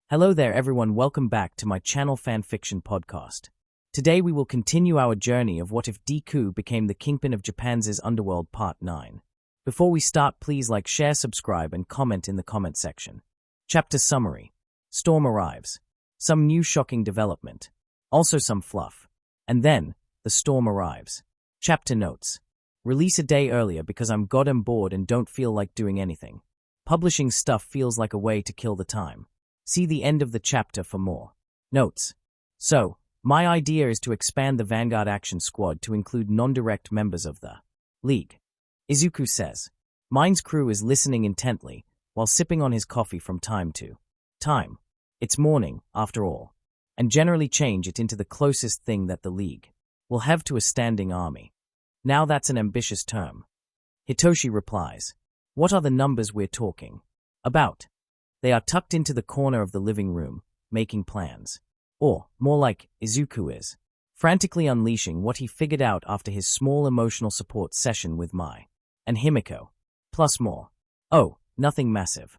Hello there everyone, welcome back to my channel Fanfiction podcast. Today we will continue our journey of what if Deku became the Kingpin of Japan's Underworld Part 9. Before we start, please like, share, subscribe, and comment in the comment section. Chapter Summary. Storm arrives. Some new shocking development. Also some fluff. And then, the storm arrives. Chapter Notes. Release a day earlier because I'm goddamn bored and don't feel like doing anything. Publishing stuff feels like a way to kill the time. See the end of the chapter for more. Notes. So, my idea is to expand the Vanguard Action Squad to include non-direct members of the League. Izuku says. Mine's crew is listening intently, while sipping on his coffee from time to time. It's morning, after all, and generally change it into the closest thing that the League will have to a standing army. Now that's an ambitious term. Hitoshi replies. What are the numbers we're talking about? They are tucked into the corner of the living room, making plans. Or, more like, Izuku is, frantically unleashing what he figured out after his small emotional support session with Mai and Himiko. Plus more. Oh, nothing massive.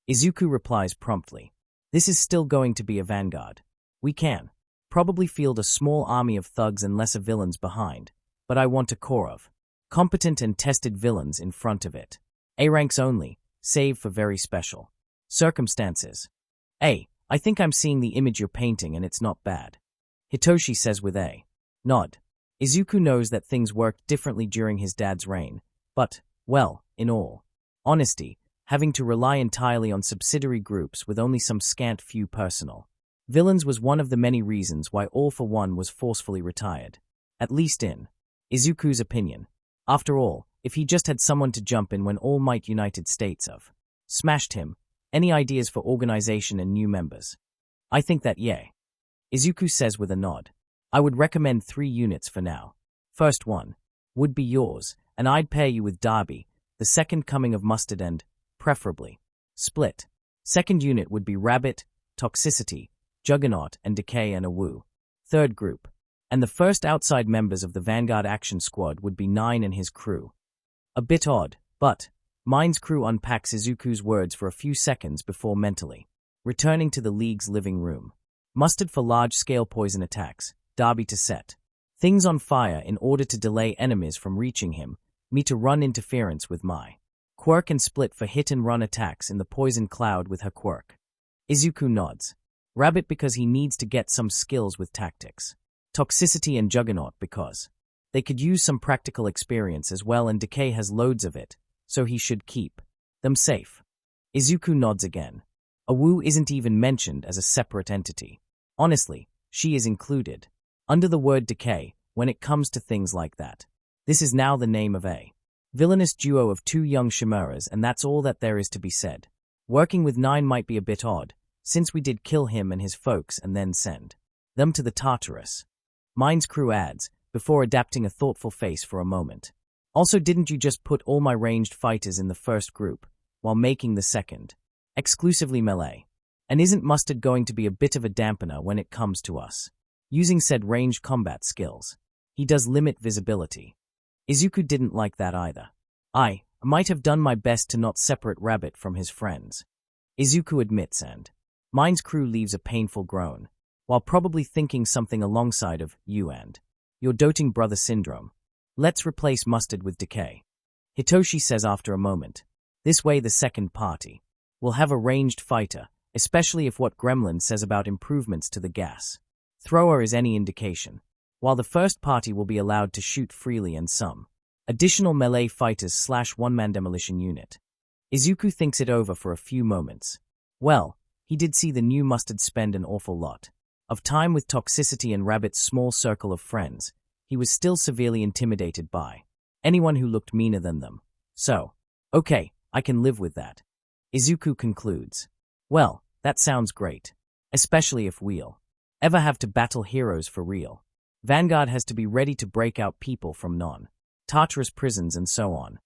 Izuku replies promptly. This is still going to be a vanguard. We can probably field a small army of thugs and lesser villains behind, but I want a core of competent and tested villains in front of it. A ranks only, save for very special circumstances. I think I'm seeing the image you're painting and it's not bad. Hitoshi says with a nod. Izuku knows that things worked differently during his dad's reign, but, well, in all honesty, having to rely entirely on subsidiary groups with only some scant few personal villains was one of the many reasons why All for One was forcefully retired. At least in Izuku's opinion. After all, if he just had someone to jump in when All Might United States of smashed him, any ideas for organization and new members? I think that yeah. Izuku says with a nod. I would recommend 3 units for now. First one would be yours, and I'd pair you with Darby, the second coming of Mustard and, preferably, Split. Second unit would be Rabbit, Toxicity, Juggernaut, and Decay and a Woo. Third group. And the first outside members of the Vanguard Action Squad would be 9 and his crew. A bit odd, but Mine's crew unpacks Izuku's words for a few seconds before mentally returning to the League's living room. Mustard for large-scale poison attacks, Darby to set things on fire in order to delay enemies from reaching him, me to run interference with my quirk, and Split for hit-and-run attacks in the poison cloud with her quirk. Izuku nods. Rabbit because he needs to get some skills with tactics. Toxicity and Juggernaut because they could use some practical experience as well, and Decay has loads of it, so he should keep them safe. Izuku nods again. Awu isn't even mentioned as a separate entity. Honestly, she is included under the word Decay when it comes to things like that. This is now the name of a villainous duo of 2 young chimeras, and that's all that there is to be said. Working with 9 might be a bit odd, since we did kill him and his folks and then send them to the Tartarus. Mine's crew adds, before adapting a thoughtful face for a moment. Also, didn't you just put all my ranged fighters in the first group, while making the second exclusively melee? And isn't Mustard going to be a bit of a dampener when it comes to us using said ranged combat skills? He does limit visibility. Izuku didn't like that either. I might have done my best to not separate Rabbit from his friends. Izuku admits, and Mine's crew leaves a painful groan, while probably thinking something alongside of you and your doting brother syndrome. Let's replace Mustard with Decay. Hitoshi says after a moment. This way the second party will have a ranged fighter, especially if what Gremlin says about improvements to the gas thrower is any indication, while the first party will be allowed to shoot freely and some additional melee fighters / one-man demolition unit. Izuku thinks it over for a few moments. Well, he did see the new Mustard spend an awful lot of time with Toxicity and Rabbit's small circle of friends. He was still severely intimidated by anyone who looked meaner than them. So, okay, I can live with that. Izuku concludes. Well, that sounds great. Especially if we'll ever have to battle heroes for real. Vanguard has to be ready to break out people from non-Tartarus prisons and so on.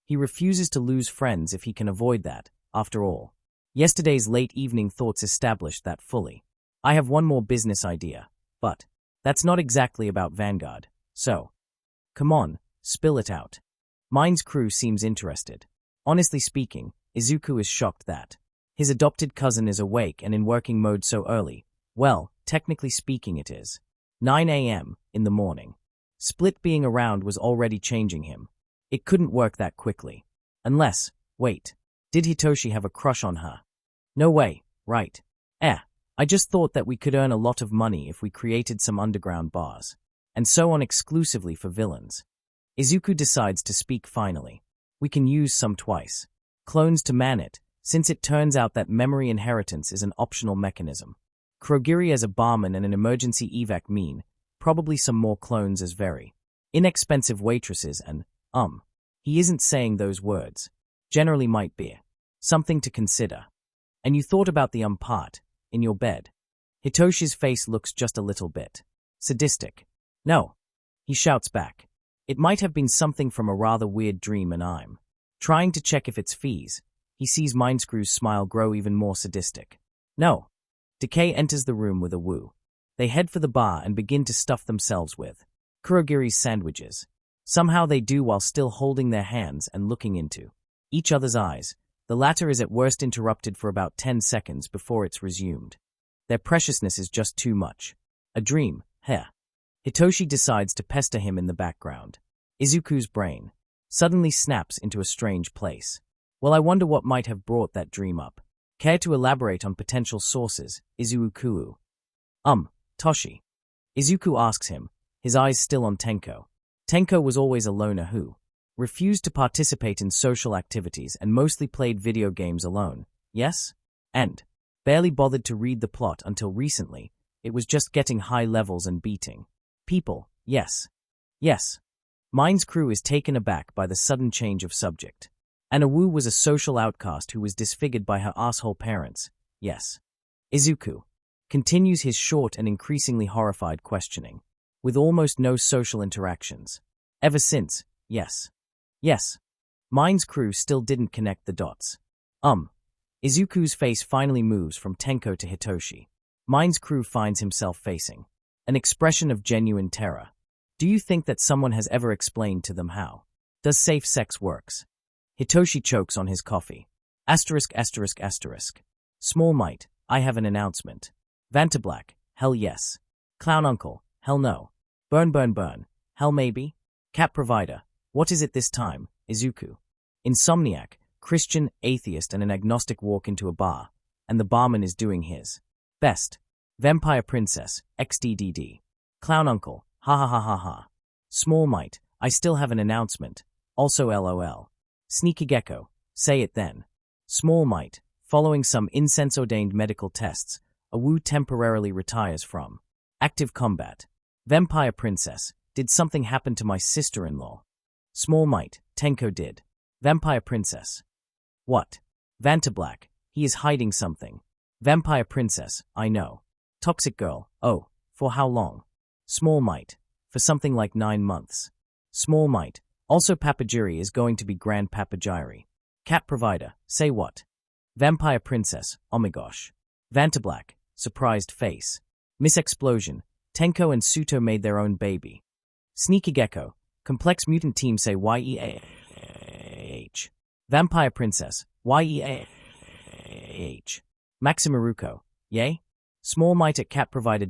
He refuses to lose friends if he can avoid that, after all. Yesterday's late evening thoughts established that fully. I have one more business idea, but that's not exactly about Vanguard, so come on, spill it out. Mine's crew seems interested. Honestly speaking, Izuku is shocked that His adopted cousin is awake and in working mode so early. Well, technically speaking it is 9 a.m. in the morning. Split being around was already changing him. It couldn't work that quickly. Unless, wait, did Hitoshi have a crush on her? No way, right? I just thought that we could earn a lot of money if we created some underground bars. And so on exclusively for villains. Izuku decides to speak finally. We can use some twice. Clones to man it, since it turns out that memory inheritance is an optional mechanism. Kurogiri as a barman and an emergency evac mean, probably some more clones as very inexpensive waitresses and, he isn't saying those words. Generally might be something to consider. And you thought about the part, in your bed. Hitoshi's face looks just a little bit sadistic. No. He shouts back. It might have been something from a rather weird dream and I'm trying to check if it's fees. He sees Mindscrew's smile grow even more sadistic. No. Decay enters the room with a woo. They head for the bar and begin to stuff themselves with Kurogiri's sandwiches. Somehow they do while still holding their hands and looking into each other's eyes. The latter is at worst interrupted for about 10 seconds before it's resumed. Their preciousness is just too much. A dream, Hitoshi decides to pester him in the background. Izuku's brain suddenly snaps into a strange place. Well, I wonder what might have brought that dream up. Care to elaborate on potential sources, Izuku? Toshi. Izuku asks him, his eyes still on Tenko. Tenko was always a loner who refused to participate in social activities and mostly played video games alone, yes? And barely bothered to read the plot until recently. It was just getting high levels and beating people, yes. Yes. Mind's crew is taken aback by the sudden change of subject. Anawu was a social outcast who was disfigured by her asshole parents, yes. Izuku continues his short and increasingly horrified questioning, with almost no social interactions. Ever since, yes. Yes. Mind's crew still didn't connect the dots. Izuku's face finally moves from Tenko to Hitoshi. Mind's crew finds himself facing an expression of genuine terror. Do you think that someone has ever explained to them how does safe sex works? Hitoshi chokes on his coffee. Asterisk. Small Might, I have an announcement. Vantablack, hell yes. Clown Uncle, hell no. Burn, hell maybe. Cat Provider, what is it this time, Izuku? Insomniac, Christian, atheist and an agnostic walk into a bar, and the barman is doing his best. Vampire Princess, XDDD. Clown Uncle, ha ha ha ha ha. Small Might, I still have an announcement, also LOL. Sneaky Gecko, say it then. Small Might, following some incense-ordained medical tests, Awu temporarily retires from active combat. Vampire Princess, did something happen to my sister-in-law? Small Might, Tenko did. Vampire Princess. What? Vantablack, he is hiding something. Vampire Princess, I know. Toxic Girl, oh, for how long? Small Might, for something like 9 months. Small Might, also Papagiri is going to be Grand Papagiri. Cat Provider, say what? Vampire Princess, oh my gosh. Vantablack, surprised face. Miss Explosion, Tenko and Suto made their own baby. Sneaky Gecko, Complex Mutant Team say YEAH. Vampire Princess, YEAH. Maximaruko, yay? Small Might at Cat Provider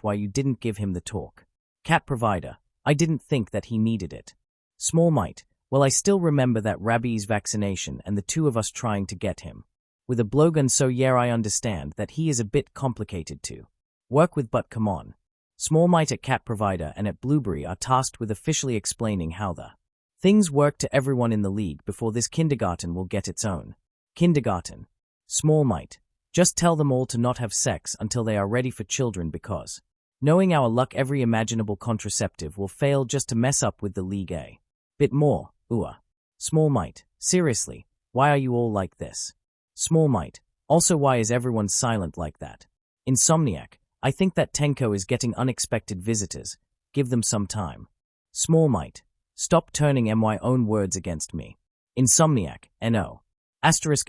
why you didn't give him the talk. Cat Provider, I didn't think that he needed it. Small Might, well I still remember that rabies vaccination and the two of us trying to get him. With a blowgun so yeah I understand that he is a bit complicated to work with but come on. Small Might at Cat Provider and at Blueberry are tasked with officially explaining how the things work to everyone in the league before this kindergarten will get its own kindergarten. Small Might, just tell them all to not have sex until they are ready for children because, knowing our luck every imaginable contraceptive will fail just to mess up with the league a bit more, Small Might, seriously, why are you all like this? Small Might, also why is everyone silent like that? Insomniac, I think that Tenko is getting unexpected visitors, give them some time. Small Might, stop turning my own words against me. Insomniac, no. Asterisk.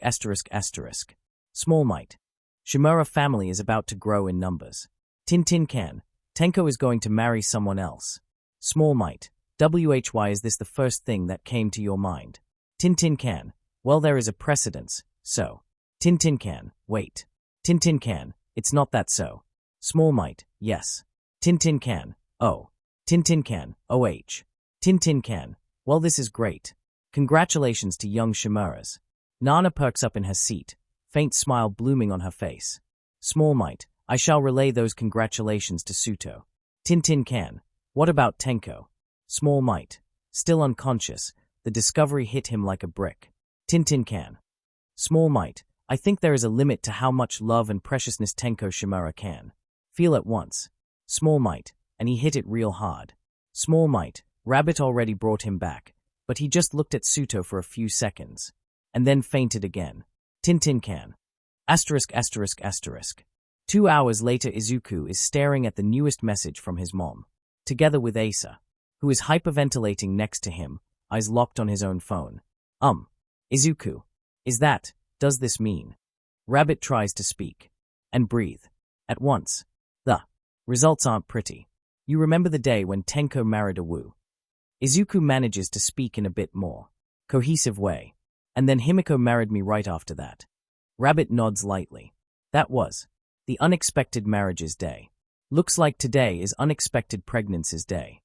Small Might, Shimura family is about to grow in numbers. Tintin can, Tenko is going to marry someone else. Small Might, why is this the first thing that came to your mind? Tintin can, well there is a precedence, so. Tintin-can, wait. Tintin-can, it's not that so. Small Might, yes. Tintin-can, oh. Tintin-can, OH. Tintin-can, well this is great. Congratulations to young Chimeras. Nana perks up in her seat, faint smile blooming on her face. Small Might, I shall relay those congratulations to Suto. Tintin-can, what about Tenko? Small Might, still unconscious, the discovery hit him like a brick. Tintin-can. Small Might, I think there is a limit to how much love and preciousness Tenko Shimura can feel at once. Small Might, and he hit it real hard. Small Might, Rabbit already brought him back, but he just looked at Suto for a few seconds, and then fainted again. Tintin-can. Asterisk asterisk asterisk. 2 hours later Izuku is staring at the newest message from his mom, together with Asa, who is hyperventilating next to him, eyes locked on his own phone. Izuku. Does this mean? Rabbit tries to speak. And breathe. At once. The results aren't pretty. You remember the day when Tenko married a Wu. Izuku manages to speak in a bit more cohesive way. And then Himiko married me right after that. Rabbit nods lightly. That was the unexpected marriages day. Looks like today is unexpected pregnancies day.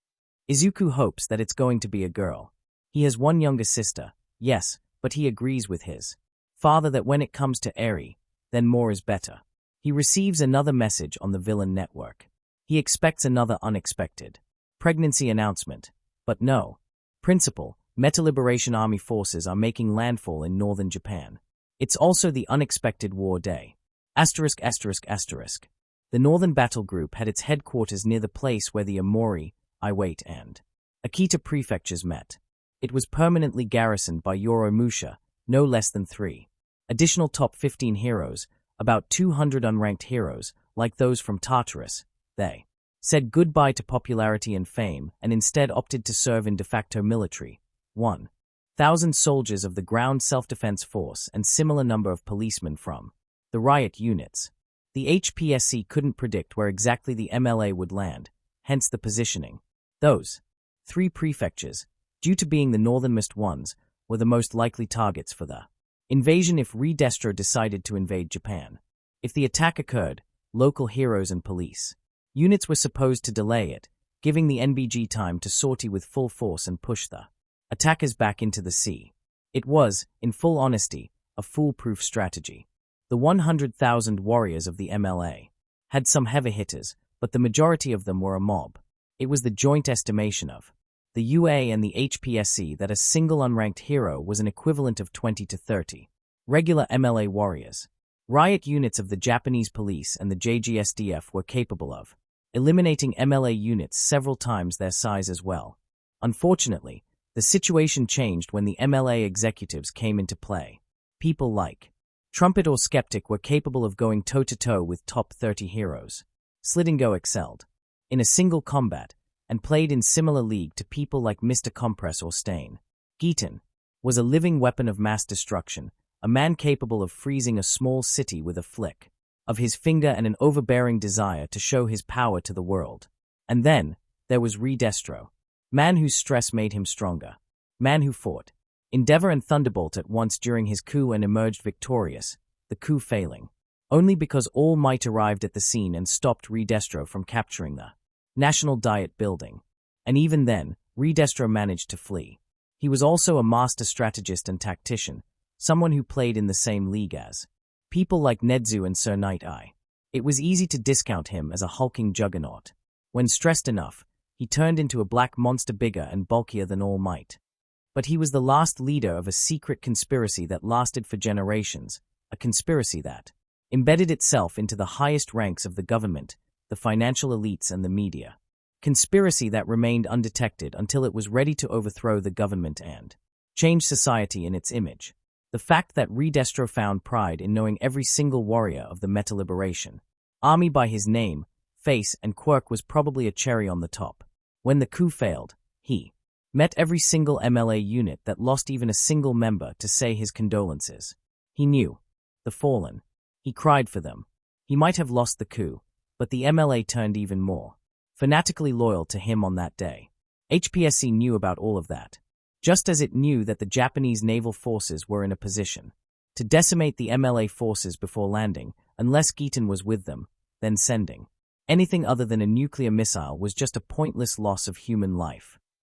Izuku hopes that it's going to be a girl. He has one younger sister, yes, but he agrees with his father that when it comes to Eri, then more is better. He receives another message on the villain network. He expects another unexpected pregnancy announcement. But no. Principal, Meta Liberation Army forces are making landfall in northern Japan. It's also the unexpected war day. Asterisk asterisk asterisk. The Northern Battle Group had its headquarters near the place where the Amori, Iwate and Akita prefectures met. It was permanently garrisoned by Yoromusha, no less than 3 additional top 15 heroes, about 200 unranked heroes, like those from Tartarus. They said goodbye to popularity and fame and instead opted to serve in de facto military. 1,000 soldiers of the ground self-defense force and similar number of policemen from the riot units. The HPSC couldn't predict where exactly the MLA would land, hence the positioning. Those 3 prefectures, due to being the northernmost ones, were the most likely targets for the invasion if Redestro decided to invade Japan. If the attack occurred, local heroes and police units were supposed to delay it, giving the NBG time to sortie with full force and push the attackers back into the sea. It was, in full honesty, a foolproof strategy. The 100,000 warriors of the MLA had some heavy hitters, but the majority of them were a mob. It was the joint estimation of the UA and the HPSC that a single unranked hero was an equivalent of 20 to 30 regular MLA warriors. Riot units of the Japanese police and the JGSDF were capable of eliminating MLA units several times their size as well. Unfortunately, the situation changed when the MLA executives came into play. People like Trumpet or Skeptic were capable of going toe-to-toe with top 30 heroes. Slidingo excelled in a single combat and played in similar league to people like Mr. Compress or Stain. Geeton was a living weapon of mass destruction, a man capable of freezing a small city with a flick of his finger and an overbearing desire to show his power to the world. And then there was Redestro, man whose stress made him stronger, man who fought Endeavor and Thunderbolt at once during his coup and emerged victorious, the coup failing only because All Might arrived at the scene and stopped Redestro from capturing the National Diet building. And even then, Redestro managed to flee. He was also a master strategist and tactician, someone who played in the same league as people like Nedzu and Sir Night Eye. It was easy to discount him as a hulking juggernaut. When stressed enough, he turned into a black monster bigger and bulkier than All Might. But he was the last leader of a secret conspiracy that lasted for generations, a conspiracy that embedded itself into the highest ranks of the government, the financial elites and the media. Conspiracy that remained undetected until it was ready to overthrow the government and change society in its image. The fact that Redestro found pride in knowing every single warrior of the Meta Liberation Army by his name, face, and quirk was probably a cherry on the top. When the coup failed, he met every single MLA unit that lost even a single member to say his condolences. He knew the fallen. He cried for them. He might have lost the coup, but the MLA turned even more fanatically loyal to him on that day. HPSC knew about all of that, just as it knew that the Japanese naval forces were in a position to decimate the MLA forces before landing, unless Giton was with them, then sending. Anything other than a nuclear missile was just a pointless loss of human life.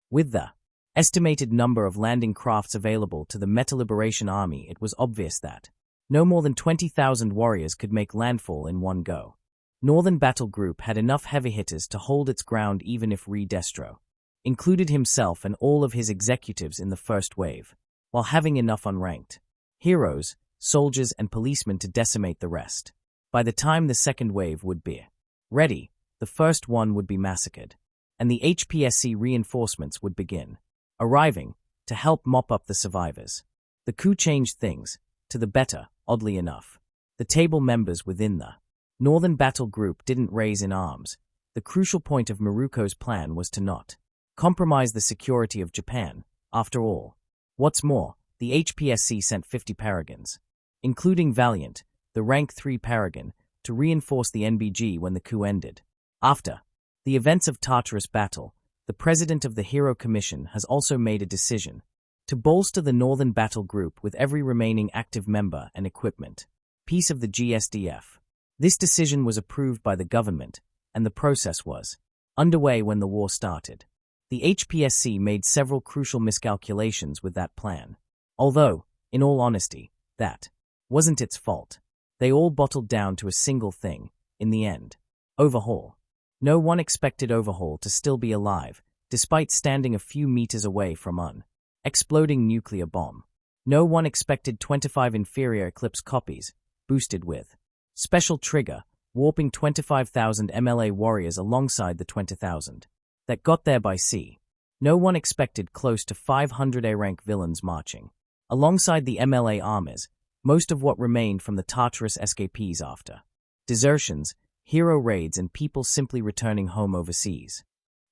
With the estimated number of landing crafts available to the Meta Liberation Army, it was obvious that no more than 20,000 warriors could make landfall in one go. Northern Battle Group had enough heavy hitters to hold its ground even if Destro included himself and all of his executives in the first wave, while having enough unranked heroes, soldiers, and policemen to decimate the rest. By the time the second wave would be ready, the first one would be massacred, and the HPSC reinforcements would begin arriving to help mop up the survivors. The coup changed things, to the better, oddly enough. The table members within the Northern Battle Group didn't raise in arms. The crucial point of Maruko's plan was to not compromise the security of Japan, after all. What's more, the HPSC sent 50 paragons, including Valiant, the rank 3 paragon, to reinforce the NBG when the coup ended. After the events of Tartarus Battle, the president of the Hero Commission has also made a decision to bolster the Northern Battle Group with every remaining active member and equipment piece of the GSDF. This decision was approved by the government, and the process was underway when the war started. The HPSC made several crucial miscalculations with that plan. Although, in all honesty, that wasn't its fault. They all bottled down to a single thing, in the end: Overhaul. No one expected Overhaul to still be alive, despite standing a few meters away from an exploding nuclear bomb. No one expected 25 inferior Eclipse copies, boosted with special trigger, warping 25,000 MLA warriors alongside the 20,000 that got there by sea. No one expected close to 500 A-rank villains marching alongside the MLA armies, most of what remained from the Tartarus escapees after desertions, hero raids, and people simply returning home overseas.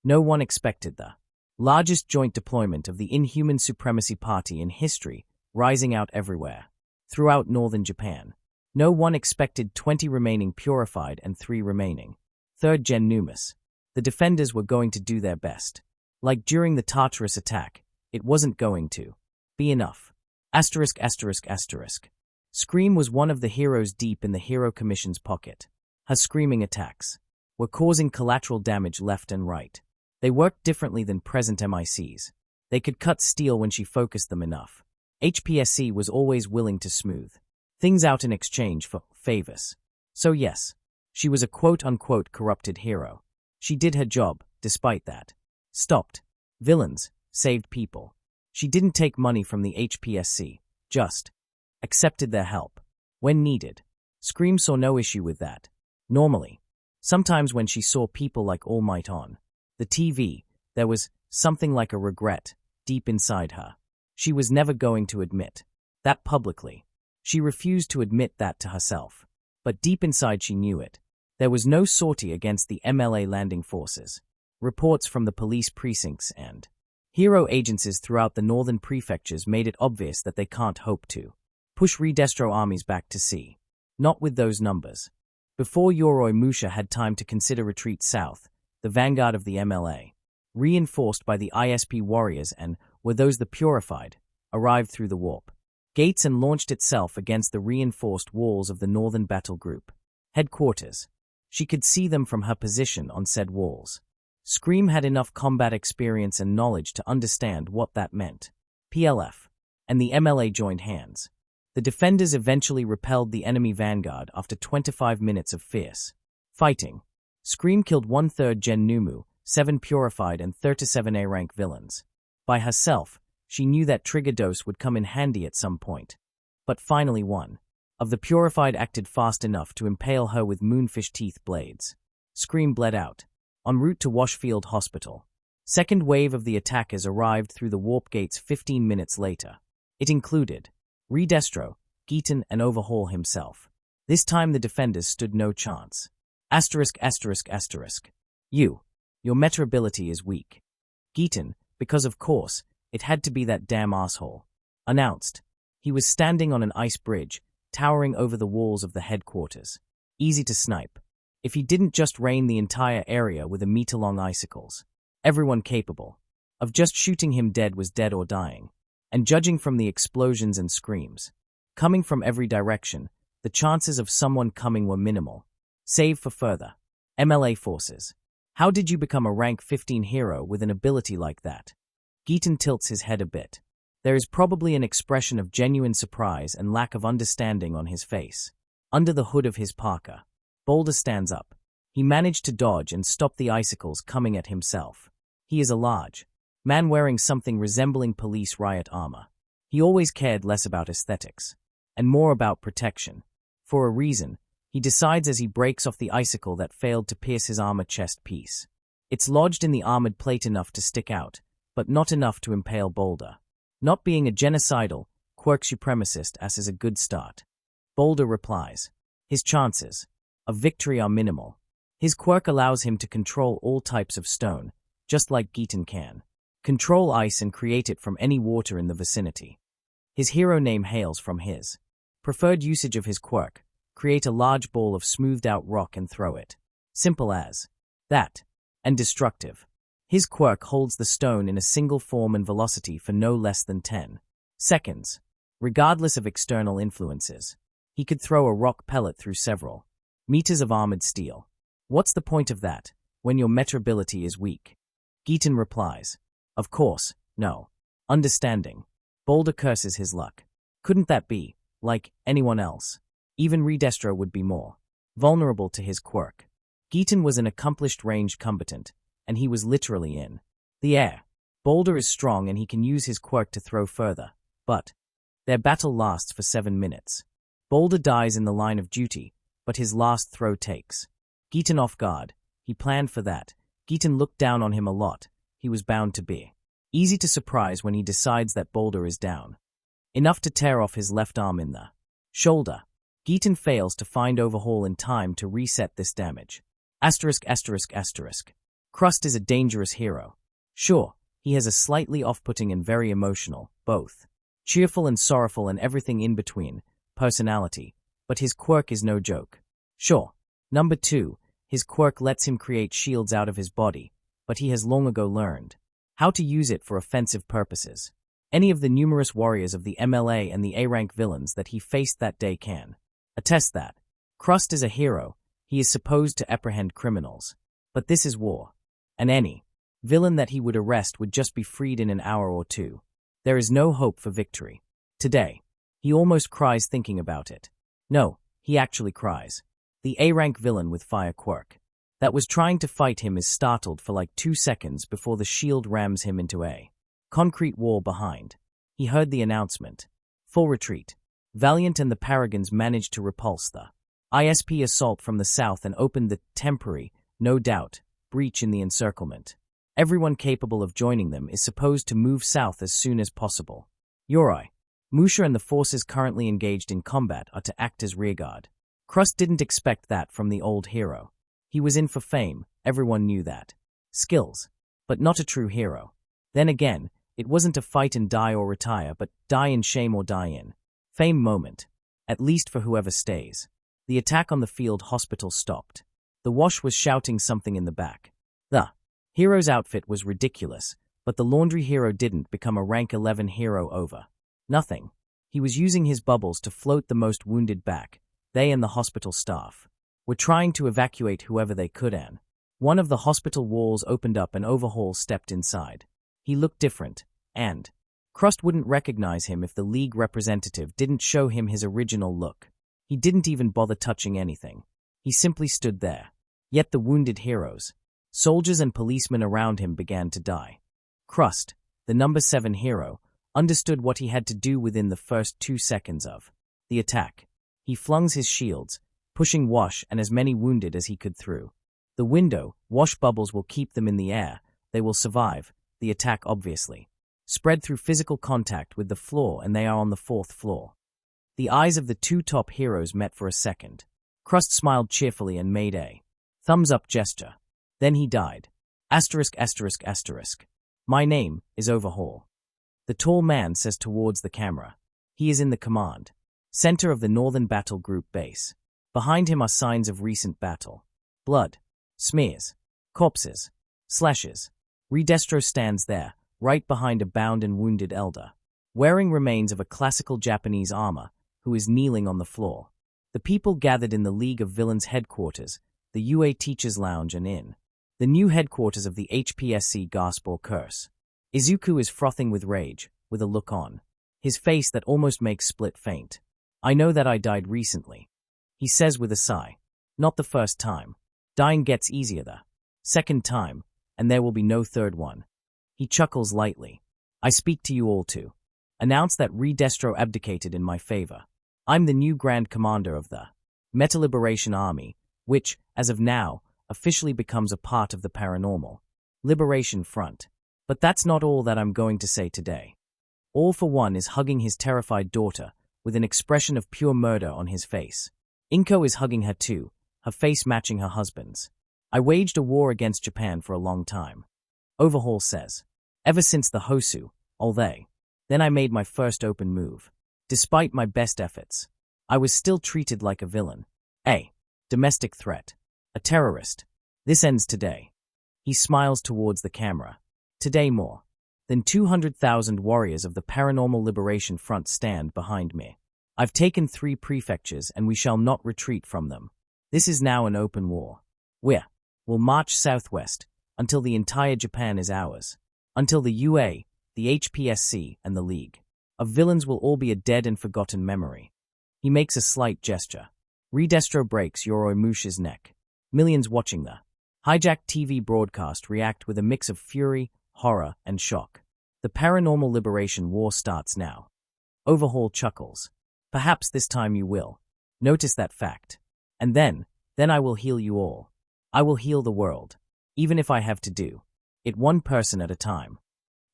No one expected the largest joint deployment of the Inhuman Supremacy Party in history rising out everywhere, throughout northern Japan. No one expected 20 remaining purified and 3 remaining third-gen Numas. The defenders were going to do their best. Like during the Tartarus attack, it wasn't going to be enough. *****. Scream was one of the heroes deep in the Hero Commission's pocket. Her screaming attacks were causing collateral damage left and right. They worked differently than present MICs. They could cut steel when she focused them enough. HPSC was always willing to smooth things out in exchange for favors. So yes, she was a quote-unquote corrupted hero. She did her job, despite that. Stopped villains, saved people. She didn't take money from the HPSC, just accepted their help when needed. Scream saw no issue with that. Normally, sometimes when she saw people like All Might on the TV, there was something like a regret deep inside her. She was never going to admit that publicly. She refused to admit that to herself. But deep inside she knew it. There was no sortie against the MLA landing forces. Reports from the police precincts and hero agencies throughout the northern prefectures made it obvious that they can't hope to push Destro armies back to sea. Not with those numbers. Before Yoroi Musha had time to consider retreat south, the vanguard of the MLA, reinforced by the ISP warriors and, were those the purified, arrived through the warp gates and launched itself against the reinforced walls of the Northern Battle Group headquarters. She could see them from her position on said walls. Scream had enough combat experience and knowledge to understand what that meant. PLF and the MLA joined hands. The defenders eventually repelled the enemy vanguard after 25 minutes of fierce fighting. Scream killed 1/3 Gen Numu, 7 purified and 37 A-rank villains. By herself, she knew that trigger dose would come in handy at some point. But finally one of the purified acted fast enough to impale her with moonfish teeth blades. Scream bled out. En route to Washfield Hospital. Second wave of the attackers arrived through the warp gates 15 minutes later. It included Destro, Giton, and Overhaul himself. This time the defenders stood no chance. Your meta ability is weak. Giton, because of course, it had to be that damn asshole. Announced. He was standing on an ice bridge, towering over the walls of the headquarters. Easy to snipe. If he didn't just rain the entire area with a meter-long icicles. Everyone capable of just shooting him dead was dead or dying. And judging from the explosions and screams Coming from every direction, the chances of someone coming were minimal. Save for further MLA forces. How did you become a rank 15 hero with an ability like that? Giton tilts his head a bit. There is probably an expression of genuine surprise and lack of understanding on his face. Under the hood of his parka, Boulder stands up. He managed to dodge and stop the icicles coming at himself. He is a large man wearing something resembling police riot armor. He always cared less about aesthetics and more about protection. For a reason, he decides as he breaks off the icicle that failed to pierce his armor chest piece. It's lodged in the armored plate enough to stick out, but not enough to impale Boulder. Not being a genocidal, quirk supremacist as is a good start. Boulder replies. His chances of victory are minimal. His quirk allows him to control all types of stone, just like Giton can. Control ice and create it from any water in the vicinity. His hero name hails from his preferred usage of his quirk. Create a large ball of smoothed-out rock and throw it. Simple as that. And destructive. His quirk holds the stone in a single form and velocity for no less than 10 seconds, regardless of external influences. He could throw a rock pellet through several meters of armored steel. What's the point of that, when your metrability is weak? Giton replies. Of course, no. Understanding. Boulder curses his luck. Couldn't that be, like, anyone else? Even Redestro would be more vulnerable to his quirk. Giton was an accomplished ranged combatant, and he was literally in the air. Boulder is strong and he can use his quirk to throw further, but their battle lasts for 7 minutes. Boulder dies in the line of duty, but his last throw takes Giton off guard. He planned for that. Giton looked down on him a lot. He was bound to be easy to surprise when he decides that Boulder is down. Enough to tear off his left arm in the shoulder. Giton fails to find Overhaul in time to reset this damage. Asterisk. Crust is a dangerous hero. Sure, he has a slightly off-putting and very emotional, both cheerful and sorrowful and everything in between, personality, but his quirk is no joke. Sure. Number 2, his quirk lets him create shields out of his body, but he has long ago learned how to use it for offensive purposes. Any of the numerous warriors of the MLA and the A-rank villains that he faced that day can attest that. Crust is a hero. He is supposed to apprehend criminals. But this is war. And any villain that he would arrest would just be freed in an hour or two. There is no hope for victory. Today, he almost cries thinking about it. No, he actually cries. The A-rank villain with fire quirk that was trying to fight him is startled for like 2 seconds before the shield rams him into a concrete wall behind. He heard the announcement. Full retreat. Valiant and the Paragons managed to repulse the ISP assault from the south and opened the temporary, no doubt, breach in the encirclement. Everyone capable of joining them is supposed to move south as soon as possible. Yoroi, Musha and the forces currently engaged in combat are to act as rearguard. Crust didn't expect that from the old hero. He was in for fame, everyone knew that. Skills, but not a true hero. Then again, it wasn't a fight and die or retire, but die in shame or die in fame moment, at least for whoever stays. The attack on the field hospital stopped. The wash was shouting something in the back. The hero's outfit was ridiculous, but the laundry hero didn't become a rank 11 hero over nothing. He was using his bubbles to float the most wounded back. They and the hospital staff were trying to evacuate whoever they could and one of the hospital walls opened up and Overhaul stepped inside. He looked different, and Crust wouldn't recognize him if the League representative didn't show him his original look. He didn't even bother touching anything. He simply stood there. Yet the wounded heroes, soldiers and policemen around him began to die. Crust, the number 7 hero, understood what he had to do within the first 2 seconds of the attack. He flung his shields, pushing Wash and as many wounded as he could through the window. Wash bubbles will keep them in the air. They will survive the attack, obviously. Spread through physical contact with the floor, and they are on the 4th floor. The eyes of the 2 top heroes met for a second. Crust smiled cheerfully and made a thumbs-up gesture. Then he died. Asterisk. My name is Overhaul. The tall man says towards the camera. He is in the command center of the Northern Battle Group base. Behind him are signs of recent battle. Blood, smears, corpses, slashes. Redestro stands there, right behind a bound and wounded elder, wearing remains of a classical Japanese armor, who is kneeling on the floor. The people gathered in the League of Villains headquarters, the UA Teachers Lounge and Inn. The new headquarters of the HPSC gasp or curse. Izuku is frothing with rage, with a look on his face that almost makes Split faint. I know that I died recently, he says with a sigh. Not the first time. Dying gets easier the second time, and there will be no third one. He chuckles lightly. I speak to you all to announce that Redestro abdicated in my favor. I'm the new Grand Commander of the Meta Liberation Army, which, as of now, officially becomes a part of the Paranormal Liberation Front. But that's not all that I'm going to say today. All for One is hugging his terrified daughter, with an expression of pure murder on his face. Inko is hugging her too, her face matching her husband's. I waged a war against Japan for a long time. Overhaul says. Ever since the Hosu, all they. Then I made my first open move. Despite my best efforts, I was still treated like a villain. A domestic threat. A terrorist. This ends today. He smiles towards the camera. Today more than 200,000 warriors of the Paranormal Liberation Front stand behind me. I've taken 3 prefectures and we shall not retreat from them. This is now an open war. We'll march southwest until the entire Japan is ours. Until the UA, the HPSC, and the League of Villains will all be a dead and forgotten memory. He makes a slight gesture. Redestro breaks Yoroimushi's neck. Millions watching the hijacked TV broadcast react with a mix of fury, horror, and shock. The Paranormal Liberation War starts now. Overhaul chuckles. Perhaps this time you will notice that fact. And then I will heal you all. I will heal the world, even if I have to do it one person at a time.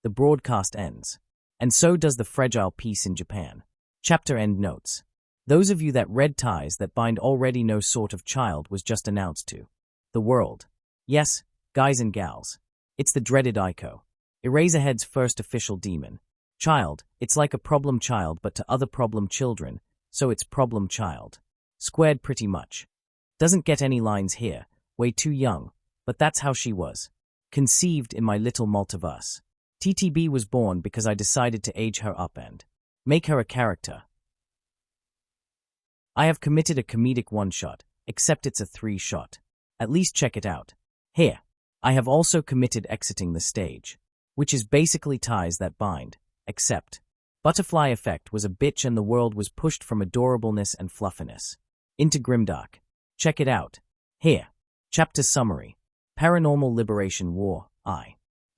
The broadcast ends. And so does the fragile peace in Japan. Chapter end notes. Those of you that read Ties That Bind already know Sort of Child was just announced to the world. Yes, guys and gals. It's the dreaded Ico. Eraserhead's first official demon. Child, it's like a problem child but to other problem children, so it's problem child. Squared pretty much. Doesn't get any lines here, way too young, but that's how she was. Conceived in my little multiverse. TTB was born because I decided to age her up and make her a character. I have committed a comedic one-shot, except it's a 3-shot. At least check it out. Here. I have also committed exiting the stage, which is basically Ties That Bind, except Butterfly Effect was a bitch and the world was pushed from adorableness and fluffiness into grimdark. Check it out. Here. Chapter Summary. Paranormal Liberation War,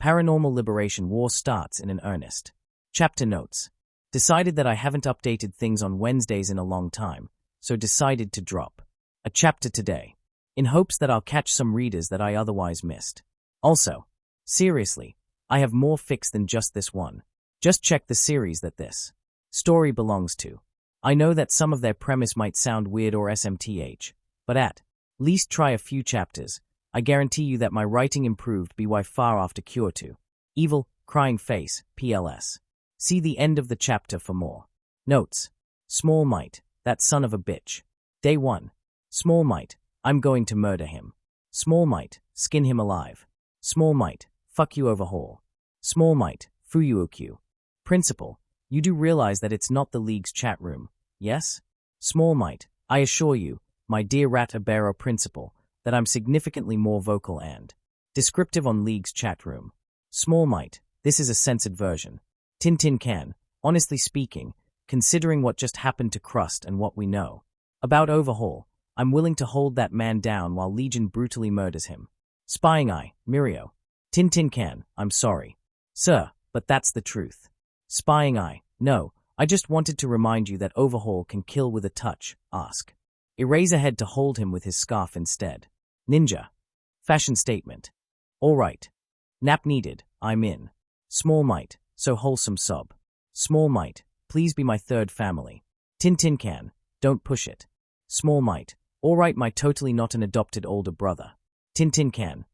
Paranormal Liberation War starts in earnest. Chapter Notes. Decided that I haven't updated things on Wednesdays in a long time, so decided to drop a chapter today, in hopes that I'll catch some readers that I otherwise missed. Also, seriously, I have more fics than just this one. Just check the series that this story belongs to. I know that some of their premise might sound weird or SMTH, but at least try a few chapters. I guarantee you that my writing improved by far after Cure 2. Evil, Crying Face, PLS. See the end of the chapter for more. Notes. Small Might, that son of a bitch. Day 1. Small Might, I'm going to murder him. Small Might, skin him alive. Small Might, fuck you Overhaul. Small Might, Fuyuokyu. Principal, you do realize that it's not the League's chat room, yes? Small Might, I assure you, my dear Rat Abero Principal, that I'm significantly more vocal and descriptive on League's chat room. Small Might, this is a censored version. Tintin can, honestly speaking, considering what just happened to Crust and what we know about Overhaul, I'm willing to hold that man down while Legion brutally murders him. Spying Eye, Mirio. Tintin can, I'm sorry. Sir, but that's the truth. Spying Eye, no, I just wanted to remind you that Overhaul can kill with a touch, ask. Eraserhead to hold him with his scarf instead. Ninja. Fashion statement. Alright. Nap needed, I'm in. Small Might, so wholesome sob. Small Might, please be my third family. Tintin can, don't push it. Small Might, alright my totally not an adopted older brother. Tintin can,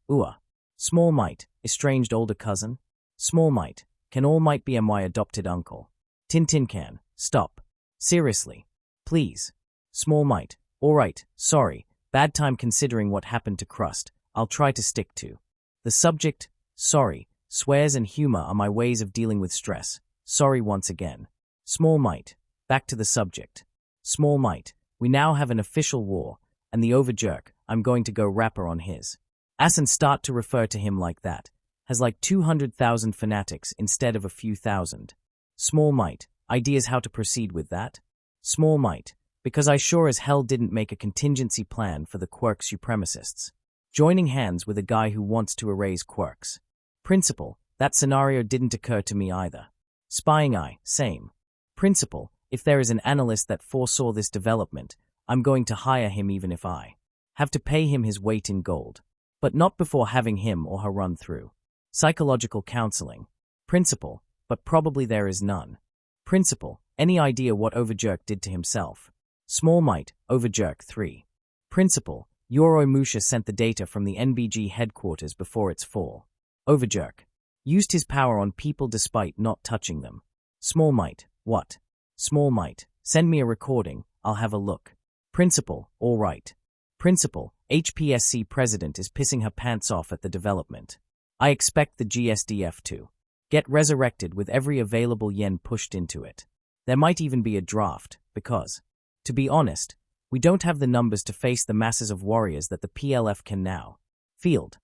Small Might, estranged older cousin. Small Might, can All Might be my adopted uncle. Tintin can, stop. Seriously. Please. Small Might, alright, sorry, bad time considering what happened to Crust, I'll try to stick to the subject. Sorry, swears and humor are my ways of dealing with stress. Sorry once again. Small Might, back to the subject. Small might. We now have an official war, and the overjerk, I'm going to go rapper on his. Asan start to refer to him like that. Has like 200,000 fanatics instead of a few thousand. Small might. Ideas how to proceed with that? Small might. Because I sure as hell didn't make a contingency plan for the quirk supremacists. Joining hands with a guy who wants to erase quirks. Principal. That scenario didn't occur to me either. Spying eye. Same. Principal. If there is an analyst that foresaw this development, I'm going to hire him even if I have to pay him his weight in gold. But not before having him or her run through psychological counseling. Principal. But probably there is none. Principal. Any idea what Overjerk did to himself? Small might. Overjerk 3. Principal. Yoroi Musha sent the data from the NBG headquarters before its fall. Overjerk. Used his power on people despite not touching them. Small might. What? Small might. Send me a recording, I'll have a look. Principal. All right. Principal. HPSC president is pissing her pants off at the development. I expect the GSDF to get resurrected with every available yen pushed into it. There might even be a draft, because, to be honest, we don't have the numbers to face the masses of warriors that the PLF can now field.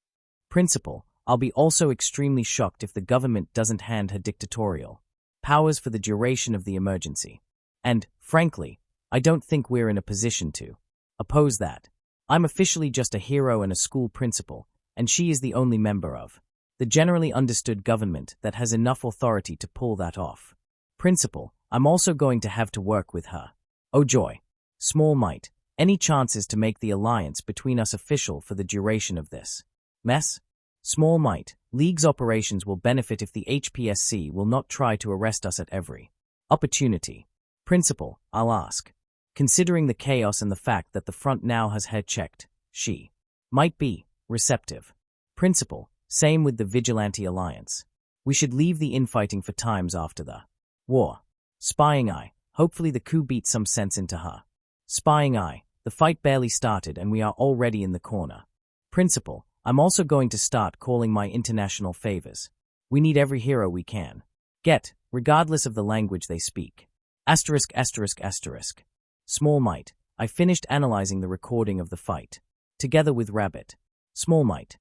Principal. I'll be also extremely shocked if the government doesn't hand her dictatorial powers for the duration of the emergency. And, frankly, I don't think we're in a position to oppose that. I'm officially just a hero and a school principal, and she is the only member of the generally understood government that has enough authority to pull that off. Principal. I'm also going to have to work with her. Oh joy. Small might. Any chances to make the alliance between us official for the duration of this mess? Small might. League's operations will benefit if the HPSC will not try to arrest us at every opportunity. Principal. I'll ask. Considering the chaos and the fact that the front now has head checked, she might be receptive. Principal. Same with the Vigilante Alliance. We should leave the infighting for times after the war. Spying eye. Hopefully the coup beats some sense into her. Spying eye. The fight barely started and we are already in the corner. Principal. I'm also going to start calling my international favors. We need every hero we can get, regardless of the language they speak. Asterisk. Small might. I finished analyzing the recording of the fight. Together with Rabbit. Small might.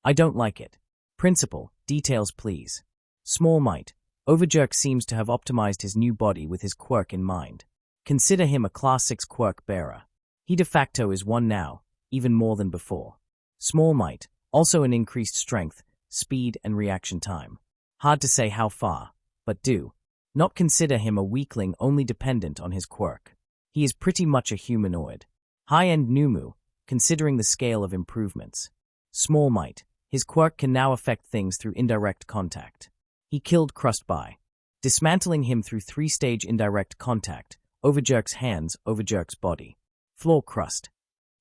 I don't like it. Principal. Details please. Small might. Overjerk seems to have optimized his new body with his quirk in mind. Consider him a Class 6 quirk bearer. He de facto is one now, even more than before. Small might. Also an increased strength, speed and reaction time. Hard to say how far, but do not consider him a weakling only dependent on his quirk. He is pretty much a humanoid. High-end Numu, considering the scale of improvements. Small might. His quirk can now affect things through indirect contact. He killed Crust by dismantling him through 3-stage indirect contact. Overjerk's hands, Overjerk's body. Floor crust.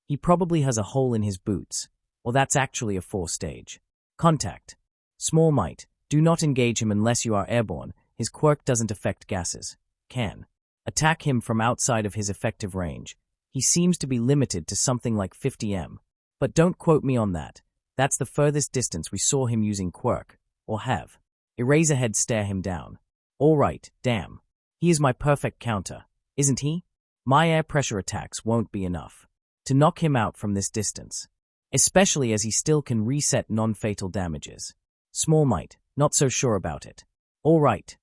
He probably has a hole in his boots, or that's actually a 4-stage contact. Small might. Do not engage him unless you are airborne. His quirk doesn't affect gases. Can attack him from outside of his effective range. He seems to be limited to something like 50 m. But don't quote me on that. That's the furthest distance we saw him using quirk, or have Eraserhead stare him down. All right, damn. He is my perfect counter, isn't he? My air pressure attacks won't be enough to knock him out from this distance, especially as he still can reset non-fatal damages. Small might. Not so sure about it. All right.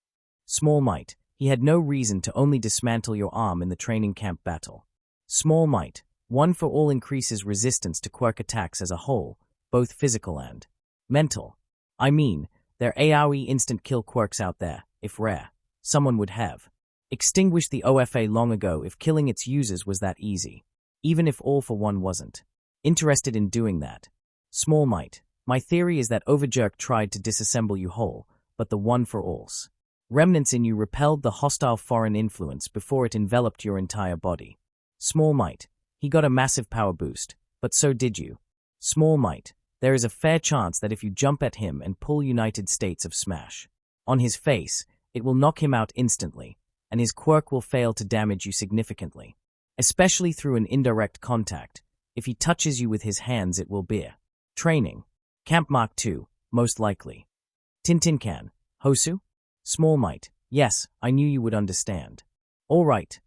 Small might. He had no reason to only dismantle your arm in the training camp battle. Small might. One for all increases resistance to quirk attacks as a whole, both physical and mental. I mean, there AoE instant kill quirks out there, if rare. Someone would have extinguished the OFA long ago if killing its users was that easy, even if All for One wasn't interested in doing that. Small might. My theory is that Overjerk tried to disassemble you whole, but the One for All's remnants in you repelled the hostile foreign influence before it enveloped your entire body. Small might. He got a massive power boost, but so did you. Small might. There is a fair chance that if you jump at him and pull United States of Smash on his face, it will knock him out instantly, and his quirk will fail to damage you significantly, especially through an indirect contact. If he touches you with his hands, it will bear training. Camp Mark 2, most likely. Tintincan. Hosu? Small might. Yes, I knew you would understand. All right.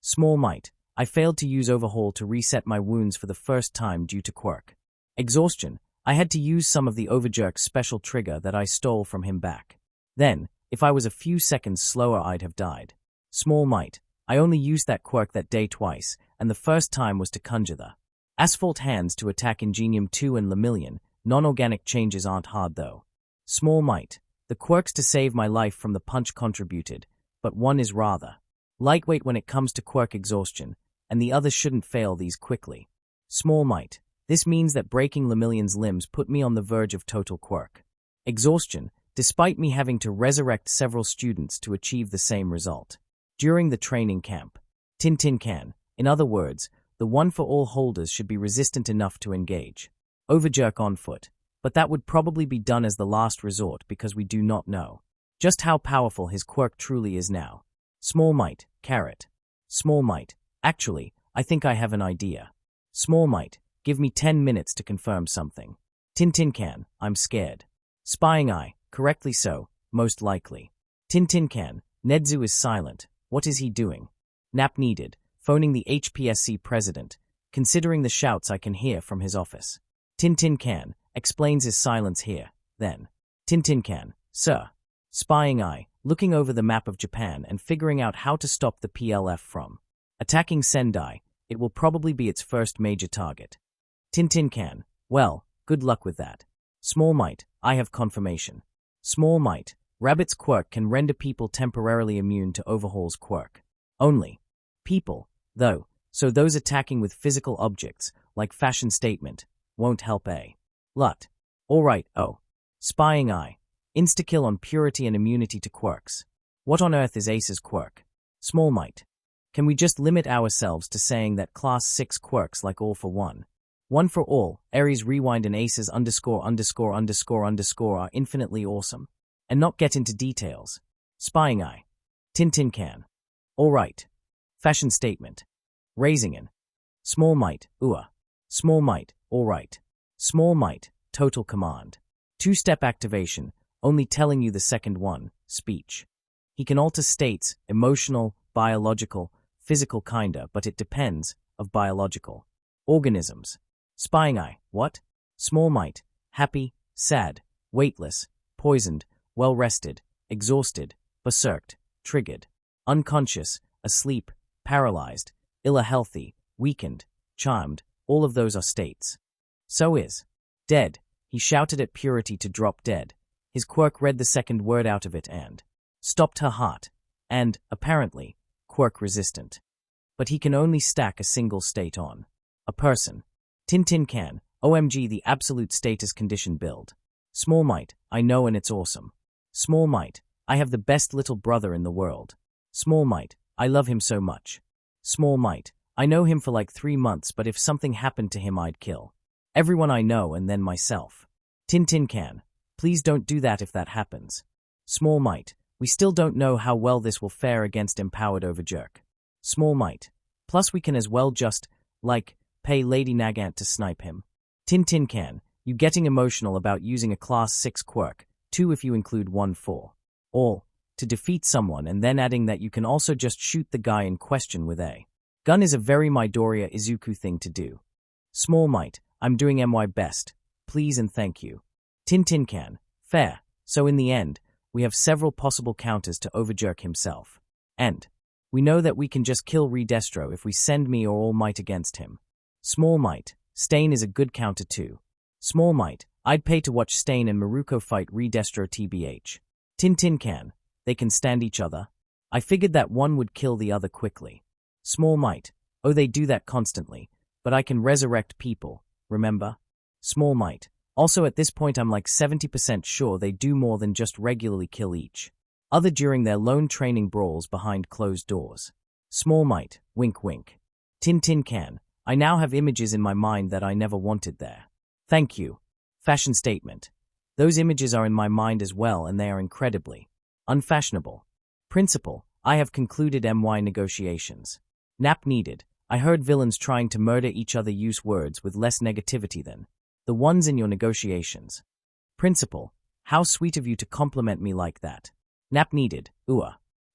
Small might. I failed to use overhaul to reset my wounds for the first time due to quirk. Exhaustion. I had to use some of the overjerk's special trigger that I stole from him back. Then, if I was a few seconds slower I'd have died. Small might. I only used that quirk that day twice, and the first time was to conjure the asphalt hands to attack Ingenium 2 and Lemillion. Non-organic changes aren't hard though. Small might. The quirks to save my life from the punch contributed, but one is rather lightweight when it comes to quirk exhaustion, and the other shouldn't fail these quickly. Small might. This means that breaking Lemillion's limbs put me on the verge of total quirk exhaustion, despite me having to resurrect several students to achieve the same result. During the training camp. Tintin can. In other words, the one-for-all holders should be resistant enough to engage. Overjerk on foot. But that would probably be done as the last resort because we do not know just how powerful his quirk truly is now. Small might. Carrot. Small might. Actually, I think I have an idea. Small might. Give me 10 minutes to confirm something. Tintin can. I'm scared. Spying eye. Correctly so, most likely. Tintin can. Nedzu is silent. What is he doing? Nap needed. Phoning the HPSC president, considering the shouts I can hear from his office. Tintin can. Explains his silence here. Then. Tintin can. Sir. Spying eye. Looking over the map of Japan and figuring out how to stop the PLF from attacking Sendai. It will probably be its first major target. Tintin can. Well, good luck with that. Small might. I have confirmation. Small might. Rabbit's quirk can render people temporarily immune to Overhaul's quirk. Only. People, though, so those attacking with physical objects, like fashion statement, won't help a lot. Alright, oh. Spying eye. Insta-kill on purity and immunity to quirks. What on earth is Ace's quirk? Small might. Can we just limit ourselves to saying that class 6 quirks like all for one? One for all, Aries rewind and Aces _____ are infinitely awesome. And not get into details. Spying eye. Tintin can. Alright. Fashion statement. Raising an. Small might. Small might. Alright. Small might. Total command. Two-step activation. Only telling you the second one. Speech. He can alter states, emotional, biological, physical kinda, but it depends, of biological organisms. Spying eye. What? Small might. Happy, sad, weightless, poisoned, well-rested, exhausted, berserked, triggered, unconscious, asleep, paralyzed, ill-healthy, weakened, charmed, all of those are states. So is dead. He shouted at Purity to drop dead. His quirk read the second word out of it and stopped her heart, and, apparently, quirk resistant. But he can only stack a single state on a person. Tintin can. OMG, the absolute status condition build. Small might. I know, and it's awesome. Small might. I have the best little brother in the world. Small might. I love him so much. Small might. I know him for like 3 months, but if something happened to him I'd kill everyone I know and then myself. Tintin can. Please don't do that if that happens. Small might. We still don't know how well this will fare against empowered overjerk. Small might. Plus we can as well just, like, pay Lady Nagant to snipe him. Tintin can. You getting emotional about using a class 6 quirk, 2 if you include 1 for all, to defeat someone, and then adding that you can also just shoot the guy in question with a gun is a very Midoriya Izuku thing to do. Small might. I'm doing my best. Please and thank you. Tintin can. Fair. So in the end, we have several possible counters to overjerk himself. And we know that we can just kill Redestro if we send me or All Might against him. Small might. Stain is a good counter too. Small might. I'd pay to watch Stain and Maruko fight Redestro TBH. Tintin can. They can stand each other. I figured that one would kill the other quickly. Small might. Oh, they do that constantly. But I can resurrect people, remember? Small might. Also at this point I'm like 70% sure they do more than just regularly kill each other during their lone training brawls behind closed doors. Small might. Wink wink. Tintin can. I now have images in my mind that I never wanted there. Thank you. Fashion statement. Those images are in my mind as well, and they are incredibly unfashionable. Principle. I have concluded MY negotiations. Nap needed. I heard villains trying to murder each other use words with less negativity than the ones in your negotiations. Principle. How sweet of you to compliment me like that. Nap needed.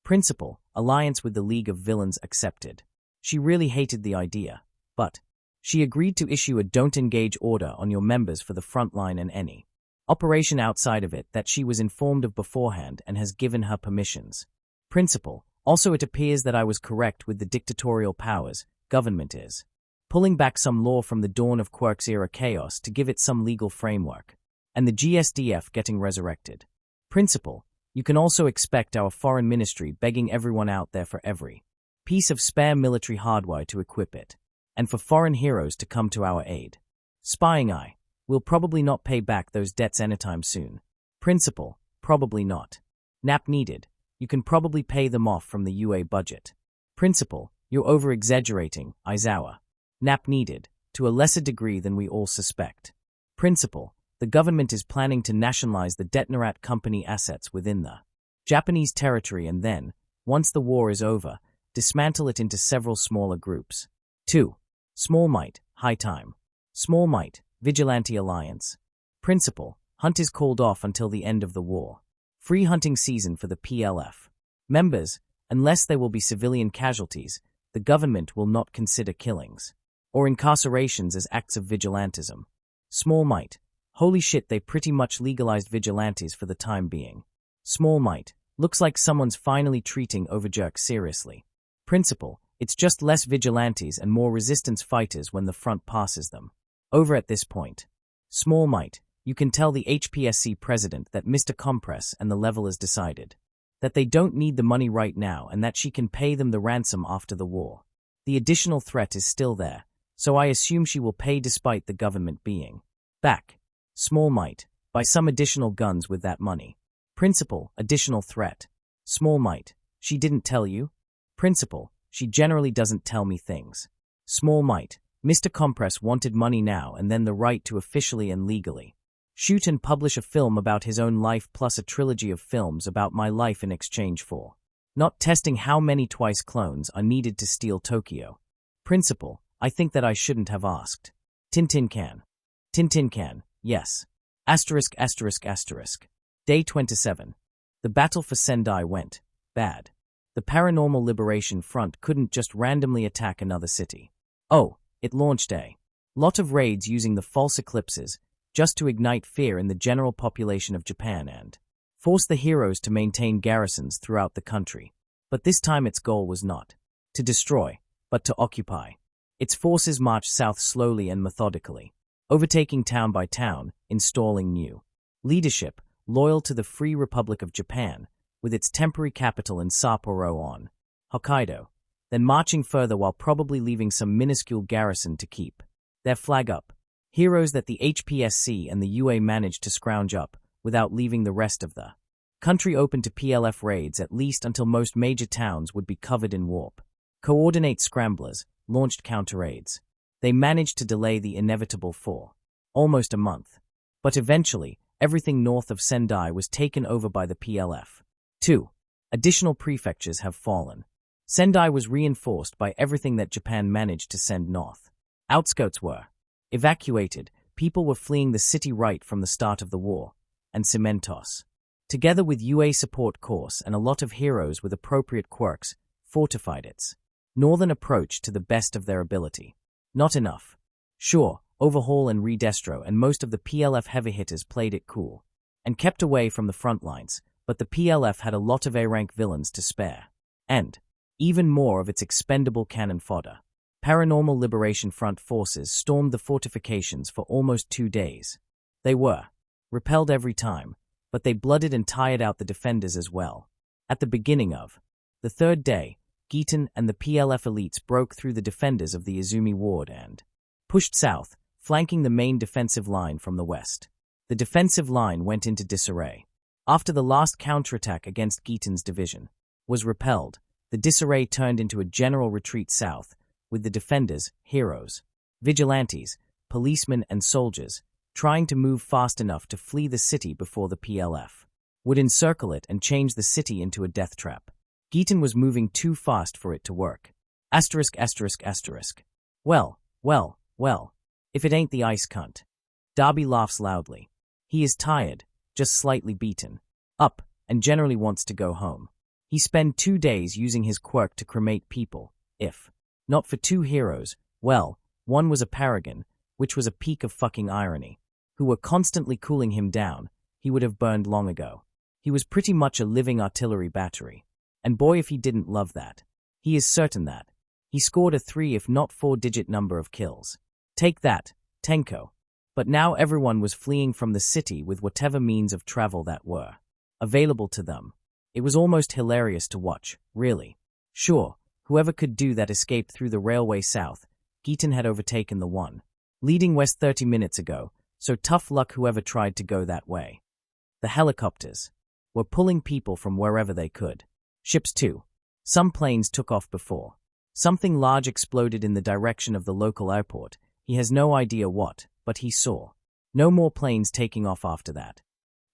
Principle. Alliance with the League of Villains accepted. She really hated the idea, but she agreed to issue a don't engage order on your members for the front line and any operation outside of it that she was informed of beforehand and has given her permissions. Principal, also it appears that I was correct with the dictatorial powers government is pulling back some law from the dawn of Quirk's era chaos to give it some legal framework, and the GSDF getting resurrected. Principal, you can also expect our foreign ministry begging everyone out there for every piece of spare military hardware to equip it, and for foreign heroes to come to our aid. Spying eye, we'll probably not pay back those debts anytime soon. Principal, probably not. Nap needed, you can probably pay them off from the UA budget. Principal, you're over-exaggerating, Aizawa. Nap needed, to a lesser degree than we all suspect. Principal, the government is planning to nationalize the Detonarat Company assets within the Japanese territory and then, once the war is over, dismantle it into several smaller groups. 2. Small Might, High Time. Small Might, Vigilante Alliance. Principal, hunt is called off until the end of the war. Free hunting season for the PLF. Members, unless there will be civilian casualties, the government will not consider killings or incarcerations as acts of vigilantism. Small Might, holy shit, they pretty much legalized vigilantes for the time being. Small Might, looks like someone's finally treating overjerks seriously. Principal, it's just less vigilantes and more resistance fighters when the front passes them. Over at this point. Small Might, you can tell the HPSC president that Mr. Compress and the level is decided. That they don't need the money right now and that she can pay them the ransom after the war. The additional threat is still there, so I assume she will pay despite the government being back. Small Might, buy some additional guns with that money. Principal, additional threat. Small Might, she didn't tell you? Principal, she generally doesn't tell me things. Small Might, Mr. Compress wanted money now and then the right to officially and legally shoot and publish a film about his own life plus a trilogy of films about my life in exchange for not testing how many twice clones are needed to steal Tokyo. Principal, I think that I shouldn't have asked. Tintin can. Tintin can, yes. Asterisk asterisk asterisk. Day 27. The battle for Sendai went bad. The Paranormal Liberation Front couldn't just randomly attack another city. Oh, it launched a lot of raids using the false eclipses just to ignite fear in the general population of Japan and force the heroes to maintain garrisons throughout the country. But this time its goal was not to destroy, but to occupy. Its forces marched south slowly and methodically, overtaking town by town, installing new leadership, loyal to the Free Republic of Japan, with its temporary capital in Sapporo on Hokkaido, then marching further while probably leaving some minuscule garrison to keep their flag up. Heroes that the HPSC and the UA managed to scrounge up, without leaving the rest of the country open to PLF raids at least until most major towns would be covered in warp. Coordinate scramblers launched counter-raids. They managed to delay the inevitable for almost a month. But eventually, everything north of Sendai was taken over by the PLF. 2. Additional prefectures have fallen. Sendai was reinforced by everything that Japan managed to send north. Outskirts were evacuated, people were fleeing the city right from the start of the war, and Cementos, together with UA support course and a lot of heroes with appropriate quirks, fortified its northern approach to the best of their ability. Not enough. Sure, Overhaul and Redestro and most of the PLF heavy hitters played it cool and kept away from the front lines, but the PLF had a lot of A-rank villains to spare, and even more of its expendable cannon fodder. Paranormal Liberation Front forces stormed the fortifications for almost 2 days. They were repelled every time, but they blooded and tired out the defenders as well. At the beginning of the 3rd day, Giton and the PLF elites broke through the defenders of the Izumi ward and pushed south, flanking the main defensive line from the west. The defensive line went into disarray. After the last counterattack against Giton's division was repelled, the disarray turned into a general retreat south, with the defenders, heroes, vigilantes, policemen and soldiers, trying to move fast enough to flee the city before the PLF would encircle it and change the city into a death trap. Giton was moving too fast for it to work. Asterisk asterisk asterisk. Well, if it ain't the ice cunt. Darby laughs loudly. He is tired, just slightly beaten up, and generally wants to go home. He spent 2 days using his quirk to cremate people, if Not for two heroes, well, one was a paragon, which was a peak of fucking irony, who were constantly cooling him down. He would have burned long ago. He was pretty much a living artillery battery. And boy if he didn't love that. He is certain that. He scored a 3 if not 4-digit number of kills. Take that, Tenko. But now everyone was fleeing from the city with whatever means of travel that were available to them. It was almost hilarious to watch, really. Sure, whoever could do that escaped through the railway south. Giten had overtaken the one leading west 30 minutes ago, so tough luck whoever tried to go that way. The helicopters were pulling people from wherever they could. Ships too. Some planes took off before. Something large exploded in the direction of the local airport. He has no idea what, but he saw. No more planes taking off after that.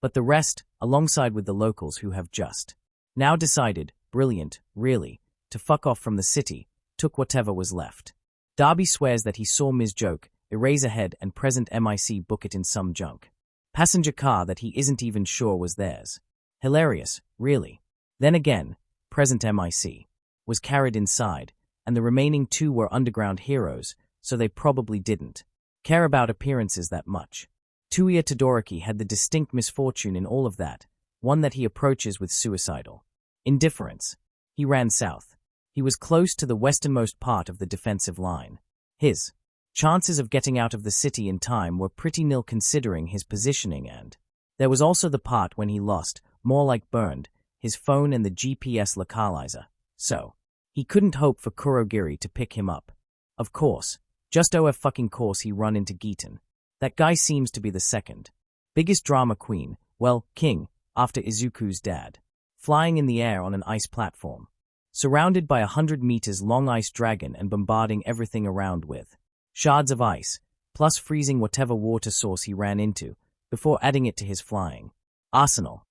But the rest, alongside with the locals who have just now decided, brilliant, really, to fuck off from the city, took whatever was left. Darby swears that he saw Ms. Joke erase ahead and present MIC book it in some junk passenger car that he isn't even sure was theirs. Hilarious, really. Then again, present MIC was carried inside, and the remaining 2 were underground heroes, so they probably didn't care about appearances that much. Tuya Todoroki had the distinct misfortune in all of that, one that he approaches with suicidal indifference. He ran south. He was close to the westernmost part of the defensive line. His chances of getting out of the city in time were pretty nil considering his positioning, and there was also the part when he lost, more like burned, his phone and the GPS localizer, so he couldn't hope for Kurogiri to pick him up. Of course, just OF fucking course he run into Giten. That guy seems to be the second biggest drama queen, well, king, after Izuku's dad. Flying in the air on an ice platform. Surrounded by 100 meters long ice dragon and bombarding everything around with shards of ice, plus freezing whatever water source he ran into, before adding it to his flying arsenal.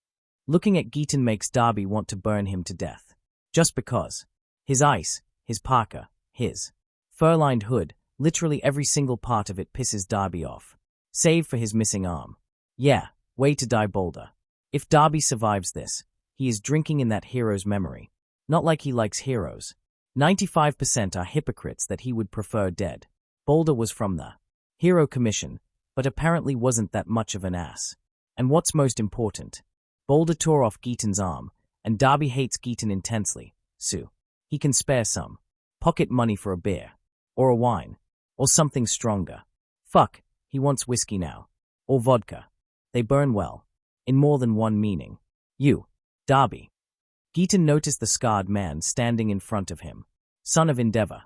Looking at Giten makes Darby want to burn him to death. Just because. His ice, his parka, his fur-lined hood, literally every single part of it pisses Darby off. Save for his missing arm. Yeah, way to die Boulder. If Darby survives this, he is drinking in that hero's memory. Not like he likes heroes. 95% are hypocrites that he would prefer dead. Boulder was from the hero commission, but apparently wasn't that much of an ass. And what's most important, Boulder tore off Giten's arm, and Darby hates Giten intensely, so he can spare some pocket money for a beer, or a wine, or something stronger. Fuck, he wants whiskey now. Or vodka. They burn well, in more than one meaning. You, Darby. Giten noticed the scarred man standing in front of him. Son of Endeavor.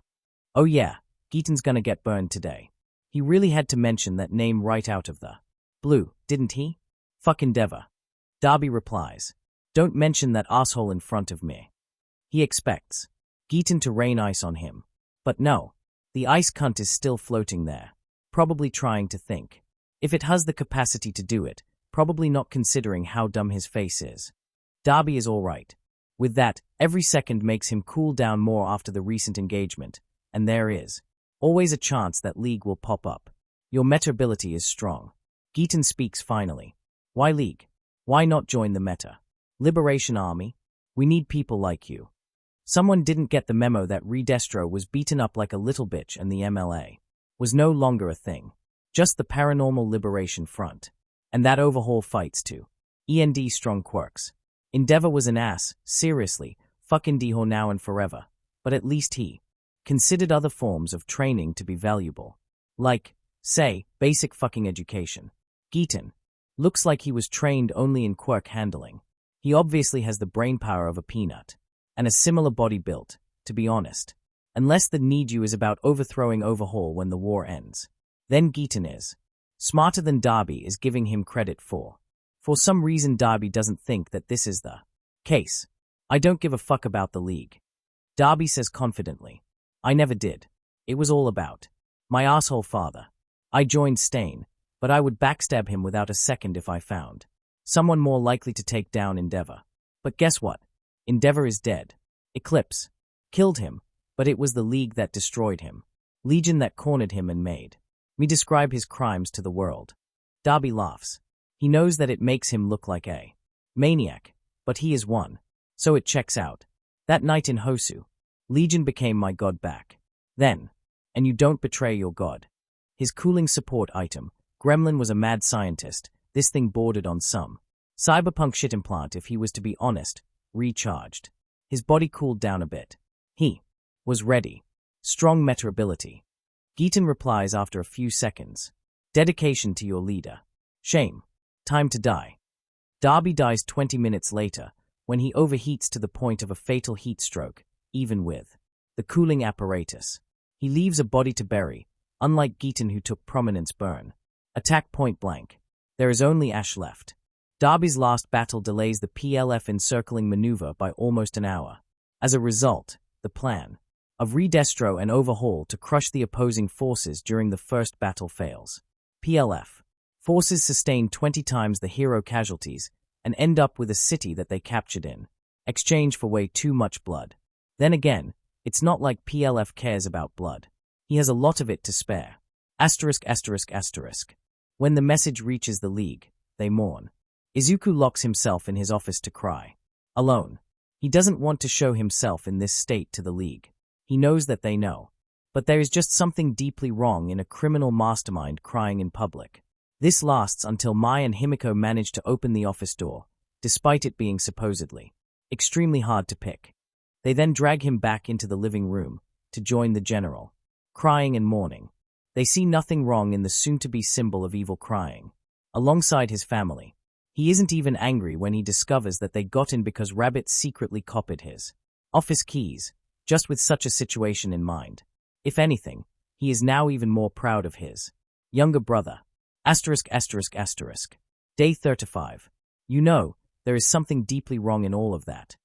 Oh yeah, Giten's gonna get burned today. He really had to mention that name right out of the blue, didn't he? Fuck Endeavor. Darby replies. Don't mention that asshole in front of me. He expects Giten to rain ice on him. But no, the ice cunt is still floating there, probably trying to think. If it has the capacity to do it, probably not considering how dumb his face is. Darby is alright. With that, every second makes him cool down more after the recent engagement, and there is always a chance that League will pop up. Your meta ability is strong. Giten speaks finally. Why League? Why not join the meta? Liberation Army? We need people like you. Someone didn't get the memo that Redestro was beaten up like a little bitch and the MLA was no longer a thing. Just the Paranormal Liberation Front. And that overhaul fights too. END strong quirks. Endeavor was an ass, seriously, fuck Indiho now and forever. But at least he considered other forms of training to be valuable. Like, say, basic fucking education. Giten looks like he was trained only in quirk handling. He obviously has the brainpower of a peanut. And a similar body built, to be honest. Unless the need you is about overthrowing Overhaul when the war ends. Then Giten is smarter than Darby is giving him credit for. For some reason Darby doesn't think that this is the case. I don't give a fuck about the League. Darby says confidently. I never did. It was all about my asshole father. I joined Stain, but I would backstab him without a second if I found someone more likely to take down Endeavor. But guess what? Endeavor is dead. Eclipse killed him, but it was the League that destroyed him. Legion that cornered him and made me describe his crimes to the world. Darby laughs. He knows that it makes him look like a maniac, but he is one. So it checks out. That night in Hosu, Legion became my god back. Then, and you don't betray your god. His cooling support item, Gremlin, was a mad scientist. This thing bordered on some cyberpunk shit implant, if he was to be honest. Recharged. His body cooled down a bit. He was ready. Strong meta ability. Geaton replies after a few seconds. Dedication to your leader. Shame. Time to die. Darby dies 20 minutes later, when he overheats to the point of a fatal heat stroke, even with the cooling apparatus. He leaves a body to bury, unlike Geaton, who took prominence burn. Attack point blank. There is only ash left. Darby's last battle delays the PLF encircling maneuver by almost an hour. As a result, the plan of redestro and overhaul to crush the opposing forces during the first battle fails. PLF forces sustain 20 times the hero casualties and end up with a city that they captured in exchange for way too much blood. Then again, it's not like PLF cares about blood. He has a lot of it to spare. Asterisk, asterisk, asterisk. When the message reaches the League, they mourn. Izuku locks himself in his office to cry. Alone. He doesn't want to show himself in this state to the League. He knows that they know. But there is just something deeply wrong in a criminal mastermind crying in public. This lasts until Mai and Himiko manage to open the office door, despite it being supposedly extremely hard to pick. They then drag him back into the living room to join the general, crying and mourning. They see nothing wrong in the soon-to-be symbol of evil crying. Alongside his family, he isn't even angry when he discovers that they got in because Rabbit secretly copied his office keys, just with such a situation in mind. If anything, he is now even more proud of his younger brother. Asterisk, asterisk, asterisk. Day 35. You know, there is something deeply wrong in all of that.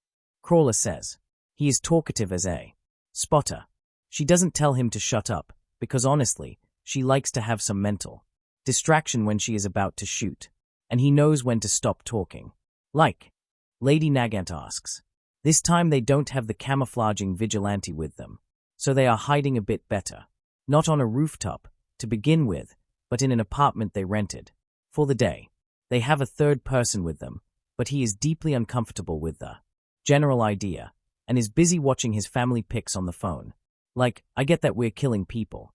Crawler says. He is talkative as a spotter. She doesn't tell him to shut up, because honestly, she likes to have some mental distraction when she is about to shoot, and he knows when to stop talking. Like, Lady Nagant asks. This time they don't have the camouflaging vigilante with them, so they are hiding a bit better. Not on a rooftop, to begin with, but in an apartment they rented. For the day, they have a third person with them, but he is deeply uncomfortable with the general idea, and is busy watching his family pics on the phone. Like, I get that we're killing people.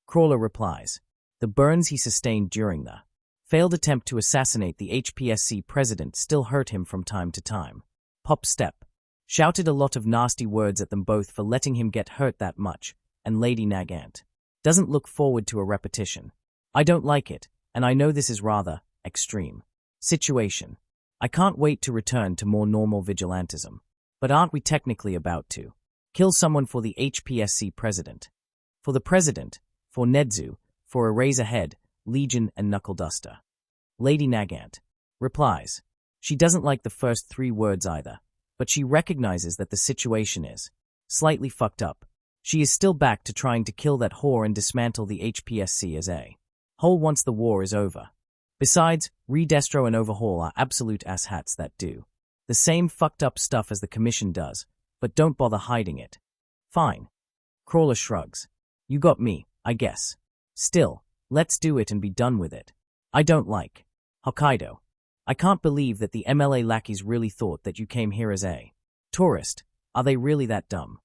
Crawler replies. The burns he sustained during the failed attempt to assassinate the HPSC president still hurt him from time to time. Pop Step shouted a lot of nasty words at them both for letting him get hurt that much, and Lady Nagant doesn't look forward to a repetition. I don't like it, and I know this is rather extreme situation. I can't wait to return to more normal vigilantism. But aren't we technically about to kill someone for the HPSC president? For the president, for Nedzu, for Eraserhead, Legion, and Knuckle Duster. Lady Nagant replies. She doesn't like the first 3 words either, but she recognizes that the situation is slightly fucked up. She is still back to trying to kill that whore and dismantle the HPSC as a whole once the war is over. Besides, Redestro and Overhaul are absolute asshats that do the same fucked up stuff as the Commission does, but don't bother hiding it. Fine. Crawler shrugs. You got me, I guess. Still, let's do it and be done with it. I don't like Hokkaido. I can't believe that the MLA lackeys really thought that you came here as a tourist. Are they really that dumb?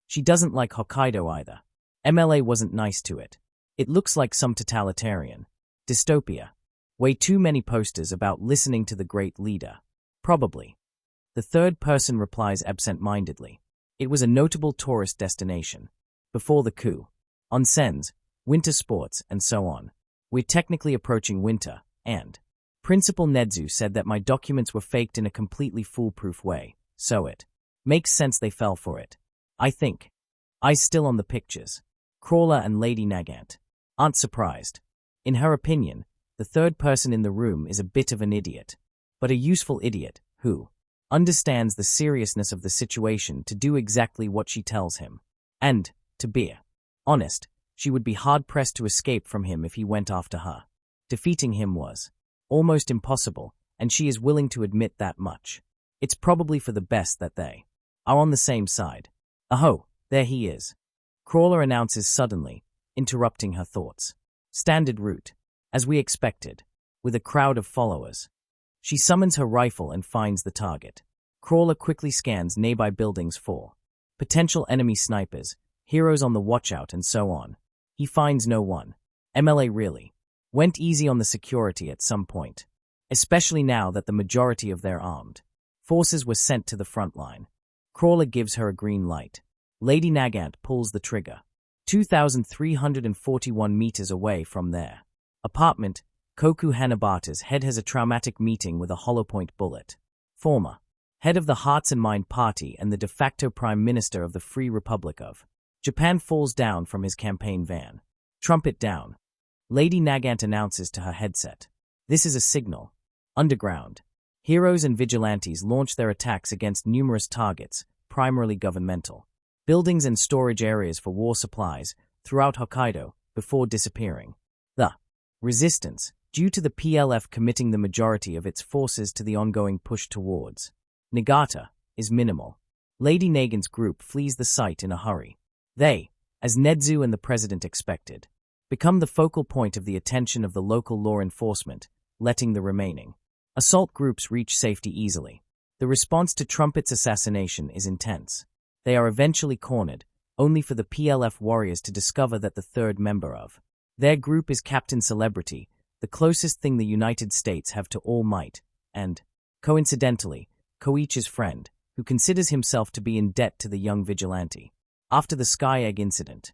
She doesn't like Hokkaido either. MLA wasn't nice to it. It looks like some totalitarian dystopia. Way too many posters about listening to the great leader. Probably. The third person replies absent-mindedly. It was a notable tourist destination. Before the coup. Onsens, winter sports, and so on. We're technically approaching winter, and Principal Nedzu said that my documents were faked in a completely foolproof way, so it makes sense they fell for it. I think. Eyes still on the pictures. Crawler and Lady Nagant aren't surprised. In her opinion, the third person in the room is a bit of an idiot, but a useful idiot who understands the seriousness of the situation to do exactly what she tells him. And, to be honest, she would be hard-pressed to escape from him if he went after her. Defeating him was almost impossible, and she is willing to admit that much. It's probably for the best that they are on the same side. Aho, there he is. Crawler announces suddenly, interrupting her thoughts. Standard route. As we expected, with a crowd of followers. She summons her rifle and finds the target. Crawler quickly scans nearby buildings for potential enemy snipers, heroes on the watchout and so on. He finds no one. MLA really went easy on the security at some point, especially now that the majority of their armed forces were sent to the front line. Crawler gives her a green light. Lady Nagant pulls the trigger. 2,341 meters away from their apartment, Koku Hanabata's head has a traumatic meeting with a hollow-point bullet. Former head of the Hearts and Mind Party and the de facto Prime Minister of the Free Republic of Japan falls down from his campaign van. Trumpet down. Lady Nagant announces to her headset. This is a signal. Underground. Heroes and vigilantes launch their attacks against numerous targets, primarily governmental buildings and storage areas for war supplies throughout Hokkaido before disappearing. The resistance, due to the PLF committing the majority of its forces to the ongoing push towards Niigata, is minimal. Lady Nagant's group flees the site in a hurry. They, as Nedzu and the president expected, become the focal point of the attention of the local law enforcement, letting the remaining assault groups reach safety easily. The response to Trumpet's assassination is intense. They are eventually cornered, only for the PLF warriors to discover that the third member of their group is Captain Celebrity, the closest thing the United States have to All Might, and, coincidentally, Koichi's friend, who considers himself to be in debt to the young vigilante. After the Sky Egg incident,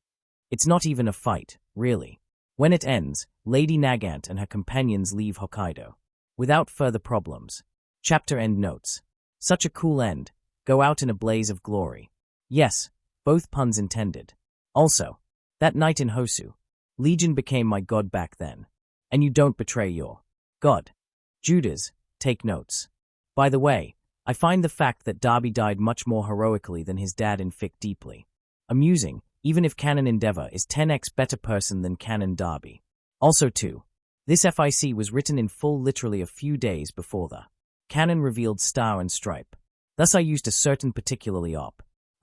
it's not even a fight, really. When it ends, Lady Nagant and her companions leave Hokkaido without further problems. Chapter end notes. Such a cool end. Go out in a blaze of glory. Yes, both puns intended. Also, that night in Hosu, Legion became my god back then. And you don't betray your god. Judas, take notes. By the way, I find the fact that Darby died much more heroically than his dad in Fic deeply amusing, even if Canon Endeavor is 10x better person than Canon Darby. Also too, this FIC was written in full literally a few days before the canon revealed Star and Stripe. Thus I used a certain particularly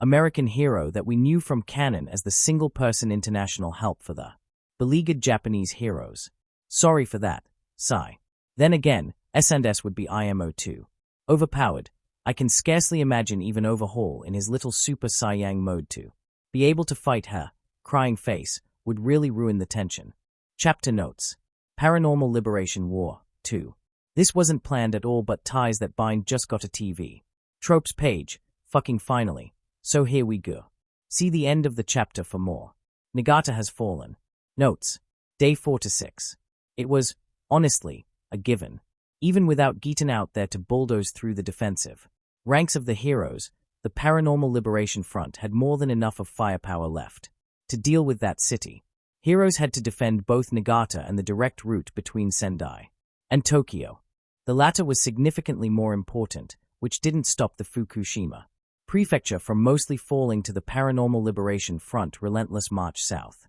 American hero that we knew from canon as the single-person international help for the beleaguered Japanese heroes. Sorry for that, sigh. Then again, S&S would be IMO too. Overpowered, I can scarcely imagine even Overhaul in his little Super Saiyang mode to be able to fight her, crying face, would really ruin the tension. Chapter notes. Paranormal Liberation War, 2. This wasn't planned at all, but Ties That Bind just got a TV. Tropes page, fucking finally. So here we go. See the end of the chapter for more. Niigata has fallen. Notes. Day 4 to 6. It was, honestly, a given. Even without Geeton out there to bulldoze through the defensive ranks of the heroes, the Paranormal Liberation Front had more than enough of firepower left to deal with that city. Heroes had to defend both Niigata and the direct route between Sendai and Tokyo. The latter was significantly more important, which didn't stop the Fukushima Prefecture from mostly falling to the Paranormal Liberation Front relentless march south.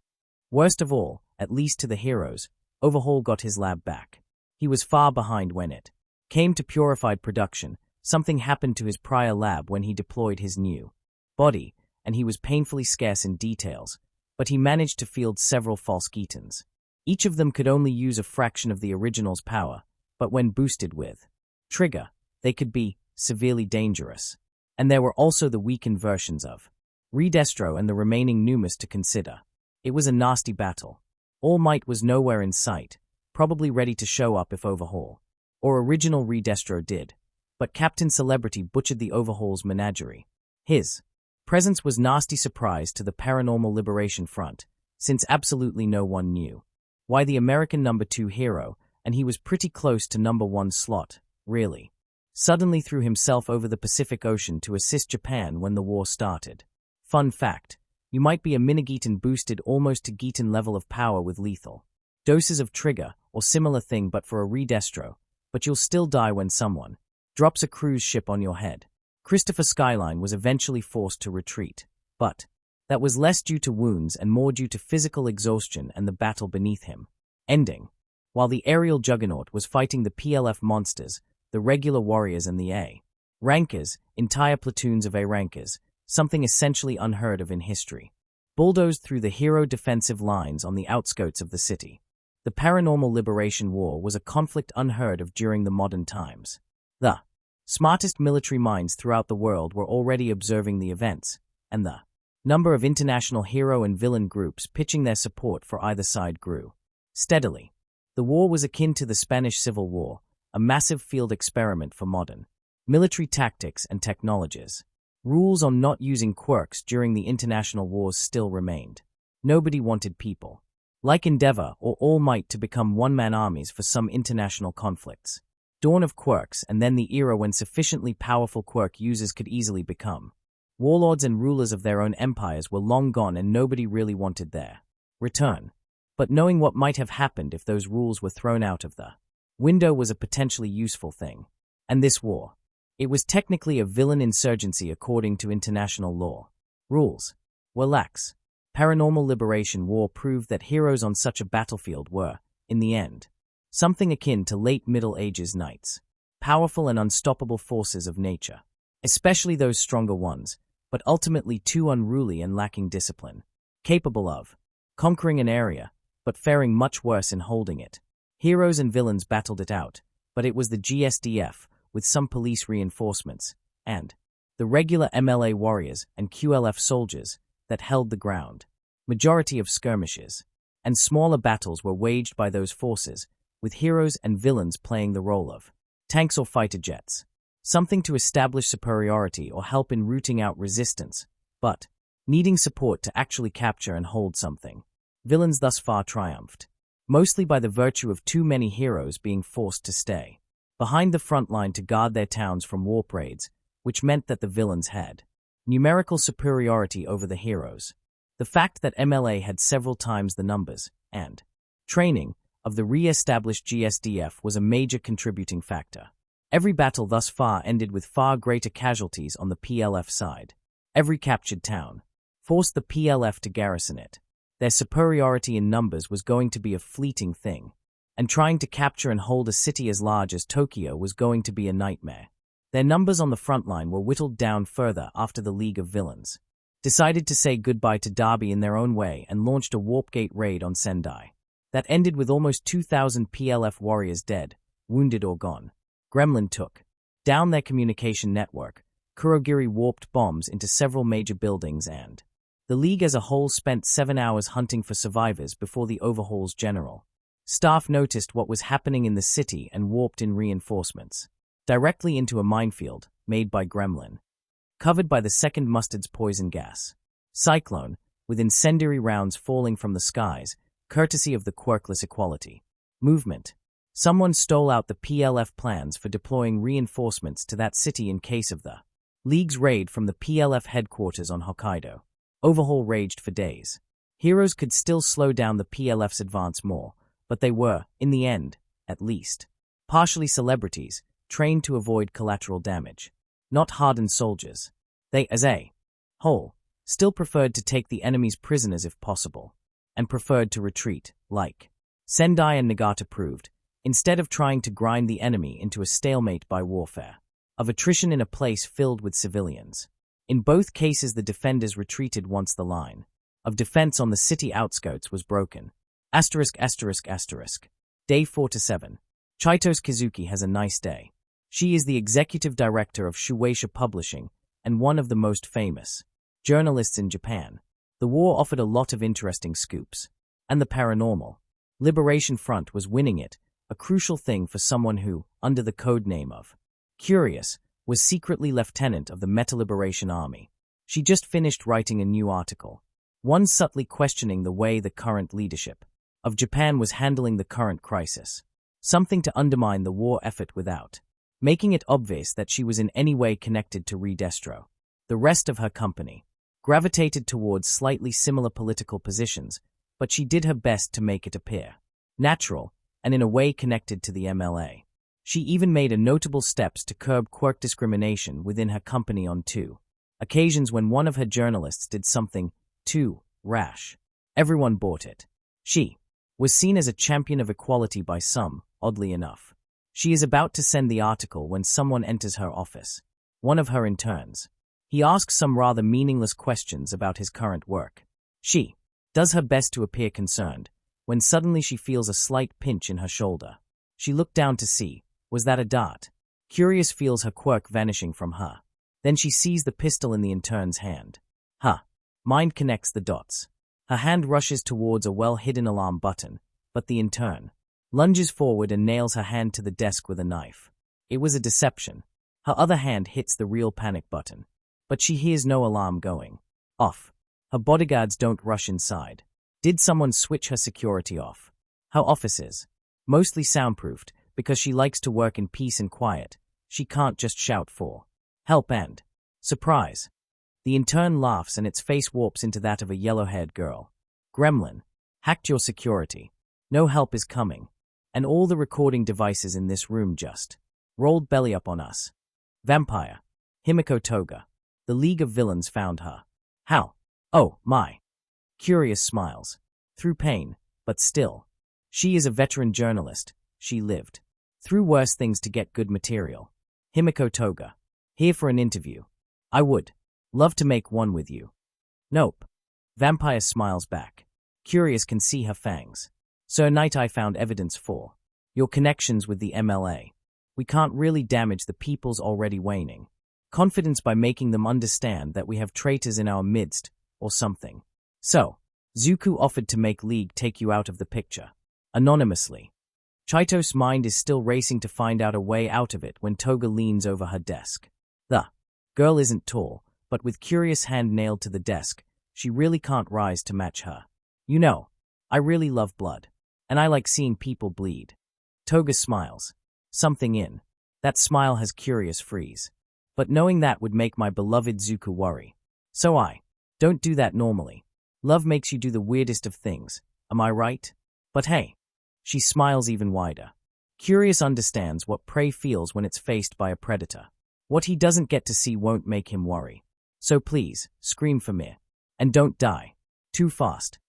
Worst of all, at least to the heroes, Overhaul got his lab back. He was far behind when it came to purified production. Something happened to his prior lab when he deployed his new body, and he was painfully scarce in details, but he managed to field several false Geetons. Each of them could only use a fraction of the original's power, but when boosted with Trigger, they could be severely dangerous. And there were also the weakened versions of Redestro and the remaining Numas to consider. It was a nasty battle. All Might was nowhere in sight, probably ready to show up if Overhaul or original Redestro did, but Captain Celebrity butchered the Overhaul's menagerie. His presence was nasty surprise to the Paranormal Liberation Front, since absolutely no one knew why the American number 2 hero, and he was pretty close to number 1 slot, really, suddenly threw himself over the Pacific Ocean to assist Japan when the war started. Fun fact, you might be a mini-Geeton boosted almost to Geeton level of power with lethal doses of Trigger or similar thing but for a Redestro, but you'll still die when someone drops a cruise ship on your head. Christopher Skyline was eventually forced to retreat, but that was less due to wounds and more due to physical exhaustion and the battle beneath him. Ending. While the aerial juggernaut was fighting the PLF monsters, the regular warriors and the A-rankers, entire platoons of A-rankers, something essentially unheard of in history, bulldozed through the hero defensive lines on the outskirts of the city. The Paranormal Liberation War was a conflict unheard of during the modern times. The smartest military minds throughout the world were already observing the events, and the Number of international hero and villain groups pitching their support for either side grew steadily. The war was akin to the Spanish Civil War, a massive field experiment for modern military tactics and technologies. Rules on not using quirks during the international wars still remained. Nobody wanted people like Endeavor or All Might to become one-man armies for some international conflicts. Dawn of quirks, and then the era when sufficiently powerful quirk users could easily become warlords and rulers of their own empires, were long gone, and nobody really wanted their return. But knowing what might have happened if those rules were thrown out of the window was a potentially useful thing. And this war, it was technically a villain insurgency according to international law. Rules were lax. Paranormal Liberation War proved that heroes on such a battlefield were, in the end, something akin to late Middle Ages knights, powerful and unstoppable forces of nature, especially those stronger ones, but ultimately too unruly and lacking discipline, capable of conquering an area, but faring much worse in holding it. Heroes and villains battled it out, but it was the GSDF, with some police reinforcements, and the regular MLA warriors and QLF soldiers that held the ground. Majority of skirmishes and smaller battles were waged by those forces, with heroes and villains playing the role of tanks or fighter jets, something to establish superiority or help in rooting out resistance, but needing support to actually capture and hold something. Villains thus far triumphed, mostly by the virtue of too many heroes being forced to stay behind the front line to guard their towns from warp raids, which meant that the villains had numerical superiority over the heroes. The fact that MLA had several times the numbers and training of the re-established GSDF was a major contributing factor. Every battle thus far ended with far greater casualties on the PLF side. Every captured town forced the PLF to garrison it. Their superiority in numbers was going to be a fleeting thing, and trying to capture and hold a city as large as Tokyo was going to be a nightmare. Their numbers on the front line were whittled down further after the League of Villains decided to say goodbye to Derby in their own way and launched a Warpgate raid on Sendai. That ended with almost 2,000 PLF warriors dead, wounded or gone. Gremlin took down their communication network. Kurogiri warped bombs into several major buildings, and the League as a whole spent 7 hours hunting for survivors before the overhaul's general staff noticed what was happening in the city and warped in reinforcements directly into a minefield made by Gremlin, covered by the second mustard's poison gas cyclone, with incendiary rounds falling from the skies, courtesy of the quirkless equality movement. Someone stole out the PLF plans for deploying reinforcements to that city in case of the League's raid from the PLF headquarters on Hokkaido. Overhaul raged for days. Heroes could still slow down the PLF's advance more, but they were, in the end, at least, partially celebrities, trained to avoid collateral damage. Not hardened soldiers. They, as a whole, still preferred to take the enemy's prisoners if possible, and preferred to retreat, like Sendai and Nagata proved, instead of trying to grind the enemy into a stalemate by warfare, of attrition in a place filled with civilians. In both cases the defenders retreated once the line of defense on the city outskirts was broken. ******. Day 4 to 7. Chitose Kazuki has a nice day. She is the executive director of Shueisha Publishing and one of the most famous journalists in Japan. The war offered a lot of interesting scoops, and the paranormal Liberation Front was winning it, a crucial thing for someone who, under the code name of Curious, was secretly lieutenant of the Meta Liberation Army. She just finished writing a new article, one subtly questioning the way the current leadership of Japan was handling the current crisis, something to undermine the war effort without making it obvious that she was in any way connected to Redestro. The rest of her company gravitated towards slightly similar political positions, but she did her best to make it appear natural and in a way connected to the MLA. She even made a notable steps to curb quirk discrimination within her company on 2 occasions when one of her journalists did something too rash. Everyone bought it. She was seen as a champion of equality by some, oddly enough. She is about to send the article when someone enters her office, one of her interns. He asks some rather meaningless questions about his current work. She does her best to appear concerned, when suddenly she feels a slight pinch in her shoulder. She looked down to see, was that a dart? Curious feels her quirk vanishing from her. Then she sees the pistol in the intern's hand. Huh. Mind connects the dots. Her hand rushes towards a well-hidden alarm button, but the intern lunges forward and nails her hand to the desk with a knife. It was a deception. Her other hand hits the real panic button, but she hears no alarm going off. Her bodyguards don't rush inside. Did someone switch her security off? Her office is mostly soundproofed because she likes to work in peace and quiet. She can't just shout for help and surprise. The intern laughs and its face warps into that of a yellow-haired girl. Gremlin, hacked your security. No help is coming. And all the recording devices in this room just rolled belly up on us. Vampire. Himiko Toga. The League of Villains found her. How? Oh, my. Curious smiles. Through pain, but still. She is a veteran journalist. She lived through worse things to get good material. Himiko Toga. Here for an interview. I would love to make one with you. Nope. Vampire smiles back. Curious can see her fangs. Sir Night Eye found evidence for your connections with the MLA. We can't really damage the people's already waning confidence by making them understand that we have traitors in our midst, or something. So, Izuku offered to make League take you out of the picture. Anonymously. Chaito's mind is still racing to find out a way out of it when Toga leans over her desk. The girl isn't tall, but with curious hand nailed to the desk, she really can't rise to match her. You know, I really love blood. And I like seeing people bleed. Toga smiles. Something in that smile has curious freeze. But knowing that would make my beloved Izuku worry. So I don't do that normally. Love makes you do the weirdest of things, am I right? But hey. She smiles even wider. Curious understands what prey feels when it's faced by a predator. What he doesn't get to see won't make him worry. So please, scream for me. And don't die. Too fast.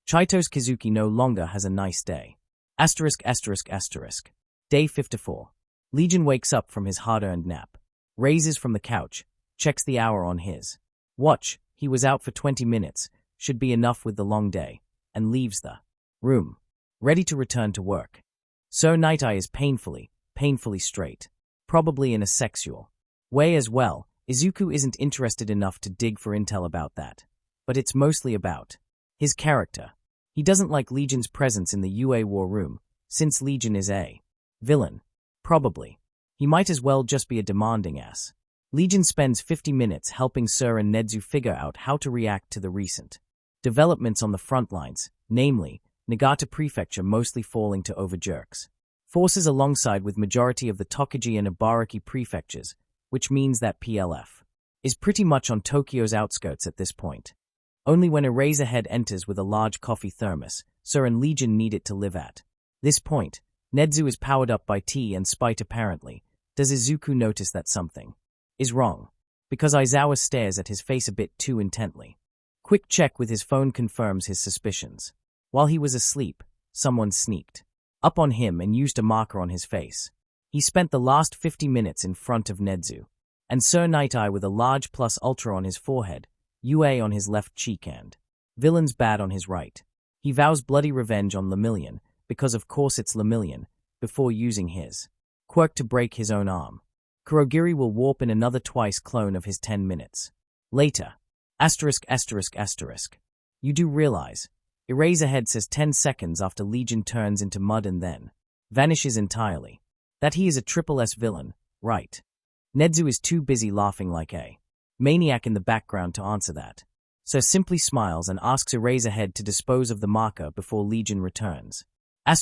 Chaito's Kazuki no longer has a nice day. *****. Day 54. Legion wakes up from his hard-earned nap. Raises from the couch. Checks the hour on his watch. He was out for 20 minutes. Should be enough with the long day. And leaves the room. Ready to return to work. Sir Night Eye is painfully straight. Probably in a sexual way as well. Izuku isn't interested enough to dig for intel about that. But it's mostly about his character. He doesn't like Legion's presence in the UA war room, since Legion is a villain. Probably. He might as well just be a demanding ass. Legion spends 50 minutes helping Sir and Nedzu figure out how to react to the recent developments on the front lines, namely, Nagata Prefecture mostly falling to overjerks. Forces alongside with majority of the Tokaji and Ibaraki prefectures, which means that PLF is pretty much on Tokyo's outskirts at this point. Only when Eraserhead enters with a large coffee thermos, Sir and Legion need it to live at. This point, Nedzu is powered up by tea and spite apparently. Does Izuku notice that something is wrong? Because Aizawa stares at his face a bit too intently. Quick check with his phone confirms his suspicions. While he was asleep, someone sneaked up on him and used a marker on his face. He spent the last 50 minutes in front of Nedzu, and Sir Night Eye with a large plus ultra on his forehead, UA on his left cheek and villain's bad on his right. He vows bloody revenge on Lemillion, because of course it's Lemillion, before using his quirk to break his own arm. Kurogiri will warp in another twice clone of his 10 minutes. Later. *****. You do realize. Eraserhead says 10 seconds after Legion turns into mud and then vanishes entirely. That he is a triple S villain, right? Nedzu is too busy laughing like a maniac in the background to answer that. So simply smiles and asks Eraserhead to dispose of the marker before Legion returns. *****.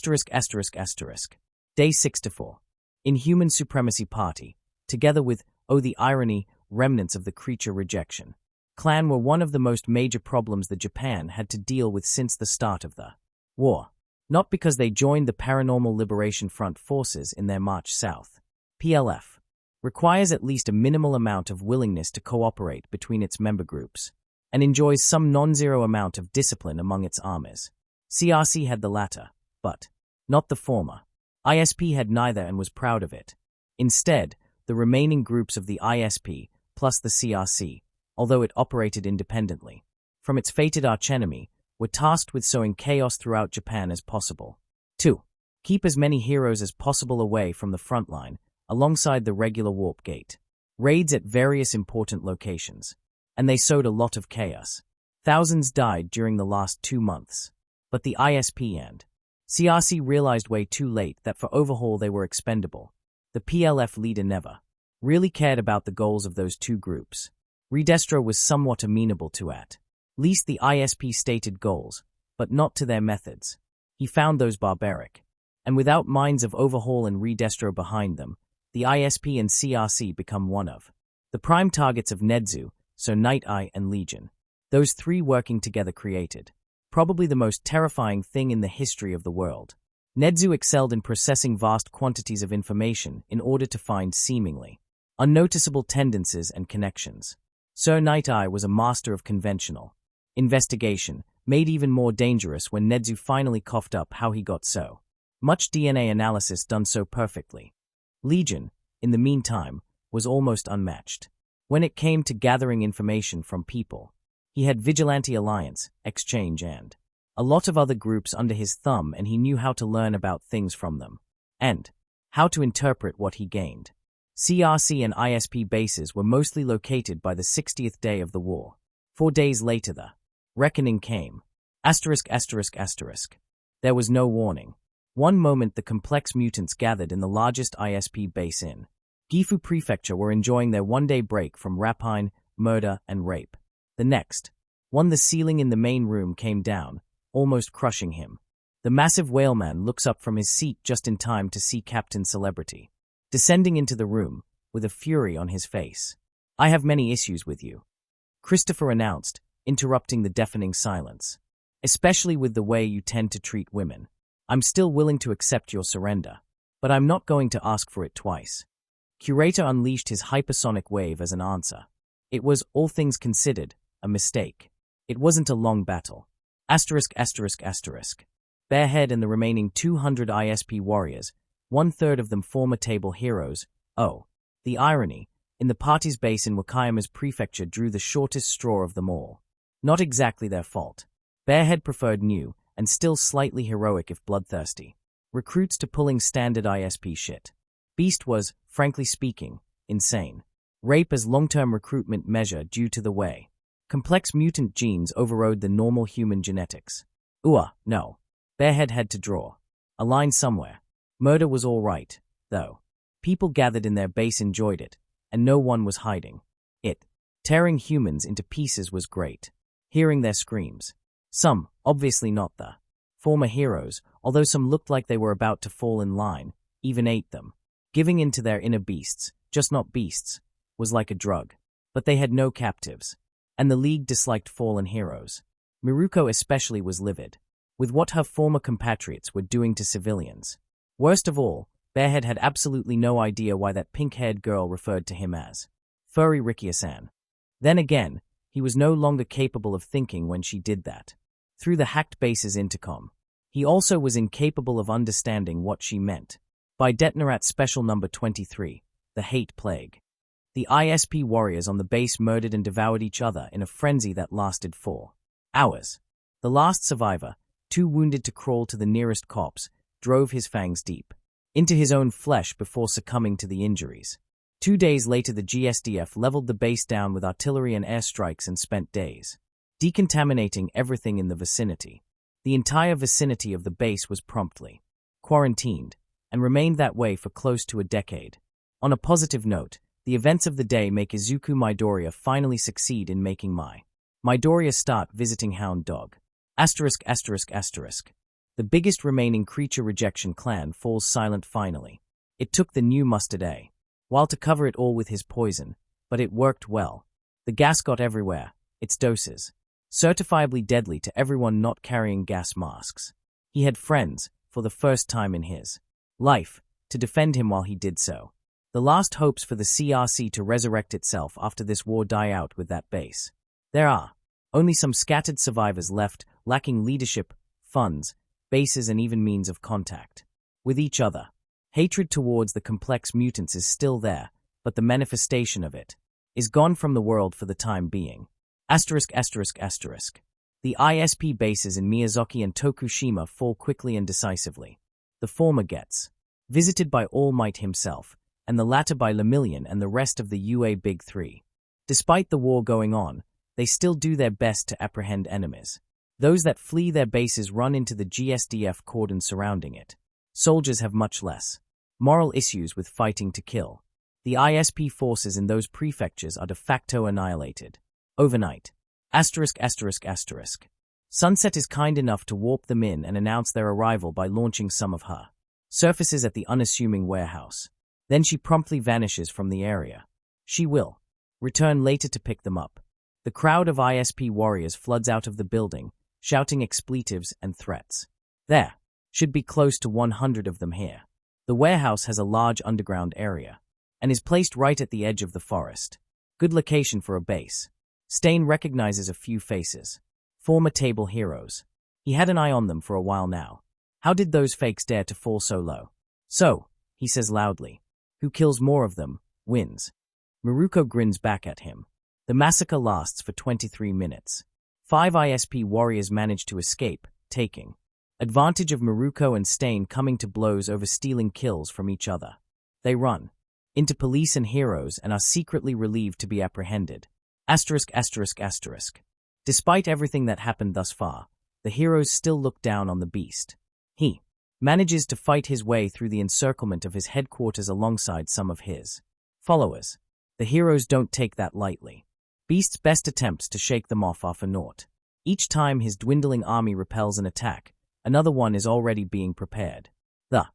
Day 64. Inhuman Supremacy Party, together with, oh the irony, remnants of the creature rejection clan were one of the most major problems that Japan had to deal with since the start of the war. Not because they joined the Paranormal Liberation Front forces in their march south. PLF requires at least a minimal amount of willingness to cooperate between its member groups, and enjoys some non-zero amount of discipline among its armies. CRC had the latter, but not the former. ISP had neither and was proud of it. Instead, the remaining groups of the ISP, plus the CRC, although it operated independently from its fated archenemy, were tasked with sowing chaos throughout Japan as possible. 2. Keep as many heroes as possible away from the front line, alongside the regular warp gate. Raids at various important locations. And they sowed a lot of chaos. Thousands died during the last 2 months. But the ISP and CRC realized way too late that for overhaul they were expendable. The PLF leader never really cared about the goals of those two groups. Redestro was somewhat amenable to at least the ISP stated goals, but not to their methods. He found those barbaric. And without minds of overhaul and Redestro behind them, the ISP and CRC become one of the prime targets of Nedzu, so Night Eye and Legion. Those three working together created probably the most terrifying thing in the history of the world. Nedzu excelled in processing vast quantities of information in order to find seemingly unnoticeable tendencies and connections. Sir Night Eye was a master of conventional investigation, made even more dangerous when Nedzu finally coughed up how he got so much DNA analysis done so perfectly. Legion, in the meantime, was almost unmatched. When it came to gathering information from people, he had Vigilante Alliance, Exchange and a lot of other groups under his thumb, and he knew how to learn about things from them and how to interpret what he gained. CRC and ISP bases were mostly located by the 60th day of the war. 4 days later the reckoning came. There was no warning. One moment the complex mutants gathered in the largest ISP base in Gifu Prefecture were enjoying their one-day break from rapine, murder, and rape. The next one, the ceiling in the main room came down, almost crushing him. The massive whaleman looks up from his seat just in time to see Captain Celebrity descending into the room, with a fury on his face. "I have many issues with you," Christopher announced, interrupting the deafening silence. "Especially with the way you tend to treat women. I'm still willing to accept your surrender, but I'm not going to ask for it twice." Curator unleashed his hypersonic wave as an answer. It was, all things considered, a mistake. It wasn't a long battle. Barehead and the remaining 200 ISP warriors, 1/3 of them former table heroes. Oh, the irony, in the party's base in Wakayama's prefecture drew the shortest straw of them all. Not exactly their fault. Barehead preferred new, and still slightly heroic if bloodthirsty, recruits to pulling standard ISP shit. Beast was, frankly speaking, insane. Rape as long-term recruitment measure due to the way complex mutant genes overrode the normal human genetics. No. Barehead had to draw a line somewhere. Murder was all right, though. People gathered in their base enjoyed it, and no one was hiding it. Tearing humans into pieces was great. Hearing their screams. Some, obviously not the former heroes, although some looked like they were about to fall in line, even ate them. Giving in to their inner beasts, just not beasts, was like a drug. But they had no captives. And the League disliked fallen heroes. Miruko especially was livid with what her former compatriots were doing to civilians. Worst of all, Barehead had absolutely no idea why that pink-haired girl referred to him as Furry Rikia-san. Then again, he was no longer capable of thinking when she did that. Through the hacked base's intercom, he also was incapable of understanding what she meant by Detonarat Special Number 23, the Hate Plague. The ISP warriors on the base murdered and devoured each other in a frenzy that lasted 4 hours. The last survivor, too wounded to crawl to the nearest corpse, drove his fangs deep into his own flesh before succumbing to the injuries. 2 days later, the GSDF leveled the base down with artillery and airstrikes and spent days decontaminating everything in the vicinity. The entire vicinity of the base was promptly quarantined and remained that way for close to a decade. On a positive note, the events of the day make Izuku Midoriya finally succeed in making Midoriya start visiting Hound Dog. The biggest remaining creature rejection clan falls silent finally. It took the new Mustard A while to cover it all with his poison, but it worked well. The gas got everywhere, its doses certifiably deadly to everyone not carrying gas masks. He had friends, for the first time in his life, to defend him while he did so. The last hopes for the CRC to resurrect itself after this war die out with that base. There are only some scattered survivors left, lacking leadership, funds, bases, and even means of contact with each other. Hatred towards the complex mutants is still there, but the manifestation of it is gone from the world for the time being. The ISP bases in Miyazaki and Tokushima fall quickly and decisively. The former gets visited by All Might himself, and the latter by Lemillion and the rest of the UA Big Three. Despite the war going on, they still do their best to apprehend enemies. Those that flee their bases run into the GSDF cordon surrounding it. Soldiers have much less moral issues with fighting to kill. The ISP forces in those prefectures are de facto annihilated. Overnight. *****. Sunset is kind enough to warp them in and announce their arrival by launching some of her surfaces at the unassuming warehouse. Then she promptly vanishes from the area. She will return later to pick them up. The crowd of ISP warriors floods out of the building, shouting expletives and threats. There should be close to 100 of them here. The warehouse has a large underground area and is placed right at the edge of the forest. Good location for a base. Stain recognizes a few faces. Former table heroes. He had an eye on them for a while now. How did those fakes dare to fall so low? So, he says loudly, who kills more of them, wins. Maruko grins back at him. The massacre lasts for 23 minutes. 5 ISP warriors manage to escape, taking advantage of Maruko and Stain coming to blows over stealing kills from each other. They run into police and heroes and are secretly relieved to be apprehended. *****. Despite everything that happened thus far, the heroes still look down on the beast. He manages to fight his way through the encirclement of his headquarters alongside some of his followers. The heroes don't take that lightly. Beast's best attempts to shake them off are for naught. Each time his dwindling army repels an attack, another one is already being prepared. The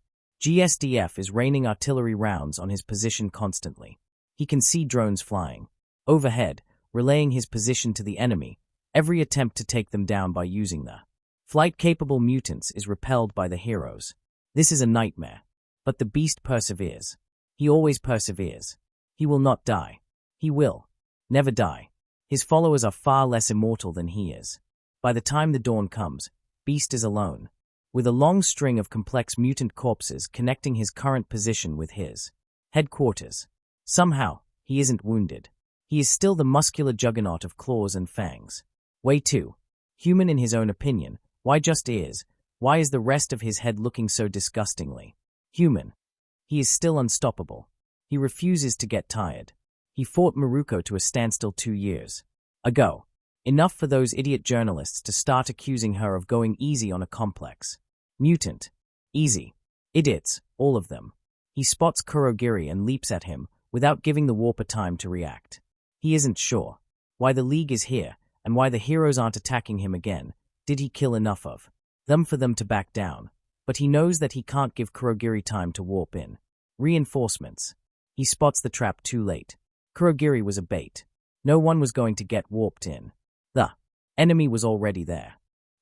GSDF is raining artillery rounds on his position constantly. He can see drones flying overhead, relaying his position to the enemy. Every attempt to take them down by using the flight-capable mutants is repelled by the heroes. This is a nightmare. But the beast perseveres. He always perseveres. He will not die. He will never die. His followers are far less immortal than he is. By the time the dawn comes, Beast is alone, with a long string of complex mutant corpses connecting his current position with his headquarters. Somehow, he isn't wounded. He is still the muscular juggernaut of claws and fangs. Way too human in his own opinion. Why just is? Why is the rest of his head looking so disgustingly human? He is still unstoppable. He refuses to get tired. He fought Maruko to a standstill 2 years ago. Enough for those idiot journalists to start accusing her of going easy on a complex mutant. Easy. Idiots, all of them. He spots Kurogiri and leaps at him without giving the warper time to react. He isn't sure why the League is here and why the heroes aren't attacking him again. Did he kill enough of them for them to back down? But he knows that he can't give Kurogiri time to warp in. Reinforcements. He spots the trap too late. Kurogiri was a bait. No one was going to get warped in. The enemy was already there.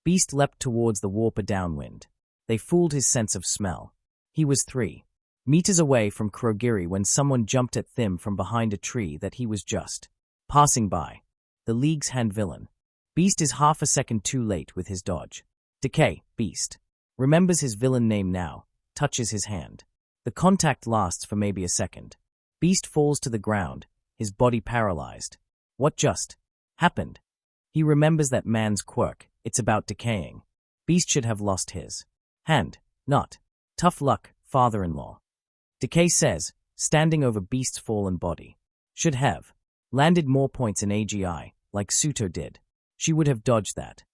Beast leapt towards the warper downwind. They fooled his sense of smell. He was 3 meters away from Kurogiri when someone jumped at him from behind a tree that he was just passing by. The League's hand villain. Beast is half a second too late with his dodge. Decay, Beast. Remembers his villain name now, touches his hand. The contact lasts for maybe a second. Beast falls to the ground, his body paralyzed. What just happened? He remembers that man's quirk. It's about decaying. Beast should have lost his hand, not tough luck, father-in-law. Decay says, standing over Beast's fallen body. Should have landed more points in AGI, like Suto did. She would have dodged that.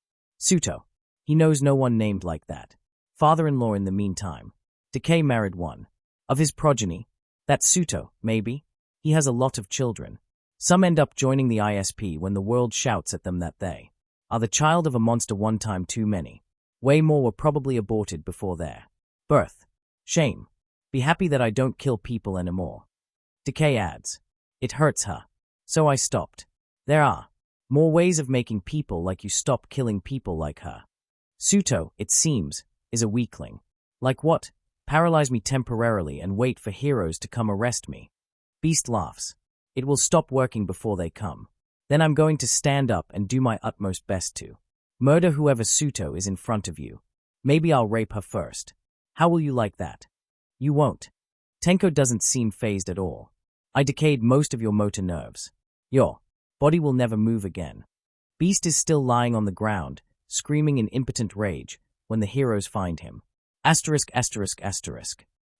Suto. He knows no one named like that. Father-in-law in the meantime. Decay married one of his progeny. That's Suto, maybe? He has a lot of children. Some end up joining the ISP when the world shouts at them that they are the child of a monster one time too many. Way more were probably aborted before their birth. Shame. Be happy that I don't kill people anymore. Decay adds. It hurts her. So I stopped. There are more ways of making people like you stop killing people like her. Suto, it seems, is a weakling. Like what? Paralyze me temporarily and wait for heroes to come arrest me. Beast laughs. It will stop working before they come. Then I'm going to stand up and do my utmost best to murder whoever Suto is in front of you. Maybe I'll rape her first. How will you like that? You won't. Tenko doesn't seem fazed at all. I decayed most of your motor nerves. Your body will never move again. Beast is still lying on the ground, screaming in impotent rage, when the heroes find him. *****.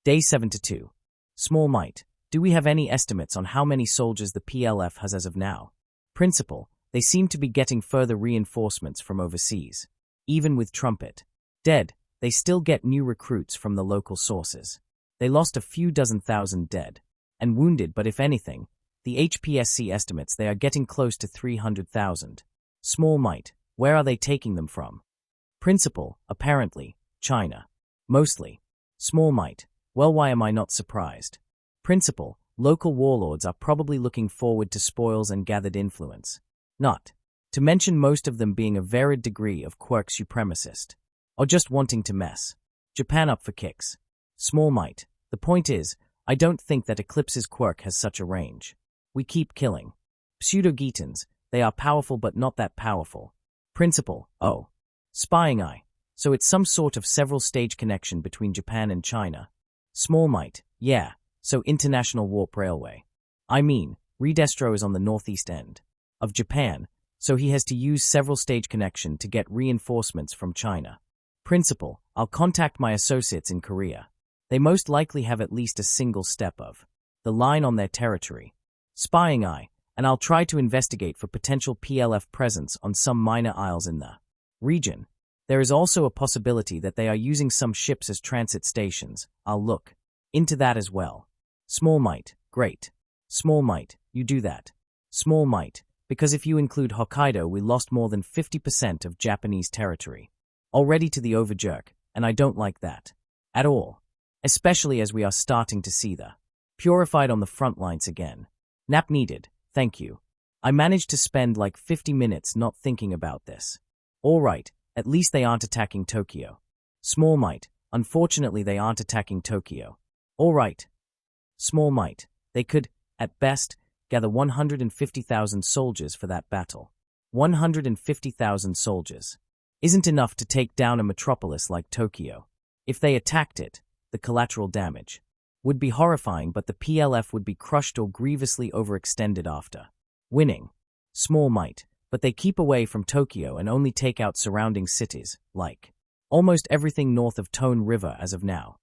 Day 72. Small Might. Do we have any estimates on how many soldiers the PLF has as of now? Principal, They seem to be getting further reinforcements from overseas. Even with Trumpet dead, they still get new recruits from the local sources. They lost a few dozen thousand dead and wounded, but if anything, the HPSC estimates they are getting close to 300,000. Small might, where are they taking them from? Principal, apparently, China. Mostly. Small might, well, why am I not surprised? Principal, local warlords are probably looking forward to spoils and gathered influence. Not to mention most of them being a varied degree of quirk supremacist. Or just wanting to mess Japan up for kicks. Small might, the point is, I don't think that Eclipse's quirk has such a range. We keep killing pseudo-Gitans, they are powerful but not that powerful. Principal, oh. Spying eye, so it's some sort of several-stage connection between Japan and China. Small might, yeah, so international warp railway. I mean, Redestro is on the northeast end of Japan, so he has to use several-stage connection to get reinforcements from China. Principal, I'll contact my associates in Korea. They most likely have at least a single step of the line on their territory. Spying eye, and I'll try to investigate for potential PLF presence on some minor isles in the region. There is also a possibility that they are using some ships as transit stations. I'll look into that as well. Small might, great. Small might, you do that. Small might, because if you include Hokkaido, we lost more than 50% of Japanese territory already to the overjerk, and I don't like that at all, especially as we are starting to see the purified on the front lines again. Nap needed, thank you. I managed to spend like 50 minutes not thinking about this. All right, at least they aren't attacking Tokyo. Small might, unfortunately they aren't attacking Tokyo. All right. Small might, they could, at best, gather 150,000 soldiers for that battle. 150,000 soldiers isn't enough to take down a metropolis like Tokyo. If they attacked it, the collateral damage would be horrifying, but the PLF would be crushed or grievously overextended after winning. Small might, but they keep away from Tokyo and only take out surrounding cities, like almost everything north of Tone River as of now.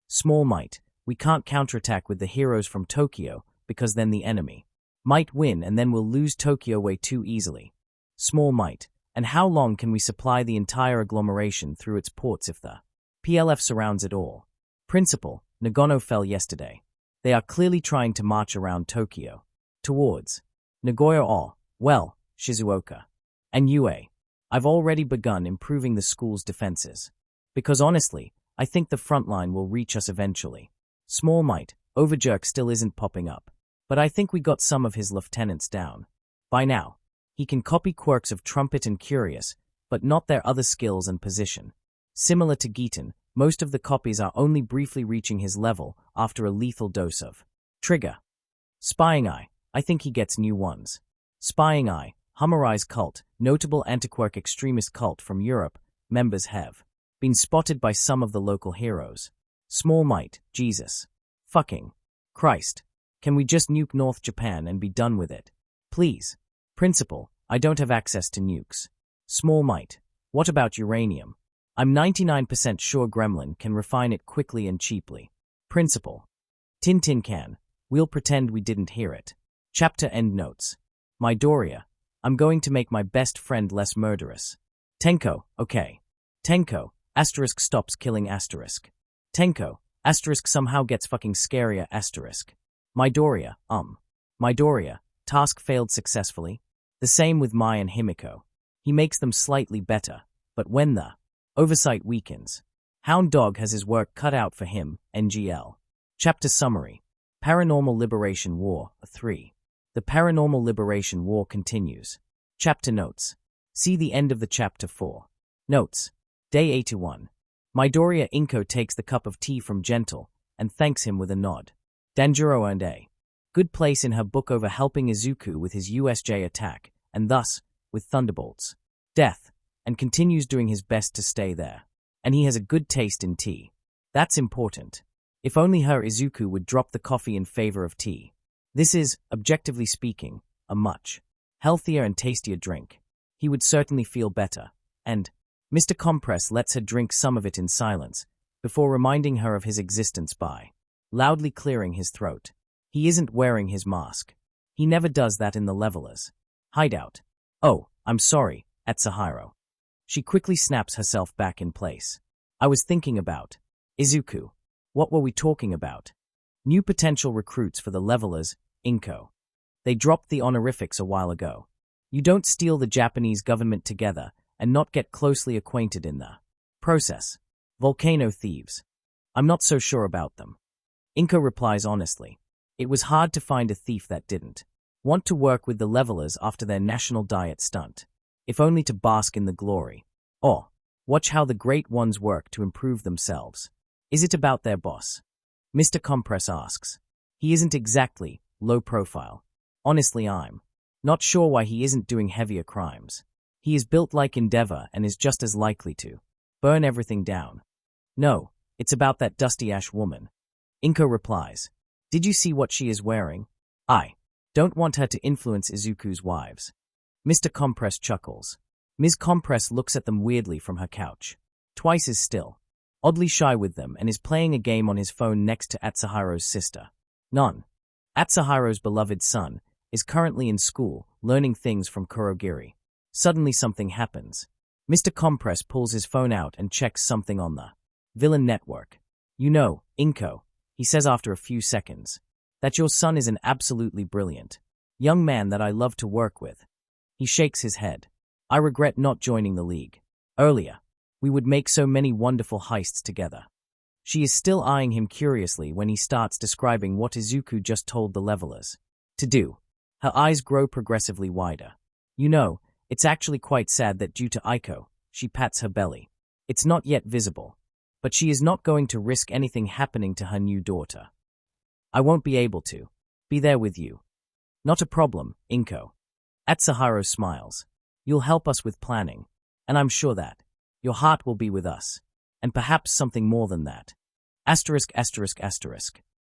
Small might, we can't counterattack with the heroes from Tokyo because then the enemy might win and then we'll lose Tokyo way too easily. Small might, and how long can we supply the entire agglomeration through its ports if the PLF surrounds it all? Principal, Nagano fell yesterday. They are clearly trying to march around Tokyo towards Nagoya or, well, Shizuoka and Ue. I've already begun improving the school's defenses. Because honestly, I think the front line will reach us eventually. Small might, Overjerk still isn't popping up. But I think we got some of his lieutenants down by now. He can copy quirks of Trumpet and Curious, but not their other skills and position. Similar to Gitan, most of the copies are only briefly reaching his level after a lethal dose of Trigger. Spying Eye, I think he gets new ones. Spying Eye, Hummerai's cult, notable antiquark extremist cult from Europe, members have been spotted by some of the local heroes. Small might, Jesus. Fucking Christ. Can we just nuke North Japan and be done with it? Please. Principal, I don't have access to nukes. Small might, what about uranium? I'm 99% sure Gremlin can refine it quickly and cheaply. Principal. Tintin can. We'll pretend we didn't hear it. Chapter end notes. Midoriya, I'm going to make my best friend less murderous. Tenko, okay. Tenko, asterisk stops killing asterisk. Tenko, asterisk somehow gets fucking scarier asterisk. Midoriya, Midoriya, task failed successfully. The same with Mai and Himiko. He makes them slightly better, but when the oversight weakens, Hound Dog has his work cut out for him, NGL. Chapter summary. Paranormal Liberation War, 3. The Paranormal Liberation War continues. Chapter notes. See the end of the chapter 4. Notes. Day 81. Midoriya Inko takes the cup of tea from Gentle and thanks him with a nod. Danjuro earned a good place in her book over helping Izuku with his USJ attack, and thus, with Thunderbolt's death, and continues doing his best to stay there. And he has a good taste in tea. That's important. If only her Izuku would drop the coffee in favor of tea. This is, objectively speaking, a much healthier and tastier drink. He would certainly feel better. And Mr. Compress lets her drink some of it in silence, before reminding her of his existence by loudly clearing his throat. He isn't wearing his mask. He never does that in the Levelers' hideout. Oh, I'm sorry, Atsuhiro. She quickly snaps herself back in place. I was thinking about Izuku. What were we talking about? New potential recruits for the levelers, Inko. They dropped the honorifics a while ago. You don't steal the Japanese government together and not get closely acquainted in the process. Volcano thieves. I'm not so sure about them. Inko replies honestly. It was hard to find a thief that didn't want to work with the levelers after their national diet stunt, if only to bask in the glory. Or, watch how the great ones work to improve themselves. Is it about their boss? Mr. Compress asks. He isn't exactly low profile. Honestly, I'm not sure why he isn't doing heavier crimes. He is built like Endeavor and is just as likely to burn everything down. No, it's about that dusty ash woman. Inko replies. Did you see what she is wearing? I don't want her to influence Izuku's wives. Mr. Compress chuckles. Ms. Compress looks at them weirdly from her couch. Twice is still oddly shy with them and is playing a game on his phone next to Atsuhiro's sister. None. Atsuhiro's beloved son is currently in school, learning things from Kurogiri. Suddenly something happens. Mr. Compress pulls his phone out and checks something on the villain network. You know, Inko, he says after a few seconds, that your son is an absolutely brilliant young man that I love to work with. He shakes his head. I regret not joining the league. Earlier, we would make so many wonderful heists together. She is still eyeing him curiously when he starts describing what Izuku just told the levelers to do. Her eyes grow progressively wider. You know, it's actually quite sad that due to Aiko, she pats her belly. It's not yet visible, but she is not going to risk anything happening to her new daughter. I won't be able to be there with you. Not a problem, Inko. Atsuhiro smiles. You'll help us with planning, and I'm sure that your heart will be with us, and perhaps something more than that. ****.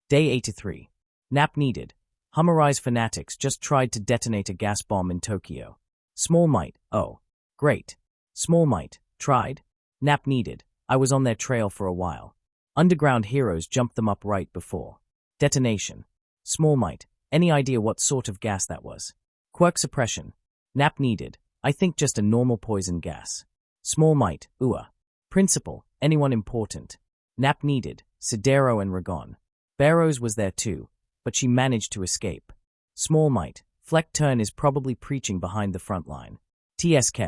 Day 83. Nap needed. Humorize fanatics just tried to detonate a gas bomb in Tokyo. Small Might, oh, great. Small Might, tried? Nap needed. I was on their trail for a while. Underground heroes jumped them up right before detonation. Small Might, any idea what sort of gas that was? Quirk suppression. Nap needed. I think just a normal poison gas. Small Might, Principal, anyone important? Nap needed. Sidero and Ragon. Barrows was there too, but she managed to escape. Small Might, Fleck Turn is probably preaching behind the front line. TSK.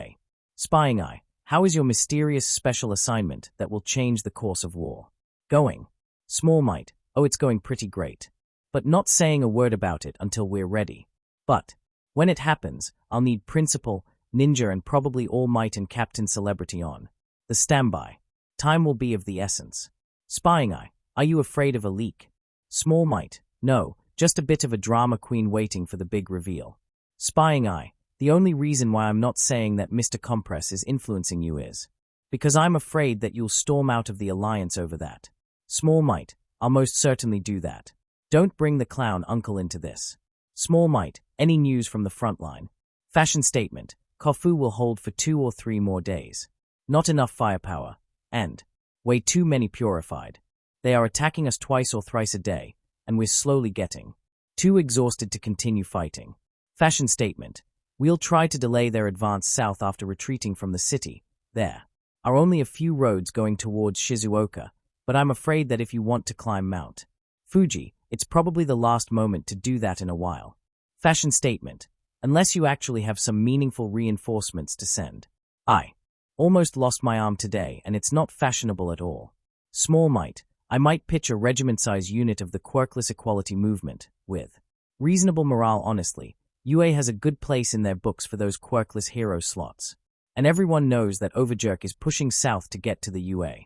Spying Eye, how is your mysterious special assignment that will change the course of war going? Small Might, oh, it's going pretty great. But not saying a word about it until we're ready. But when it happens, I'll need Principal, Ninja and probably All Might and Captain Celebrity on the standby. Time will be of the essence. Spying Eye, are you afraid of a leak? Small Might, no, just a bit of a drama queen waiting for the big reveal. Spying Eye, the only reason why I'm not saying that Mr. Compress is influencing you is because I'm afraid that you'll storm out of the alliance over that. Small Might, I'll most certainly do that. Don't bring the clown uncle into this. Small Might, any news from the front line? Fashion statement, Kofu will hold for 2 or 3 more days. Not enough firepower, and way too many purified. They are attacking us twice or thrice a day, and we're slowly getting too exhausted to continue fighting. Fashion statement, we'll try to delay their advance south after retreating from the city. There are only a few roads going towards Shizuoka, but I'm afraid that if you want to climb Mount Fuji, it's probably the last moment to do that in a while. Fashion statement, unless you actually have some meaningful reinforcements to send. I almost lost my arm today, and it's not fashionable at all. Small Might, I might pitch a regiment-size unit of the quirkless equality movement, with reasonable morale. Honestly, UA has a good place in their books for those quirkless hero slots. And everyone knows that Overjerk is pushing south to get to the UA.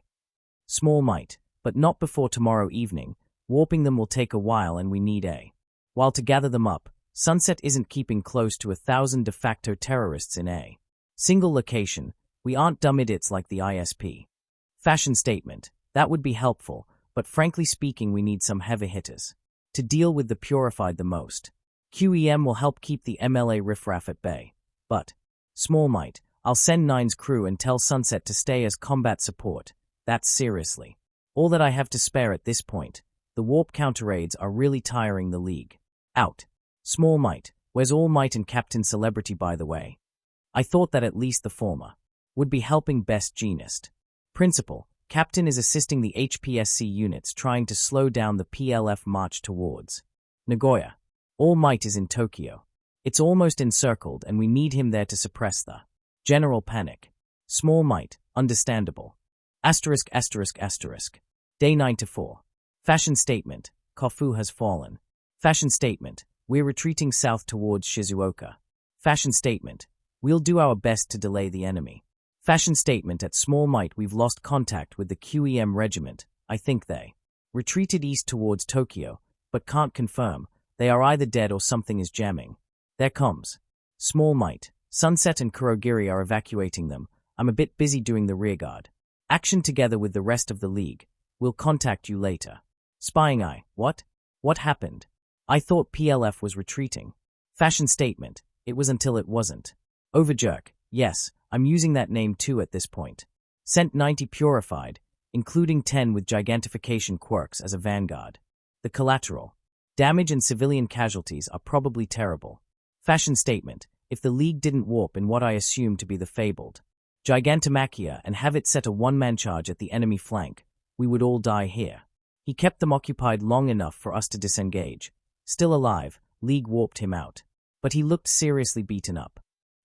Small Might, but not before tomorrow evening. Warping them will take a while and we need while to gather them up. Sunset isn't keeping close to 1,000 de facto terrorists in a single location. We aren't dumb idiots like the ISP. Fashion statement, that would be helpful, but frankly speaking we need some heavy hitters to deal with the purified the most. QEM will help keep the MLA riffraff at bay. But, Small Might, I'll send Nine's crew and tell Sunset to stay as combat support. That's seriously all that I have to spare at this point. The warp counter raids are really tiring the league out. Small Might, where's All Might and Captain Celebrity by the way? I thought that at least the former would be helping best genist. Principal, Captain is assisting the HPSC units trying to slow down the PLF march towards Nagoya. All Might is in Tokyo. It's almost encircled and we need him there to suppress the general panic. Small Might, understandable. Asterisk asterisk asterisk. Day 9 to 4. Fashion statement, Kofu has fallen. Fashion statement, we're retreating south towards Shizuoka. Fashion statement, we'll do our best to delay the enemy. Fashion statement, at Small Might we've lost contact with the QEM regiment. I think they retreated east towards Tokyo, but can't confirm. They are either dead or something is jamming. There comes Small Might. Sunset and Kurogiri are evacuating them. I'm a bit busy doing the rearguard. Action together with the rest of the league. We'll contact you later. Spying Eye, what? What happened? I thought PLF was retreating. Fashion statement, it was until it wasn't. Overjerk, yes, I'm using that name too at this point. Sent 90 purified, including 10 with gigantification quirks as a vanguard. The collateral damage and civilian casualties are probably terrible. Fashion statement, if the League didn't warp in what I assume to be the fabled Gigantomachia and have it set a one-man charge at the enemy flank, we would all die here. He kept them occupied long enough for us to disengage. Still alive, League warped him out. But he looked seriously beaten up.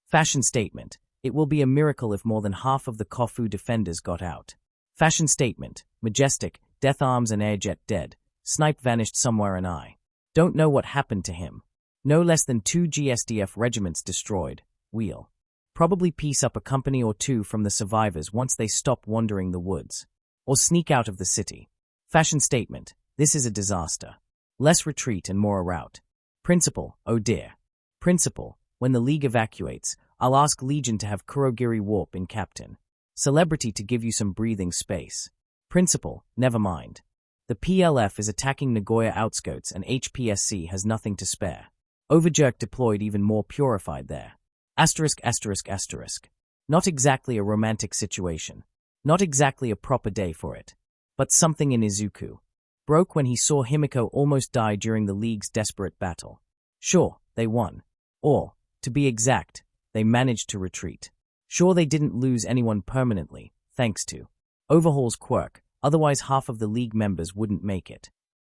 Fashion statement, it will be a miracle if more than half of the Kofu defenders got out. Fashion statement, Majestic, Death Arms and Airjet dead. Snipe vanished somewhere and I don't know what happened to him. No less than 2 GSDF regiments destroyed. We'll probably piece up a company or two from the survivors once they stop wandering the woods. Or sneak out of the city. Fashion statement, this is a disaster. Less retreat and more a rout. Principal, oh dear. Principal, when the League evacuates, I'll ask Legion to have Kurogiri warp in Captain. Celebrity to give you some breathing space. Principal, never mind. The PLF is attacking Nagoya outskirts and HPSC has nothing to spare. Overjerk deployed even more purified there. Asterisk asterisk asterisk. Not exactly a romantic situation. Not exactly a proper day for it. But something in Izuku broke when he saw Himiko almost die during the League's desperate battle. Sure, they won. Or, to be exact, they managed to retreat. Sure, they didn't lose anyone permanently, thanks to Overhaul's quirk, otherwise half of the League members wouldn't make it.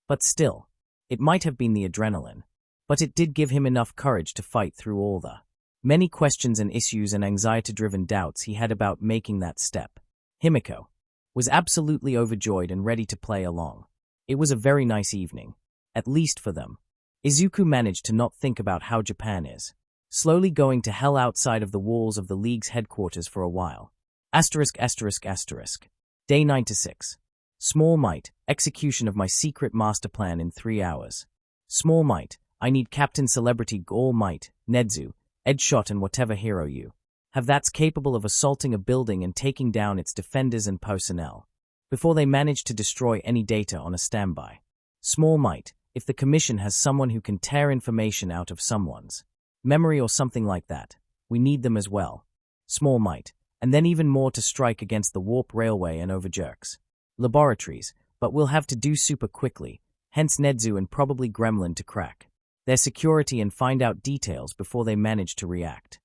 But still, it might have been the adrenaline. But it did give him enough courage to fight through all the many questions and issues and anxiety-driven doubts he had about making that step. Himiko was absolutely overjoyed and ready to play along. It was a very nice evening, at least for them. Izuku managed to not think about how Japan is slowly going to hell outside of the walls of the League's headquarters for a while. Asterisk asterisk asterisk. Day 9 to 6. Small Might, execution of my secret master plan in 3 hours. Small Might, I need Captain Celebrity All Might, Nedzu, Edshot and whatever hero you have that's capable of assaulting a building and taking down its defenders and personnel before they manage to destroy any data on a standby. Small Might, if the Commission has someone who can tear information out of someone's memory or something like that, we need them as well. Small Might, and then even more to strike against the Warp Railway and Overjerk's laboratories, but we'll have to do super quickly, hence Nedzu and probably Gremlin to crack their security and find out details before they manage to react.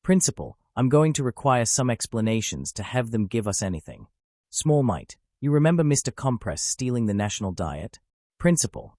Principal, I'm going to require some explanations to have them give us anything. Small Might, you remember Mr. Compress stealing the national diet? Principal,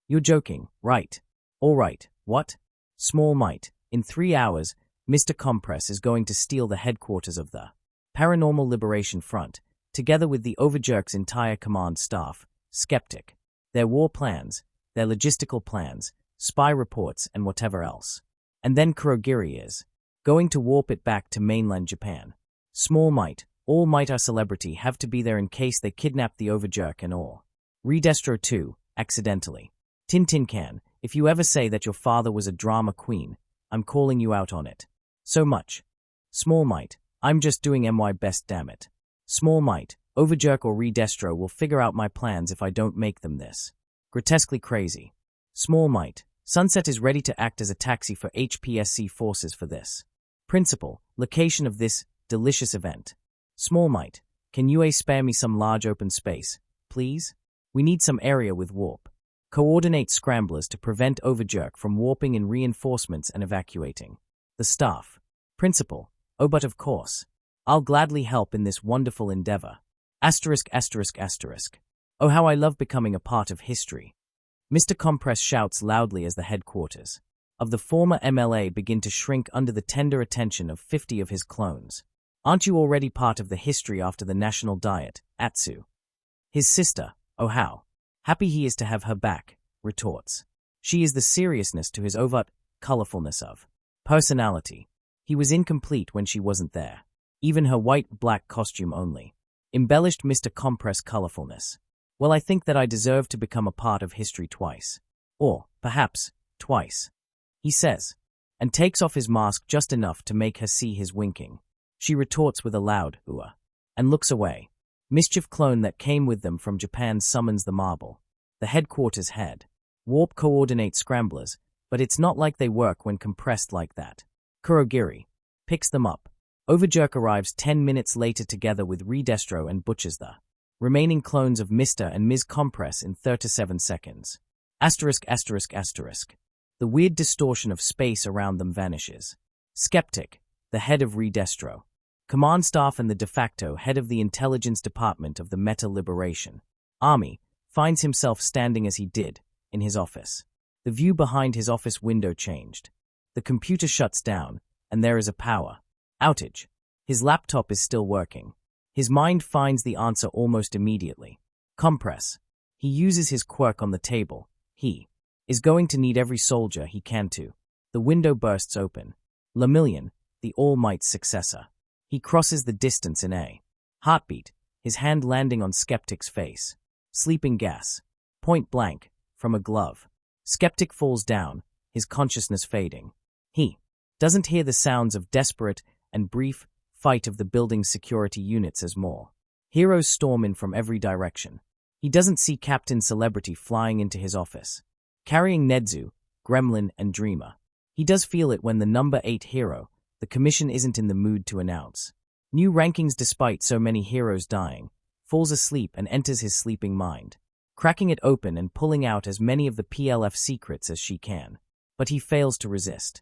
you're joking, right? All right, what? Small Might, in 3 hours, Mr. Compress is going to steal the headquarters of the Paranormal Liberation Front, together with the Overjerk's entire command staff, Skeptic, their war plans, their logistical plans, spy reports and whatever else. And then Kurogiri is going to warp it back to mainland Japan. Small Might, All Might our celebrity have to be there in case they kidnap the Overjerk and all. Redestro too, accidentally. Tintin Can, if you ever say that your father was a drama queen, I'm calling you out on it. So much. Small Might, I'm just doing my best, damn it. Small Might, Overjerk or Redestro will figure out my plans if I don't make them this. Grotesquely crazy. Small Might, Sunset is ready to act as a taxi for HPSC forces for this. Principal, location of this delicious event. Small Might, can you spare me some large open space, please? We need some area with warp. Coordinate scramblers to prevent Overjerk from warping in reinforcements and evacuating the staff. Principal, Oh, but of course. I'll gladly help in this wonderful endeavor. Asterisk, asterisk, asterisk. Oh, how I love becoming a part of history. Mr. Compress shouts loudly as the headquarters of the former MLA begin to shrink under the tender attention of 50 of his clones. Aren't you already part of the history after the national diet, Atsu? His sister, oh how happy he is to have her back, retorts. She is the seriousness to his overt colorfulness of personality. He was incomplete when she wasn't there. Even her white-black costume only embellished Mr. Compress' colorfulness. Well, I think that I deserve to become a part of history twice. Or, perhaps, twice. He says, and takes off his mask just enough to make her see his winking. She retorts with a loud ooh, and looks away. Mischief clone that came with them from Japan summons the marble. The headquarters head. Warp coordinate scramblers, but it's not like they work when compressed like that. Kurogiri picks them up. Overjerk arrives 10 minutes later together with Redestro and butchers the remaining clones of Mr. and Ms. Compress in 37 seconds. Asterisk, asterisk, asterisk. The weird distortion of space around them vanishes. Skeptic, the head of Redestro, command staff and the de facto head of the intelligence department of the Meta Liberation Army, finds himself standing as he did, in his office. The view behind his office window changed. The computer shuts down, and there is a power outage. His laptop is still working. His mind finds the answer almost immediately. Compress. He uses his quirk on the table. He is going to need every soldier he can to. The window bursts open. Lemillion, the All Might's successor. He crosses the distance in a heartbeat, his hand landing on Skeptic's face. Sleeping gas. Point blank, from a glove. Skeptic falls down, his consciousness fading. He doesn't hear the sounds of desperate and brief fight of the building's security units as more heroes storm in from every direction. He doesn't see Captain Celebrity flying into his office, carrying Nedzu, Gremlin, and Dreamer. He does feel it when the number 8 hero, the commission isn't in the mood to announce new rankings despite so many heroes dying, falls asleep and enters his sleeping mind, cracking it open and pulling out as many of the PLF secrets as she can. But he fails to resist.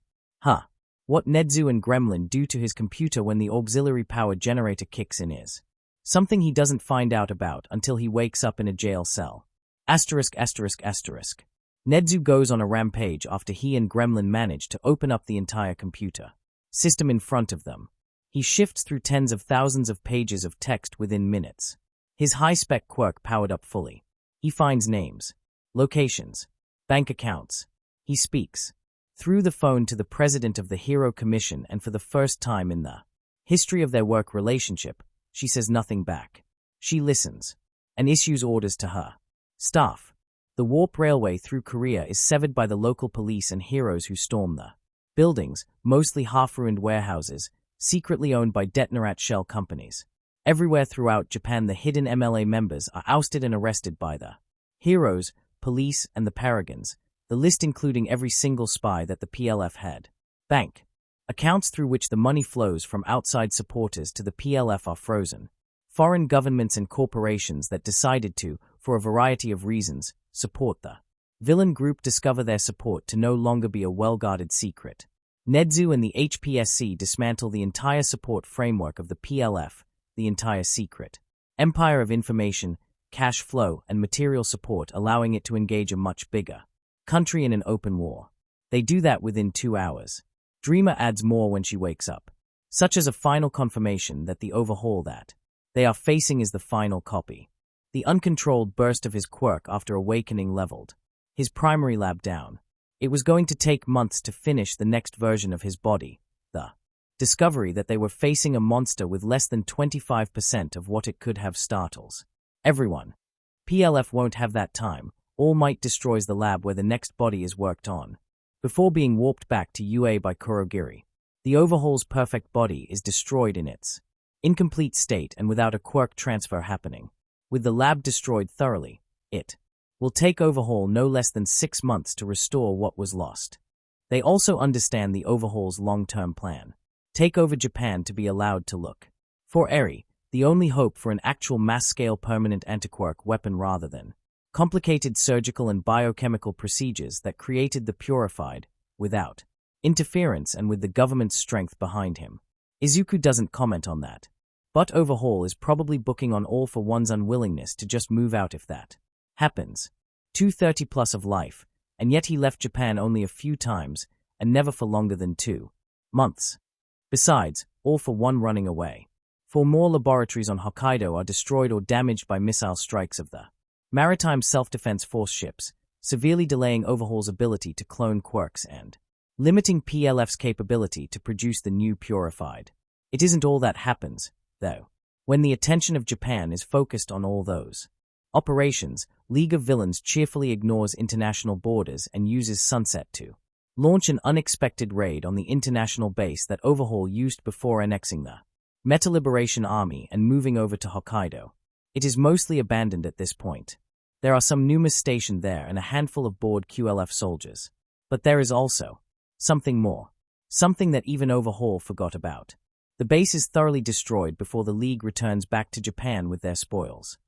What Nedzu and Gremlin do to his computer when the auxiliary power generator kicks in is something he doesn't find out about until he wakes up in a jail cell. Asterisk, asterisk, asterisk. Nedzu goes on a rampage after he and Gremlin manage to open up the entire computer system in front of them. He shifts through tens of thousands of pages of text within minutes. His high-spec quirk powered up fully. He finds names, locations, bank accounts. He speaks through the phone to the president of the Hero Commission, and for the first time in the history of their work relationship, she says nothing back. She listens and issues orders to her staff. The warp railway through Korea is severed by the local police and heroes who storm the buildings, mostly half-ruined warehouses, secretly owned by Detonarat shell companies. Everywhere throughout Japan, the hidden MLA members are ousted and arrested by the heroes, police, and the paragons, the list including every single spy that the PLF had. Bank accounts through which the money flows from outside supporters to the PLF are frozen. Foreign governments and corporations that decided to, for a variety of reasons, support the villain group discover their support to no longer be a well-guarded secret. Nedzu and the HPSC dismantle the entire support framework of the PLF, the entire secret empire of information, cash flow, and material support, allowing it to engage a much bigger country in an open war. They do that within 2 hours. Dreamer adds more when she wakes up, such as a final confirmation that the overhaul that they are facing is the final copy. The uncontrolled burst of his quirk after awakening leveled his primary lab down. It was going to take months to finish the next version of his body, the discovery that they were facing a monster with less than 25% of what it could have startles everyone. PLF won't have that time. All Might destroys the lab where the next body is worked on, before being warped back to UA by Kurogiri. The overhaul's perfect body is destroyed in its incomplete state and without a quirk transfer happening. With the lab destroyed thoroughly, it will take overhaul no less than 6 months to restore what was lost. They also understand the overhaul's long-term plan. Take over Japan to be allowed to look for Eri, the only hope for an actual mass-scale permanent antiquirk weapon rather than complicated surgical and biochemical procedures that created the purified, without interference and with the government's strength behind him. Izuku doesn't comment on that. But Overhaul is probably booking on All for One's unwillingness to just move out if that happens. 230 plus of life, and yet he left Japan only a few times, and never for longer than 2 months. Besides, All for One running away. 4 more laboratories on Hokkaido are destroyed or damaged by missile strikes of the Maritime Self-Defense Force ships, severely delaying Overhaul's ability to clone quirks and limiting PLF's capability to produce the new purified. It isn't all that happens, though. When the attention of Japan is focused on all those operations, League of Villains cheerfully ignores international borders and uses Sunset to launch an unexpected raid on the international base that Overhaul used before annexing the Meta Liberation Army and moving over to Hokkaido. It is mostly abandoned at this point. There are some Numas stationed there and a handful of bored QLF soldiers. But there is also something more. Something that even Overhaul forgot about. The base is thoroughly destroyed before the League returns back to Japan with their spoils.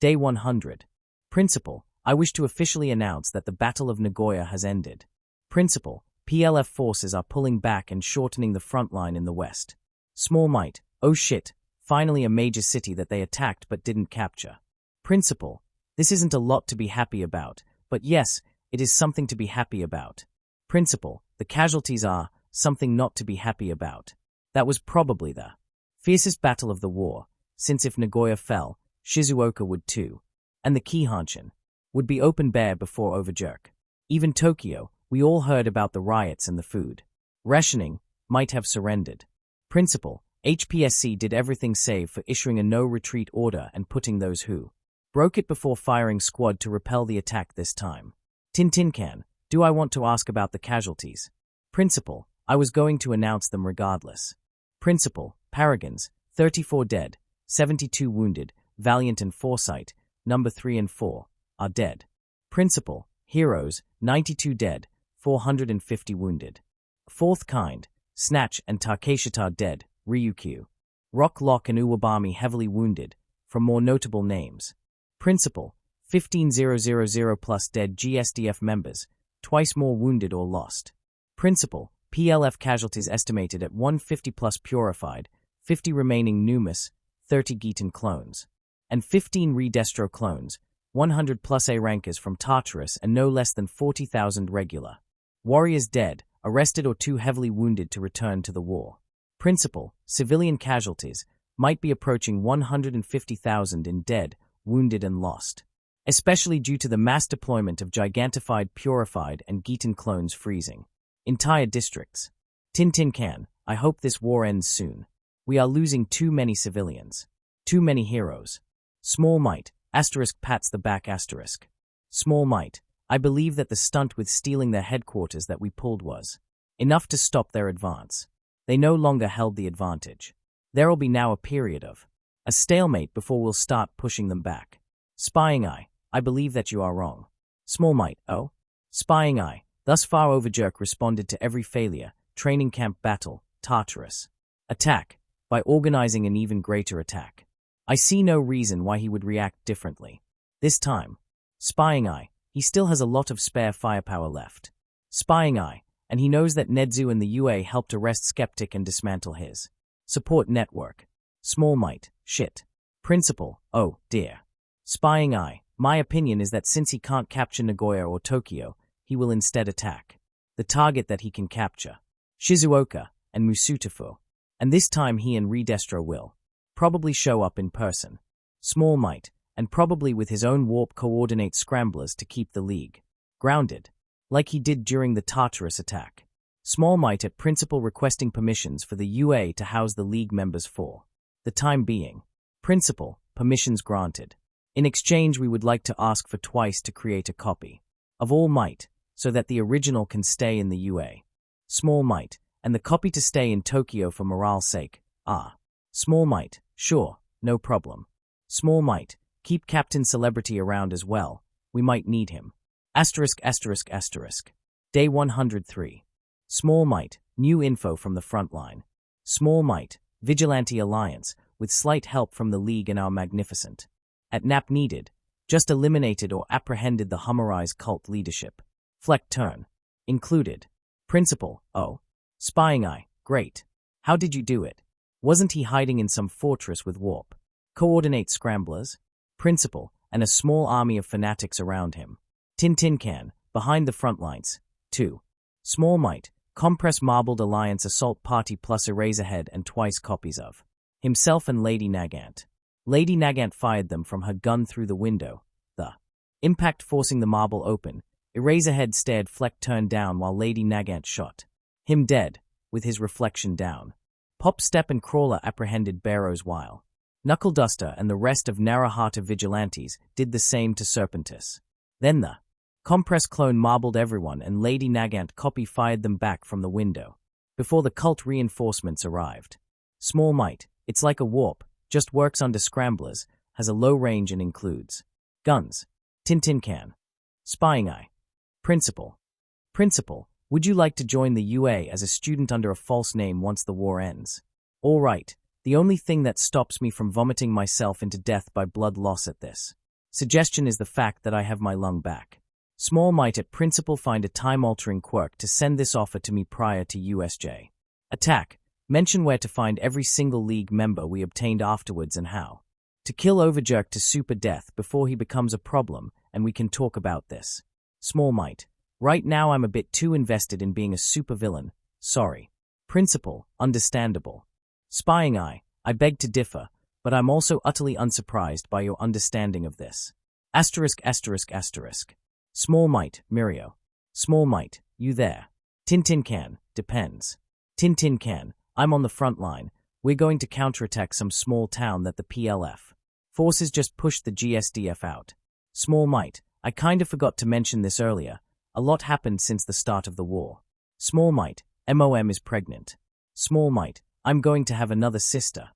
Day 100. Principal, I wish to officially announce that the Battle of Nagoya has ended. Principal, PLF forces are pulling back and shortening the front line in the west. Small Might, oh shit, finally a major city that they attacked but didn't capture. Principal, this isn't a lot to be happy about, but yes, it is something to be happy about. Principal, the casualties are something not to be happy about. That was probably the fiercest battle of the war, since if Nagoya fell, Shizuoka would too, and the Kihanshin would be open bare before Overjerk. Even Tokyo, we all heard about the riots and the food rationing, might have surrendered. Principal, HPSC did everything save for issuing a no-retreat order and putting those who broke it before firing squad to repel the attack this time. Tintincan, do I want to ask about the casualties? Principal, I was going to announce them regardless. Principal, Paragons, 34 dead, 72 wounded, Valiant and Foresight, number 3 and 4, are dead. Principal, Heroes, 92 dead, 450 wounded. Fourth Kind, Snatch and Takeshita dead, Ryukyu. Rock Lock and Uwabami heavily wounded, from more notable names. Principal, 15000 plus dead GSDF members, twice more wounded or lost. Principal, PLF casualties estimated at 150 plus purified, 50 remaining Numas, 30 Gitan clones, and 15 Redestro clones, 100 plus A-rankers from Tartarus and no less than 40,000 regular warriors dead, arrested or too heavily wounded to return to the war. Principal, civilian casualties might be approaching 150,000 in dead, wounded and lost, especially due to the mass deployment of gigantified purified and Gitan clones freezing entire districts. Tintincan, I hope this war ends soon. We are losing too many civilians. Too many heroes. Small Might, pats the back *. Small Might, I believe that the stunt with stealing their headquarters that we pulled was enough to stop their advance. They no longer held the advantage. There'll be now a period of a stalemate before we'll start pushing them back. Spying Eye, I believe that you are wrong. Small Might, oh? Spying Eye, thus far Overjerk responded to every failure, training camp battle, Tartarus attack, by organizing an even greater attack. I see no reason why he would react differently. This time, Spying Eye, he still has a lot of spare firepower left. Spying Eye, and he knows that Nedzu and the UA helped arrest Skeptic and dismantle his support network. Small Might, shit. Principal, oh dear. Spying Eye, my opinion is that since he can't capture Nagoya or Tokyo, he will instead attack the target that he can capture, Shizuoka and Musutafu, and this time he and Redestro will probably show up in person. Small Might, and probably with his own warp coordinate scramblers to keep the League grounded, like he did during the Tartarus attack. Small Might at Principal requesting permissions for the UA to house the League members for the time being. Principal, permissions granted. In exchange, we would like to ask for twice to create a copy of All Might, so that the original can stay in the UA. Small Might, and the copy to stay in Tokyo for morale's sake. Small Might, sure, no problem. Small Might, keep Captain Celebrity around as well, we might need him. Day 103. Small Might, new info from the front line. Small Might, Vigilante Alliance, with slight help from the League and our Magnificent. At Nap needed, just eliminated or apprehended the Hummerized cult leadership. Fleck turn. Included. Principal, oh. Spying Eye, Great. How did you do it? Wasn't he hiding in some fortress with warp? Coordinate scramblers? Principal, and a small army of fanatics around him. Tin Can, behind the front lines. 2. Small Might, Compress Marbled Alliance Assault Party plus Eraserhead and twice copies of himself and Lady Nagant. Lady Nagant fired them from her gun through the window. The impact forcing the marble open. Eraserhead stared Fleck turned down while Lady Nagant shot him dead, with his reflection down. Pop Step and Crawler apprehended Barrows while Knuckle Duster and the rest of Narahata vigilantes did the same to Serpentis. Then the Compress clone marbled everyone and Lady Nagant copy fired them back from the window, before the cult reinforcements arrived. Small Might, it's like a warp, just works under scramblers, has a low range and includes guns. Tin Can. Spying Eye. Principal, would you like to join the UA as a student under a false name once the war ends? All right, the only thing that stops me from vomiting myself into death by blood loss at this suggestion is the fact that I have my lung back. Small Might at Principal find a time-altering quirk to send this offer to me prior to USJ. Attack. Mention where to find every single League member we obtained afterwards and how to kill Overjerk to super death before he becomes a problem, and we can talk about this. Small Might. Right now I'm a bit too invested in being a supervillain. Sorry. Principal. Understandable. Spying Eye. I beg to differ, but I'm also utterly unsurprised by your understanding of this. Asterisk. Small Might. Mirio. Small Might. You there? Tin Can. Depends. Tin Can. I'm on the front line. We're going to counterattack some small town that the PLF forces just pushed the GSDF out. Small Might. I kinda forgot to mention this earlier. A lot happened since the start of the war. Small Might. MOM is pregnant. Small Might. I'm going to have another sister.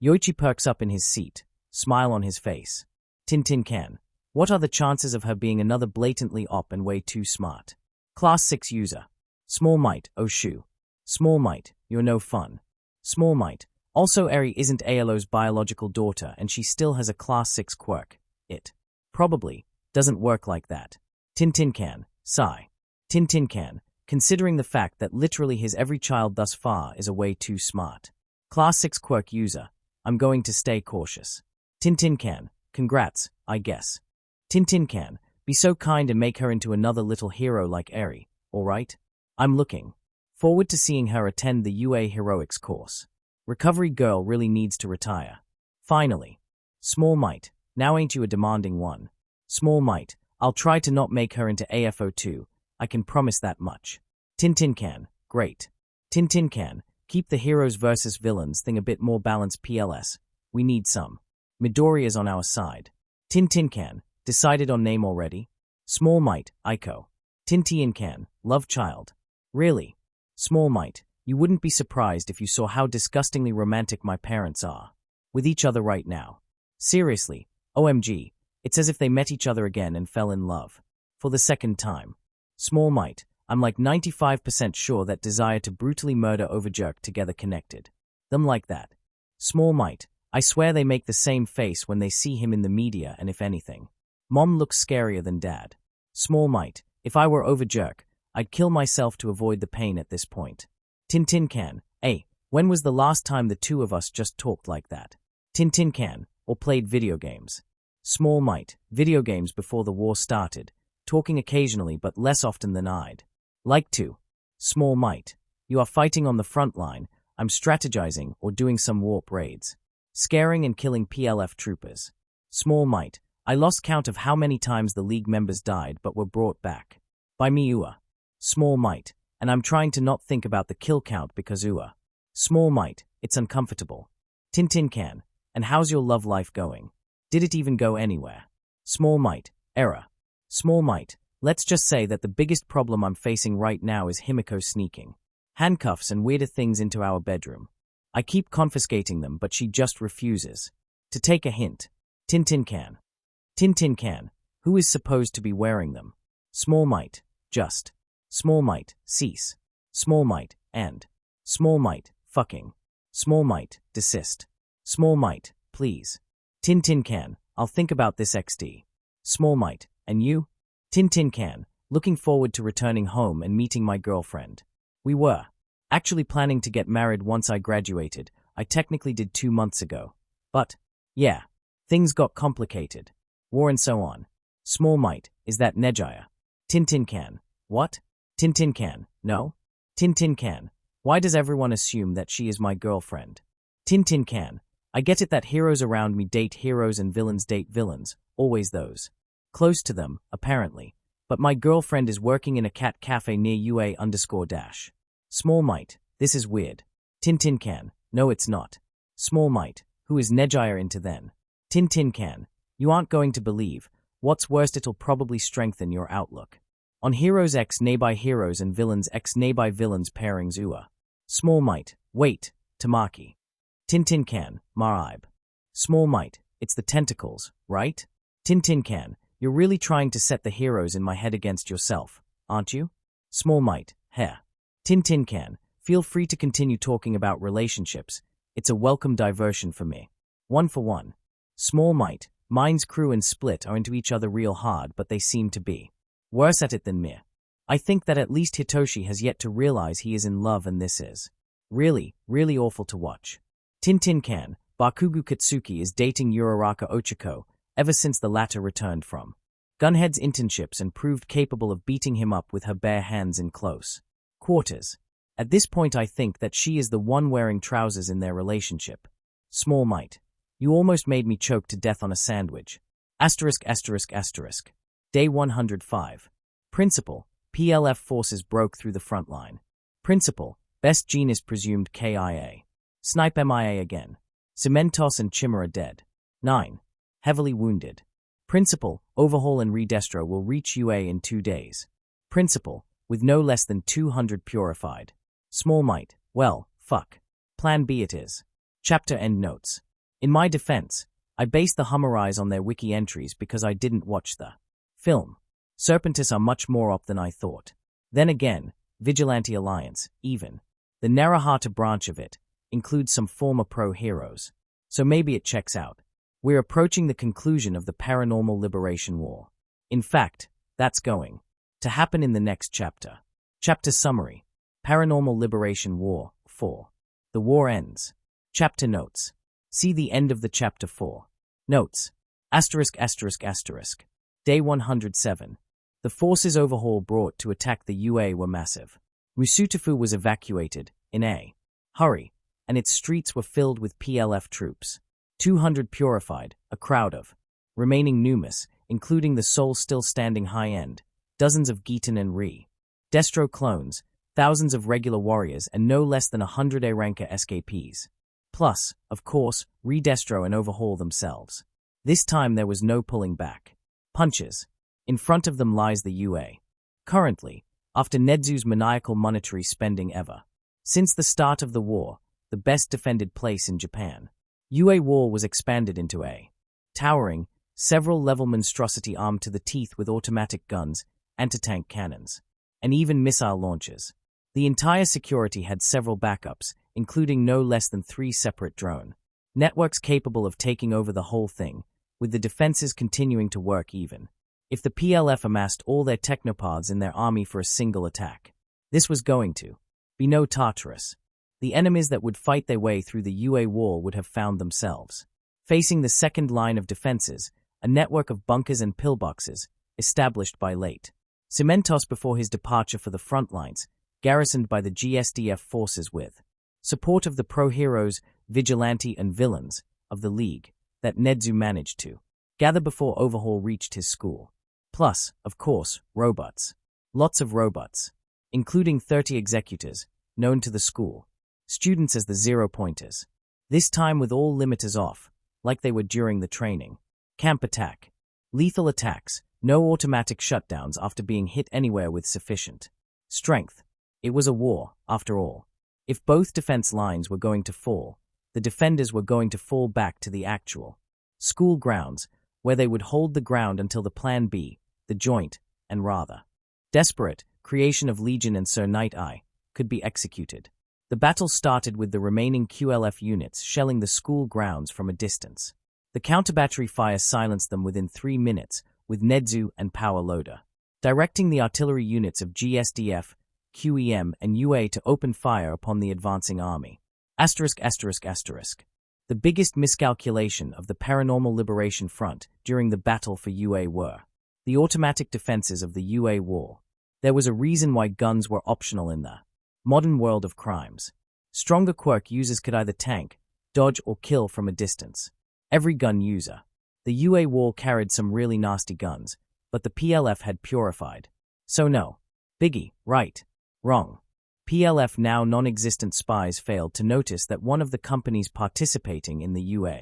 Yoichi perks up in his seat, smile on his face. Tin Can. What are the chances of her being another blatantly op and way too smart? Class 6 user. Small Might. Oh shoo. Small Might. You're no fun. Small Might. Also Eri isn't Aelo's biological daughter and she still has a Class 6 quirk. It probably doesn't work like that. Tin Can. Sigh. Tin Can. Considering the fact that literally his every child thus far is a way too smart. Class 6 quirk user. I'm going to stay cautious. Tin Can. Congrats, I guess. Tin Can. Be so kind and make her into another little hero like Eri, alright? I'm looking forward to seeing her attend the UA Heroics course. Recovery girl really needs to retire. Finally. Small Might. Now ain't you a demanding one? Small Might. I'll try to not make her into AFO2. I can promise that much. Tin Can. Great. Tin Can. Keep the heroes versus villains thing a bit more balanced PLS. We need some. Midori is on our side. Tin Can. Decided on name already? Small Might. Aiko. Tin Can. Love child. Really? Small Might. You wouldn't be surprised if you saw how disgustingly romantic my parents are with each other right now. Seriously. OMG. It's as if they met each other again and fell in love. For the second time. Small Might. I'm like 95% sure that desire to brutally murder Overjerk together connected them like that. Small Might. I swear they make the same face when they see him in the media and if anything. Mom looks scarier than dad. Small Might. If I were Overjerk, I'd kill myself to avoid the pain at this point. Tin Can. Hey, when was the last time the two of us just talked like that? Tin Can. Or played video games. Small Might. Video games before the war started. Talking occasionally but less often than I'd like to. Small Might. You are fighting on the front line. I'm strategizing or doing some warp raids. Scaring and killing PLF troopers. Small Might. I lost count of how many times the League members died but were brought back by me Ua. Small Might. And I'm trying to not think about the kill count because Ua. Small Might. It's uncomfortable. Tin Can. And how's your love life going? Did it even go anywhere? Small Might. Error. Small Might. Let's just say that the biggest problem I'm facing right now is Himiko sneaking handcuffs and weirder things into our bedroom. I keep confiscating them, but she just refuses to take a hint. Tin Can. Tin Can. Who is supposed to be wearing them? Small Might. Just. Small Might. Cease. Small Might. And. Small Might. Fucking. Small Might. Desist. Small Might. Please. Tin Can. I'll think about this XD. Small Might. And you? Tin Can. Looking forward to returning home and meeting my girlfriend. We were Actually planning to get married once I graduated. I technically did 2 months ago. But, yeah, things got complicated. War and so on. Small Might, is that Nejaya? Tintin can. What? Tintin can. No? Tintin can. Why does everyone assume that she is my girlfriend? Tintin can. I get it that heroes around me date heroes and villains date villains, always those. Close to them, apparently. But my girlfriend is working in a cat cafe near UA_. Small Might, this is weird. Tintin can. No, it's not. Small Might, who is Nejaya into then? Tintin can. You aren't going to believe. What's worst, it'll probably strengthen your outlook. On Heroes X Nebai Heroes and Villains X Nebai Villains pairings UA. Small Might, wait, Tamaki. Tintin can, Maraib. Small Might, it's the tentacles, right? Tintin can, you're really trying to set the heroes in my head against yourself, aren't you? Small Might, heh. Tintin can, feel free to continue talking about relationships. It's a welcome diversion for me. 1 for 1. Small Might, mine's crew and Split are into each other real hard, but they seem to be worse at it than me. I think that at least Hitoshi has yet to realize he is in love, and this is really, really awful to watch. Tintin can, Bakugo Katsuki is dating Uraraka Ochiko ever since the latter returned from Gunhead's internships and proved capable of beating him up with her bare hands in close quarters. At this point I think that she is the one wearing trousers in their relationship. Small Might, you almost made me choke to death on a sandwich. *****. Day 105. Principal, PLF forces broke through the front line. Principal, best genus presumed KIA. Snipe MIA again. Cementos and Chimera dead. 9. Heavily wounded. Principal, overhaul and redestro will reach UA in 2 days. Principal, with no less than 200 purified. Small Might, well, fuck. Plan B it is. Chapter end notes. In my defense, I based the Hummerise on their wiki entries because I didn't watch the film. Serpentis are much more op than I thought. Then again, Vigilante Alliance, even. The Narahata branch of it, includes some former pro-heroes. So maybe it checks out. We're approaching the conclusion of the Paranormal Liberation War. In fact, that's going to happen in the next chapter. Chapter Summary. Paranormal Liberation War 4. The war ends. Chapter Notes. See the end of the Chapter 4. Notes. *****. Day 107. The forces overhaul brought to attack the UA were massive. Musutafu was evacuated, in a hurry, and its streets were filled with PLF troops. 200 purified, a crowd of remaining Numas, including the soul still standing high-end, dozens of Gitan and Destro clones, thousands of regular warriors, and no less than 100 A-ranker escapees. Plus, of course, Destro and overhaul themselves. This time there was no pulling back. Punches. In front of them lies the UA. Currently, after Nedzu's maniacal monetary spending ever since the start of the war, the best defended place in Japan. UA War was expanded into a towering, several-level monstrosity armed to the teeth with automatic guns, anti-tank cannons, and even missile launchers. The entire security had several backups, including no less than 3 separate drone networks capable of taking over the whole thing, with the defenses continuing to work even if the PLF amassed all their technopods in their army for a single attack. This was going to be no Tartarus. The enemies that would fight their way through the UA wall would have found themselves facing the second line of defenses, a network of bunkers and pillboxes established by late Cementos before his departure for the front lines, garrisoned by the GSDF forces with support of the pro-heroes, vigilante and villains of the League that Nedzu managed to gather before overhaul reached his school. Plus, of course, robots. Lots of robots, including 30 executors, known to the school students as the 0-pointers. This time with all limiters off, like they were during the training camp attack. Lethal attacks, no automatic shutdowns after being hit anywhere with sufficient strength. It was a war, after all. If both defense lines were going to fall, the defenders were going to fall back to the actual school grounds, where they would hold the ground until the Plan B, the joint, and rather desperate creation of Legion and Sir Night Eye could be executed. The battle started with the remaining QLF units shelling the school grounds from a distance. The counterbattery fire silenced them within 3 minutes, with Nedzu and Power Loader directing the artillery units of GSDF QEM, and UA to open fire upon the advancing army. The biggest miscalculation of the Paranormal Liberation Front during the battle for UA were the automatic defenses of the UA wall. There was a reason why guns were optional in the modern world of crimes. Stronger quirk users could either tank, dodge, or kill from a distance. Every gun user. The UA wall carried some really nasty guns, but the PLF had purified. So no. Biggie, right. Wrong. PLF now non-existent spies failed to notice that one of the companies participating in the UA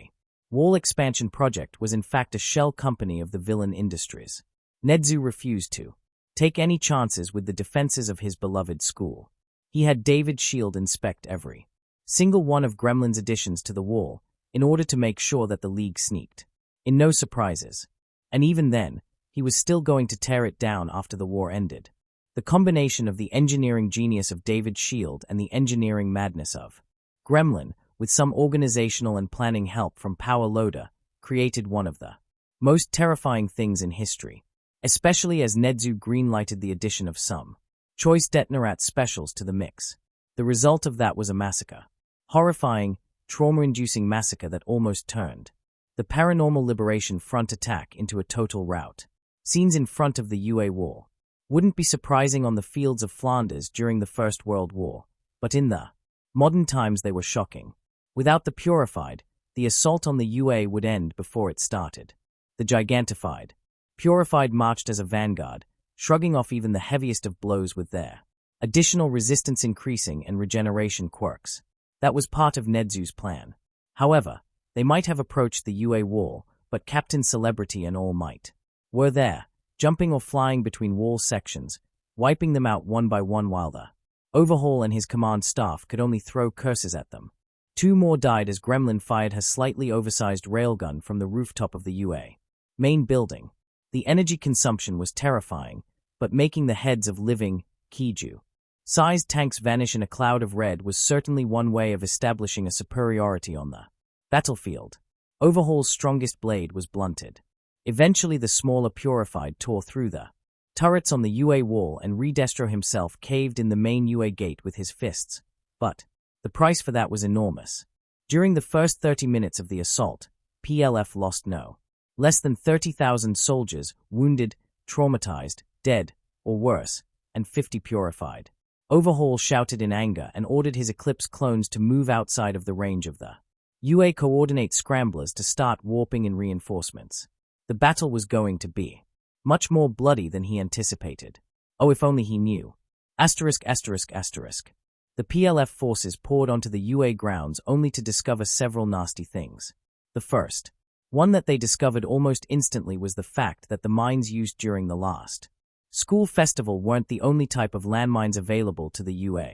wall expansion project was in fact a shell company of the villain industries. Nedzu refused to take any chances with the defenses of his beloved school. He had David Shield inspect every single one of Gremlin's additions to the wall in order to make sure that the League sneaked in no surprises. And even then, he was still going to tear it down after the war ended. The combination of the engineering genius of David Shield and the engineering madness of Gremlin, with some organizational and planning help from Power Loader, created one of the most terrifying things in history, especially as Nedzu greenlighted the addition of some choice Detonarat specials to the mix. The result of that was a massacre. Horrifying, trauma-inducing massacre that almost turned the Paranormal Liberation Front attack into a total rout. Scenes in front of the UA wall wouldn't be surprising on the fields of Flanders during the First World War, but in the modern times they were shocking. Without the purified, the assault on the UA would end before it started. The gigantified, purified marched as a vanguard, shrugging off even the heaviest of blows with their additional resistance increasing and regeneration quirks. That was part of Nedzu's plan. However, they might have approached the UA wall, but Captain Celebrity and All Might were there, jumping or flying between wall sections, wiping them out one by one while the Overhaul and his command staff could only throw curses at them. 2 more died as Gremlin fired her slightly oversized railgun from the rooftop of the UA main building. The energy consumption was terrifying, but making the heads of living, Kiju-sized tanks vanish in a cloud of red was certainly one way of establishing a superiority on the battlefield. Overhaul's strongest blade was blunted. Eventually the smaller purified tore through the turrets on the UA wall and Redestro himself caved in the main UA gate with his fists. But the price for that was enormous. During the first 30 minutes of the assault, PLF lost no less than 30,000 soldiers, wounded, traumatized, dead, or worse, and 50 purified. Overhaul shouted in anger and ordered his Eclipse clones to move outside of the range of the UA coordinate scramblers to start warping in reinforcements. The battle was going to be much more bloody than he anticipated. Oh, if only he knew. The PLF forces poured onto the UA grounds only to discover several nasty things. The first one that they discovered almost instantly was the fact that the mines used during the last school festival weren't the only type of landmines available to the UA.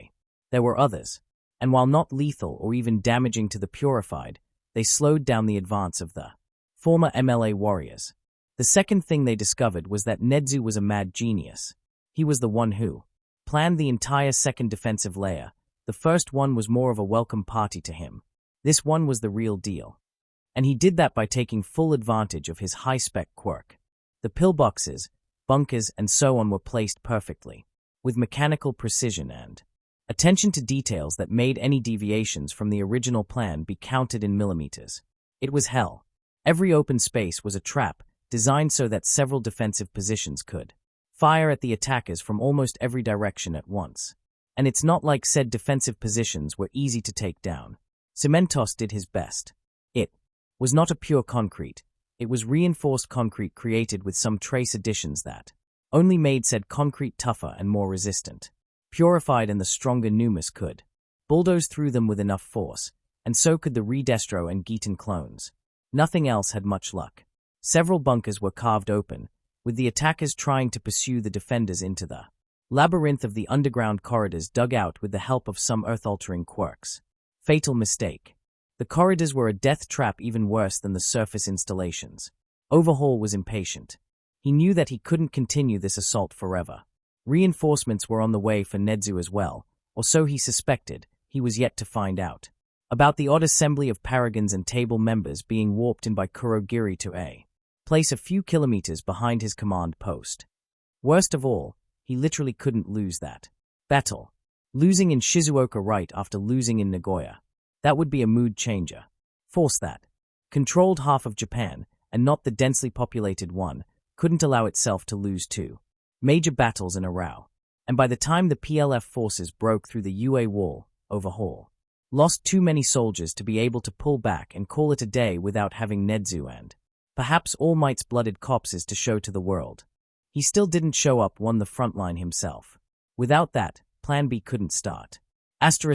There were others, and while not lethal or even damaging to the purified, they slowed down the advance of the former MLA warriors. The second thing they discovered was that Nedzu was a mad genius. He was the one who planned the entire second defensive layer. The first one was more of a welcome party to him. This one was the real deal. And he did that by taking full advantage of his high-spec quirk. The pillboxes, bunkers, and so on were placed perfectly, with mechanical precision and attention to details that made any deviations from the original plan be counted in millimeters. It was hell. Every open space was a trap, designed so that several defensive positions could fire at the attackers from almost every direction at once. And it's not like said defensive positions were easy to take down. Cementos did his best. It was not a pure concrete. It was reinforced concrete created with some trace additions that only made said concrete tougher and more resistant. Purified and the stronger Numus could bulldoze through them with enough force, and so could the Redestro and Geeton clones. Nothing else had much luck. Several bunkers were carved open, with the attackers trying to pursue the defenders into the labyrinth of the underground corridors dug out with the help of some earth-altering quirks. Fatal mistake. The corridors were a death trap even worse than the surface installations. Overhaul was impatient. He knew that he couldn't continue this assault forever. Reinforcements were on the way for Nedzu as well, or so he suspected. He was yet to find out about the odd assembly of paragons and table members being warped in by Kurogiri to a place a few kilometers behind his command post. Worst of all, he literally couldn't lose that Battle. Losing in Shizuoka right after losing in Nagoya. That would be a mood changer. Force that. Controlled half of Japan, and not the densely populated one, couldn't allow itself to lose two. Major battles in a row. And by the time the PLF forces broke through the UA wall, Overhaul lost too many soldiers to be able to pull back and call it a day without having Nedzu and perhaps All Might's blooded corpses to show to the world. He still didn't show up on the front line himself. Without that, Plan B couldn't start. Redestro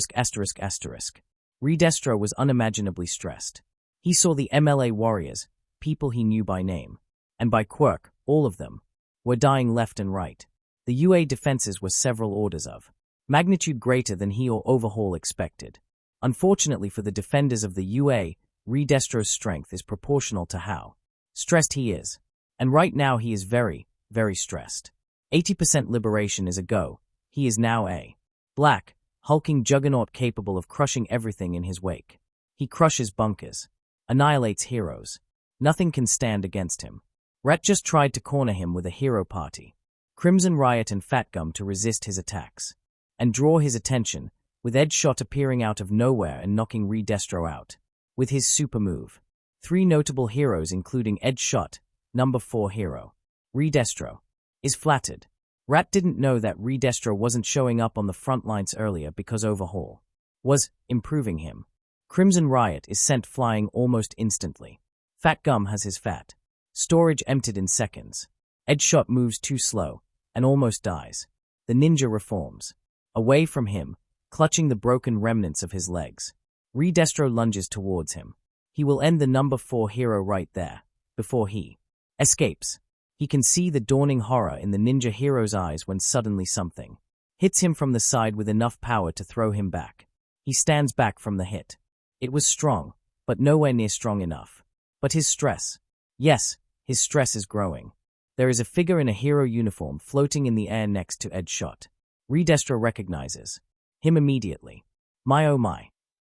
was unimaginably stressed. He saw the MLA warriors, people he knew by name, and by quirk, all of them, were dying left and right. The UA defenses were several orders of magnitude greater than he or Overhaul expected. Unfortunately for the defenders of the UA, Redestro's strength is proportional to how stressed he is. And right now he is very, very stressed. 80% liberation is a go. He is now a black, hulking juggernaut capable of crushing everything in his wake. He crushes bunkers, annihilates heroes. Nothing can stand against him. Rat just tried to corner him with a hero party. Crimson Riot and Fat Gum to resist his attacks and draw his attention, with Edge Shot appearing out of nowhere and knocking Redestro out with his super move. 3 notable heroes including Edge Shot, number 4 hero. Redestro is flattered. Rat didn't know that Redestro wasn't showing up on the front lines earlier because Overhaul was improving him. Crimson Riot is sent flying almost instantly. Fat Gum has his fat storage emptied in seconds. Edge Shot moves too slow and almost dies. The ninja reforms away from him, clutching the broken remnants of his legs. Redestro lunges towards him. He will end the number 4 hero right there, before he escapes. He can see the dawning horror in the ninja hero's eyes when suddenly something hits him from the side with enough power to throw him back. He stands back from the hit. It was strong, but nowhere near strong enough. But his stress. Yes, his stress is growing. There is a figure in a hero uniform floating in the air next to Edge Shot. Redestro recognizes him immediately. My oh my.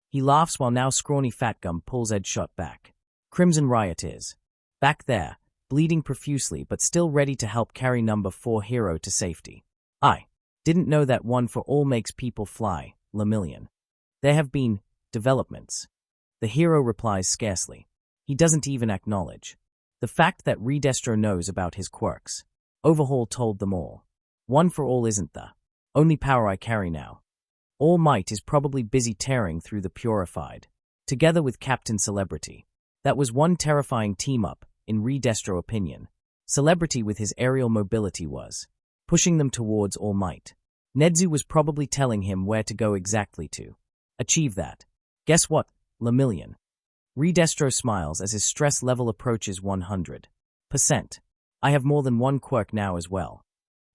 He laughs while now scrawny Fat Gum pulls Edge Shot back. Crimson Riot is back there, bleeding profusely but still ready to help carry number 4 hero to safety. I didn't know that one for all makes people fly, Lemillion. There have been developments. The hero replies scarcely. He doesn't even acknowledge the fact that Redestro knows about his quirks. Overhaul told them all. One for all isn't the only power I carry now. All Might is probably busy tearing through the Purified, together with Captain Celebrity. That was one terrifying team-up, in Redestro opinion. Celebrity with his aerial mobility was pushing them towards All Might. Nedzu was probably telling him where to go exactly to achieve that. Guess what, Lemillion? Redestro smiles as his stress level approaches 100%. I have more than one quirk now as well.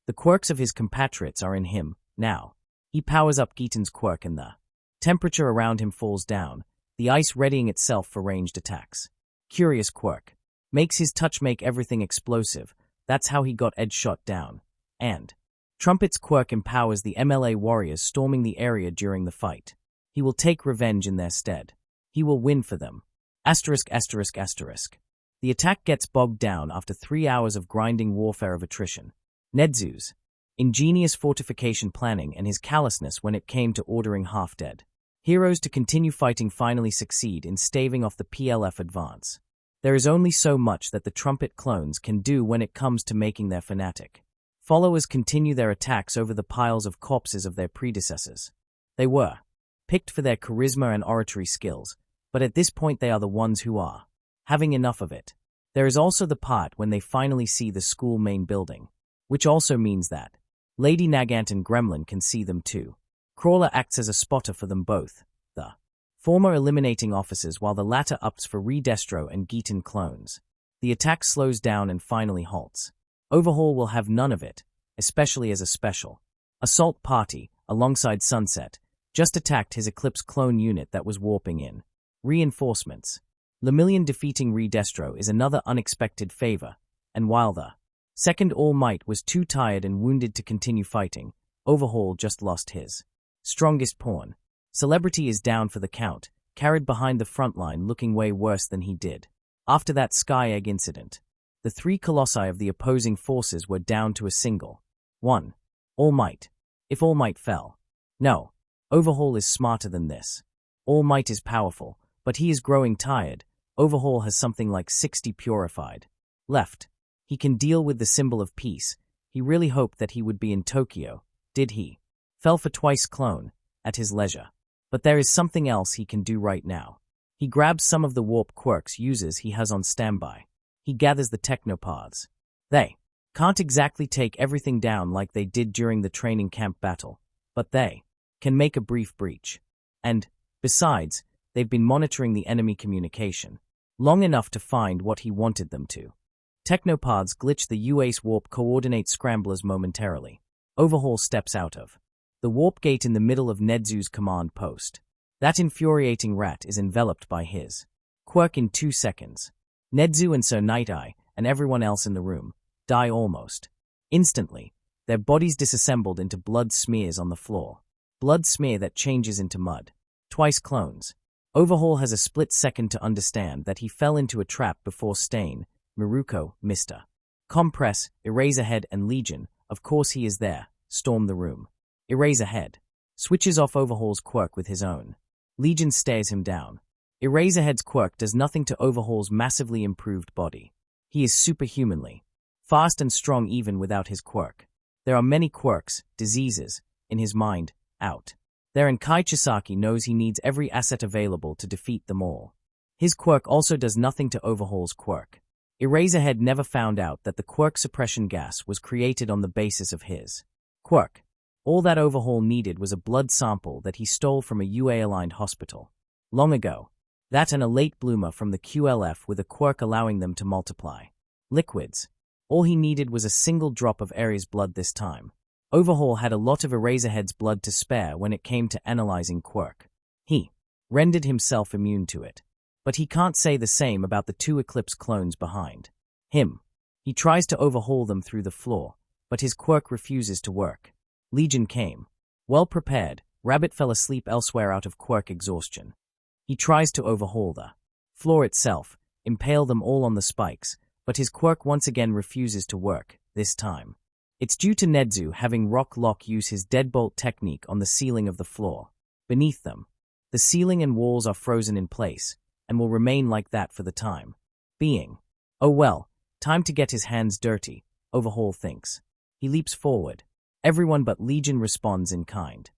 The quirks of his compatriots are in him, now. He powers up Gitan's quirk and the temperature around him falls down, the ice readying itself for ranged attacks. Curious quirk. Makes his touch make everything explosive, that's how he got Edge Shot down. And Trumpet's quirk empowers the MLA warriors storming the area during the fight. He will take revenge in their stead. He will win for them. The attack gets bogged down after 3 hours of grinding warfare of attrition. Nedzu's ingenious fortification planning and his callousness when it came to ordering half-dead heroes to continue fighting finally succeed in staving off the PLF advance. There is only so much that the Trumpet clones can do when it comes to making their fanatic followers continue their attacks over the piles of corpses of their predecessors. They were picked for their charisma and oratory skills, but at this point they are the ones who are having enough of it. There is also the part when they finally see the school main building, which also means that Lady Nagant and Gremlin can see them too. Crawler acts as a spotter for them both, the former eliminating officers while the latter opts for Redestro and Gitan clones. The attack slows down and finally halts. Overhaul will have none of it, especially as a special assault party, alongside Sunset, just attacked his Eclipse clone unit that was warping in. Reinforcements. Lemillion defeating Redestro is another unexpected favor, and while the second All Might was too tired and wounded to continue fighting, Overhaul just lost his strongest pawn. Celebrity is down for the count, carried behind the front line looking way worse than he did. After that Sky Egg incident, the 3 colossi of the opposing forces were down to a single one. All Might. If All Might fell. No. Overhaul is smarter than this. All Might is powerful, but he is growing tired. Overhaul has something like 60 purified left. He can deal with the symbol of peace. He really hoped that he would be in Tokyo, did he? Fell for twice clone, at his leisure. But there is something else he can do right now. He grabs some of the warp quirks users he has on standby. He gathers the technopaths. They can't exactly take everything down like they did during the training camp battle, but they can make a brief breach. And, besides, they've been monitoring the enemy communication long enough to find what he wanted them to. Technopaths glitch the UACE warp coordinate scramblers momentarily. Overhaul steps out of the warp gate in the middle of Nedzu's command post. That infuriating rat is enveloped by his quirk in 2 seconds. Nedzu and Sir Night-Eye, and everyone else in the room, die almost instantly, their bodies disassembled into blood smears on the floor. Blood smear that changes into mud. Twice clones. Overhaul has a split second to understand that he fell into a trap before Stain, Miruko, Mr. Compress, Eraserhead, and Legion, of course he is there, storm the room. Eraserhead switches off Overhaul's quirk with his own. Legion stares him down. Eraserhead's quirk does nothing to Overhaul's massively improved body. He is superhumanly fast and strong even without his quirk. There are many quirks, diseases, in his mind, out there, and Chisaki knows he needs every asset available to defeat them all. His quirk also does nothing to Overhaul's quirk. Eraserhead never found out that the quirk suppression gas was created on the basis of his quirk. All that Overhaul needed was a blood sample that he stole from a UA-aligned hospital long ago. That and a late bloomer from the QLF with a quirk allowing them to multiply. Liquids. All he needed was a single drop of Ares blood this time. Overhaul had a lot of Eraserhead's blood to spare when it came to analyzing quirk. He rendered himself immune to it. But he can't say the same about the 2 Eclipse clones behind him. He tries to overhaul them through the floor, but his quirk refuses to work. Legion came. Well prepared, Rabbit fell asleep elsewhere out of quirk exhaustion. He tries to overhaul the floor itself, impale them all on the spikes, but his quirk once again refuses to work, this time. It's due to Nedzu having Rock Lock use his deadbolt technique on the ceiling of the floor. Beneath them, the ceiling and walls are frozen in place, and will remain like that for the time being. Oh well, time to get his hands dirty, Overhaul thinks. He leaps forward. Everyone but Legion responds in kind.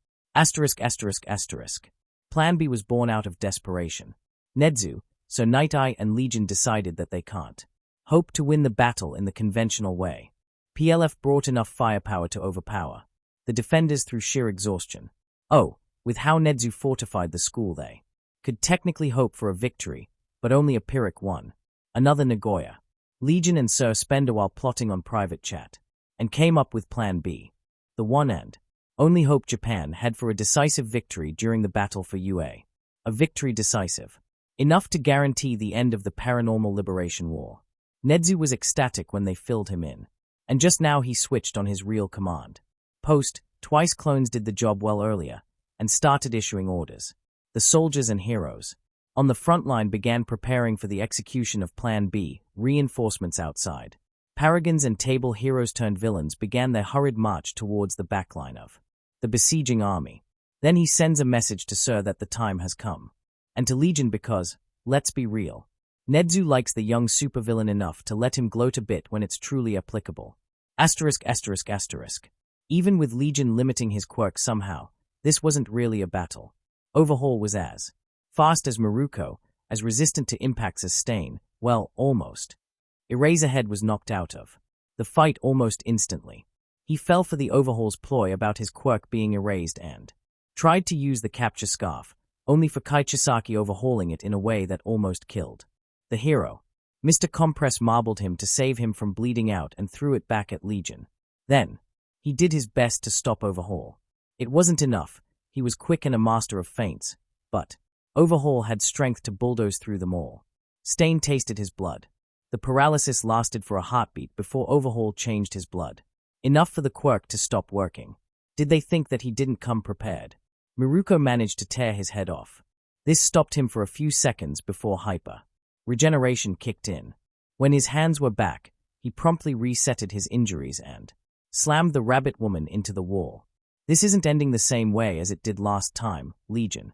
Plan B was born out of desperation. Nedzu, so Night-Eye and Legion decided that they can't hope to win the battle in the conventional way. PLF brought enough firepower to overpower the defenders through sheer exhaustion. Oh, with how Nedzu fortified the school, they could technically hope for a victory, but only a Pyrrhic one. Another Nagoya. Legion and Sir spend a while plotting on private chat, and came up with Plan B. The one and only hope Japan had for a decisive victory during the battle for UA. A victory decisive. Enough to guarantee the end of the paranormal liberation war. Nedzu was ecstatic when they filled him in. And just now he switched on his real command post. Twice clones did the job well earlier, and started issuing orders. The soldiers and heroes on the front line began preparing for the execution of Plan B, reinforcements outside. Paragons and table heroes turned villains began their hurried march towards the backline of the besieging army. Then he sends a message to Sir that the time has come. And to Legion because, let's be real, Nedzu likes the young supervillain enough to let him gloat a bit when it's truly applicable. Even with Legion limiting his quirk somehow, this wasn't really a battle. Overhaul was as fast as Miruko, as resistant to impacts as Stain, well, almost. Eraserhead was knocked out of the fight almost instantly. He fell for the Overhaul's ploy about his quirk being erased and tried to use the capture scarf, only for Chisaki overhauling it in a way that almost killed the hero. Mr. Compress marbled him to save him from bleeding out and threw it back at Legion. Then, he did his best to stop Overhaul. It wasn't enough. He was quick and a master of feints, but Overhaul had strength to bulldoze through them all. Stain tasted his blood. The paralysis lasted for a heartbeat before Overhaul changed his blood. Enough for the quirk to stop working. Did they think that he didn't come prepared? Miruko managed to tear his head off. This stopped him for a few seconds before hyper regeneration kicked in. When his hands were back, he promptly resetted his injuries and slammed the rabbit woman into the wall. This isn't ending the same way as it did last time, Legion.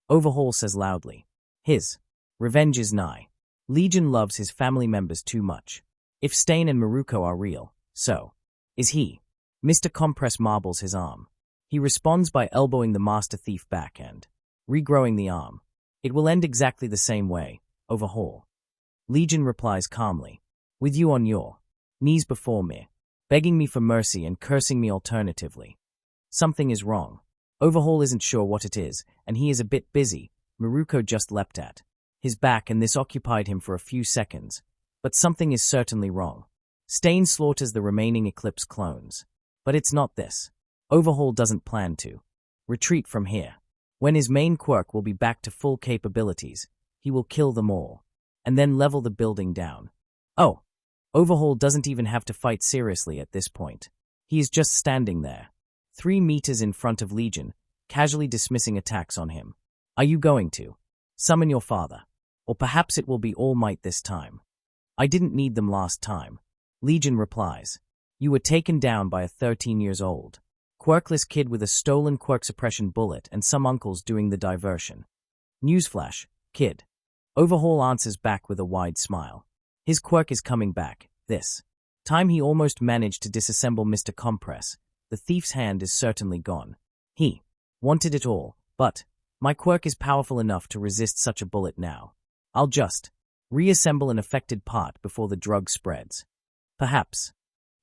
Overhaul says loudly. His revenge is nigh. Legion loves his family members too much. If Stain and Maruko are real, so is he. Mr. Compress marbles his arm. He responds by elbowing the master thief back and regrowing the arm. It will end exactly the same way, Overhaul. Legion replies calmly. With you on your knees before me, begging me for mercy and cursing me alternatively. Something is wrong. Overhaul isn't sure what it is, and he is a bit busy. Maruko just leapt at his back and this occupied him for a few seconds. But something is certainly wrong. Stain slaughters the remaining Eclipse clones. But it's not this. Overhaul doesn't plan to retreat from here. When his main quirk will be back to full capabilities, he will kill them all, and then level the building down. Oh, Overhaul doesn't even have to fight seriously at this point. He is just standing there, 3 meters in front of Legion, casually dismissing attacks on him. Are you going to summon your father? Or perhaps it will be All Might this time. I didn't need them last time. Legion replies. You were taken down by a 13-year-old quirkless kid with a stolen quirk suppression bullet and some uncles doing the diversion. Newsflash, kid. Overhaul answers back with a wide smile. His quirk is coming back. This time he almost managed to disassemble Mr. Compress. The thief's hand is certainly gone. He wanted it all, but my quirk is powerful enough to resist such a bullet now. I'll just reassemble an affected part before the drug spreads. Perhaps.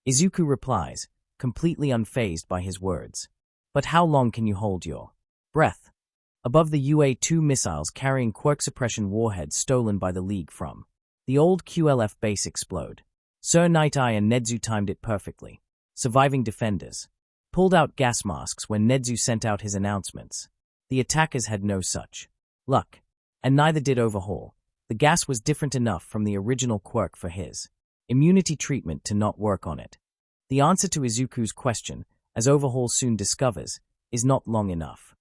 Izuku replies, completely unfazed by his words. But how long can you hold your breath? Above the UA-2 missiles carrying quirk suppression warheads stolen by the League from the old QLF base explode. Sir Night Eye and Nedzu timed it perfectly. Surviving defenders pulled out gas masks when Nedzu sent out his announcements. The attackers had no such luck, and neither did Overhaul. The gas was different enough from the original quirk for his immunity treatment to not work on it. The answer to Izuku's question, as Overhaul soon discovers, is not long enough.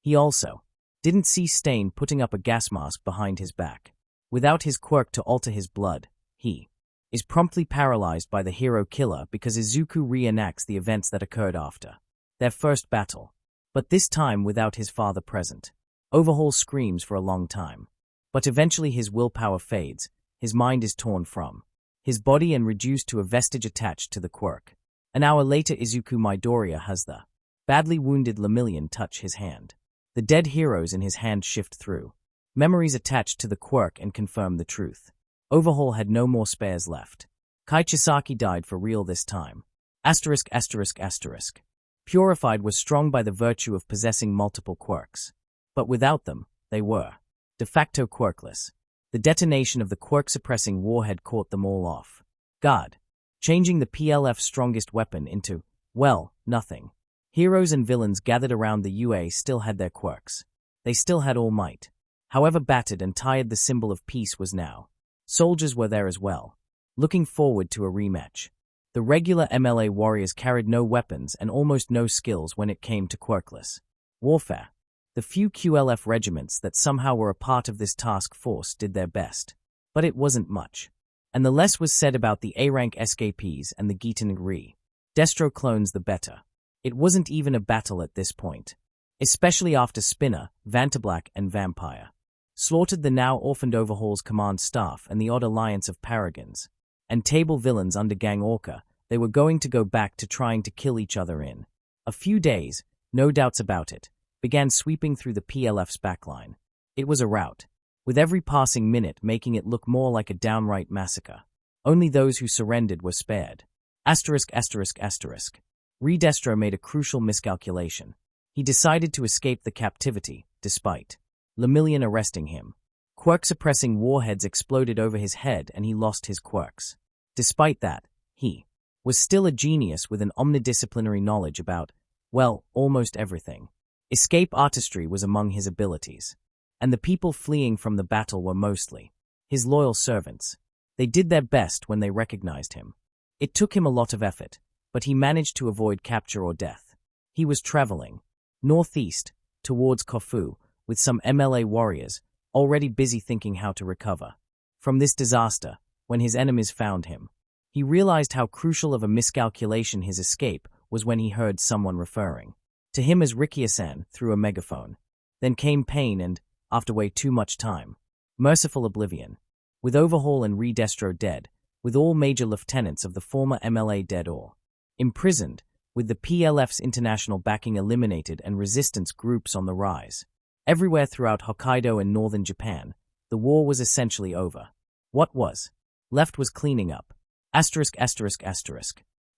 He also didn't see Stain putting up a gas mask behind his back. Without his quirk to alter his blood, he is promptly paralyzed by the hero killer because Izuku reenacts the events that occurred after their first battle, but this time without his father present. Overhaul screams for a long time, but eventually his willpower fades, his mind is torn from his body and reduced to a vestige attached to the quirk. An hour later, Izuku Midoriya has the badly wounded Lemillion touch his hand. The dead heroes in his hand shift through memories attached to the quirk and confirm the truth. Overhaul had no more spares left. Kai Chisaki died for real this time. Asterisk, asterisk, asterisk. Purified was strong by the virtue of possessing multiple quirks. But without them, they were de facto quirkless. The detonation of the quirk-suppressing warhead caught them all off guard, changing the PLF's strongest weapon into, well, nothing. Heroes and villains gathered around the UA still had their quirks. They still had All Might. However battered and tired the symbol of peace was now, soldiers were there as well, looking forward to a rematch. The regular MLA warriors carried no weapons and almost no skills when it came to quirkless warfare. The few QLF regiments that somehow were a part of this task force did their best, but it wasn't much. And the less was said about the A-rank escapees and the Gitanig Destro clones the better. It wasn't even a battle at this point, especially after Spinner, Vantablack, and Vampire slaughtered the now orphaned Overhaul's command staff and the odd alliance of paragons and table villains under Gang Orca. They were going to go back to trying to kill each other in a few days, no doubts about it, began sweeping through the PLF's backline. It was a rout, with every passing minute making it look more like a downright massacre. Only those who surrendered were spared. Asterisk, asterisk, asterisk. Redestro made a crucial miscalculation. He decided to escape the captivity, despite Lemillion arresting him. Quirk-suppressing warheads exploded over his head and he lost his quirks. Despite that, he was still a genius with an omnidisciplinary knowledge about, well, almost everything. Escape artistry was among his abilities, and the people fleeing from the battle were mostly his loyal servants. They did their best when they recognized him. It took him a lot of effort, but he managed to avoid capture or death. He was traveling northeast, towards Kofu, with some MLA warriors, already busy thinking how to recover from this disaster. When his enemies found him, he realized how crucial of a miscalculation his escape was when he heard someone referring To him as Rikiya-san through a megaphone. Then came pain and, after way too much time, merciful oblivion. With Overhaul and Redestro dead, with all major lieutenants of the former MLA dead or imprisoned, with the PLF's international backing eliminated and resistance groups on the rise. Everywhere throughout Hokkaido and northern Japan, the war was essentially over. What was left was cleaning up. *****.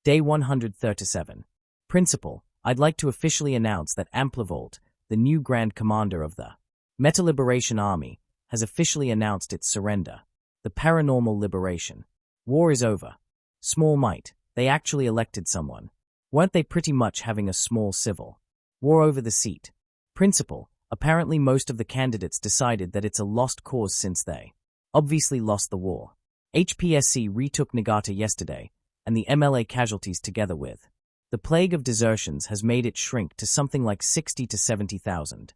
Day 137. Principal, I'd like to officially announce that Amplivolt, the new Grand Commander of the Meta Liberation Army, has officially announced its surrender. The paranormal liberation. War is over. Small might, they actually elected someone. Weren't they pretty much having a small civil war over the seat? Principal, apparently most of the candidates decided that it's a lost cause since they obviously lost the war. HPSC retook Nagata yesterday, and the MLA casualties together with the plague of desertions has made it shrink to something like 60 to 70,000.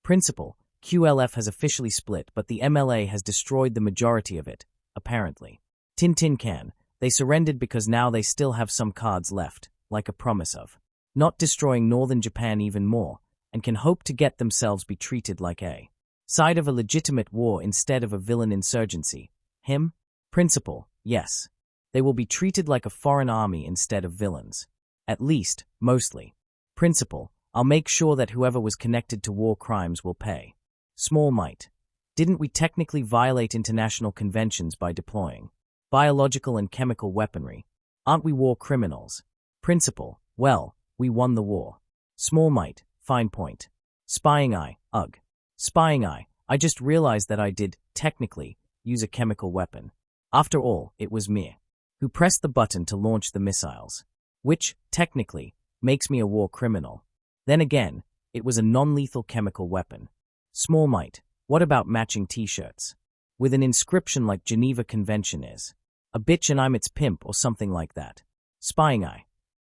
Principal, QLF has officially split, but the MLA has destroyed the majority of it, apparently. Tintin can, they surrendered because now they still have some cards left, like a promise of not destroying northern Japan even more, and can hope to get themselves be treated like a side of a legitimate war instead of a villain insurgency. Him? Principal, yes. They will be treated like a foreign army instead of villains. At least, mostly. Principal, I'll make sure that whoever was connected to war crimes will pay. Small might. Didn't we technically violate international conventions by deploying biological and chemical weaponry? Aren't we war criminals? Principal, well, we won the war. Small might, fine point. Spying eye, ugh. Spying eye, I just realized that I did, technically, use a chemical weapon. After all, it was me who pressed the button to launch the missiles. Which, technically, makes me a war criminal. Then again, it was a non-lethal chemical weapon. Small might, what about matching t-shirts? With an inscription like Geneva Convention is. A bitch and I'm its pimp or something like that. Spying eye.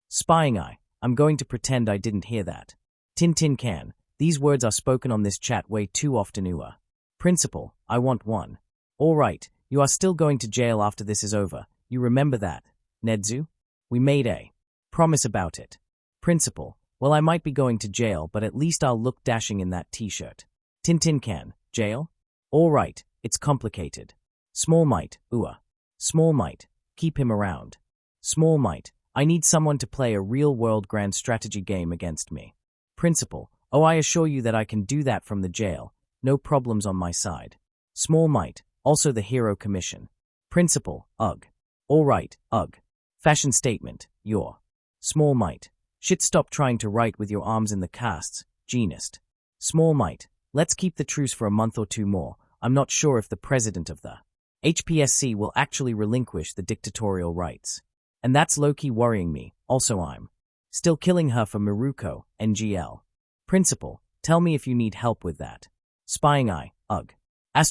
Spying eye, I'm going to pretend I didn't hear that. Tintin can, these words are spoken on this chat way too often. Principal, I want one. All right, you are still going to jail after this is over. You remember that, Nedzu? We made a promise about it. Principal, well, I might be going to jail, but at least I'll look dashing in that t-shirt. Tintin can, jail? All right, it's complicated. Small might, Small might, keep him around. Small might, I need someone to play a real-world grand strategy game against me. Principal, oh, I assure you that I can do that from the jail. No problems on my side. Small might, also the hero commission. Principal, ugh. All right, ugh. Fashion statement, your. Small might. Shit, stop trying to write with your arms in the casts, genist. Small might. Let's keep the truce for a month or two more. I'm not sure if the president of the HPSC will actually relinquish the dictatorial rights. And that's low-key worrying me. Also, I'm still killing her for Miruko, NGL. Principal, tell me if you need help with that. Spying eye, ugh. *****.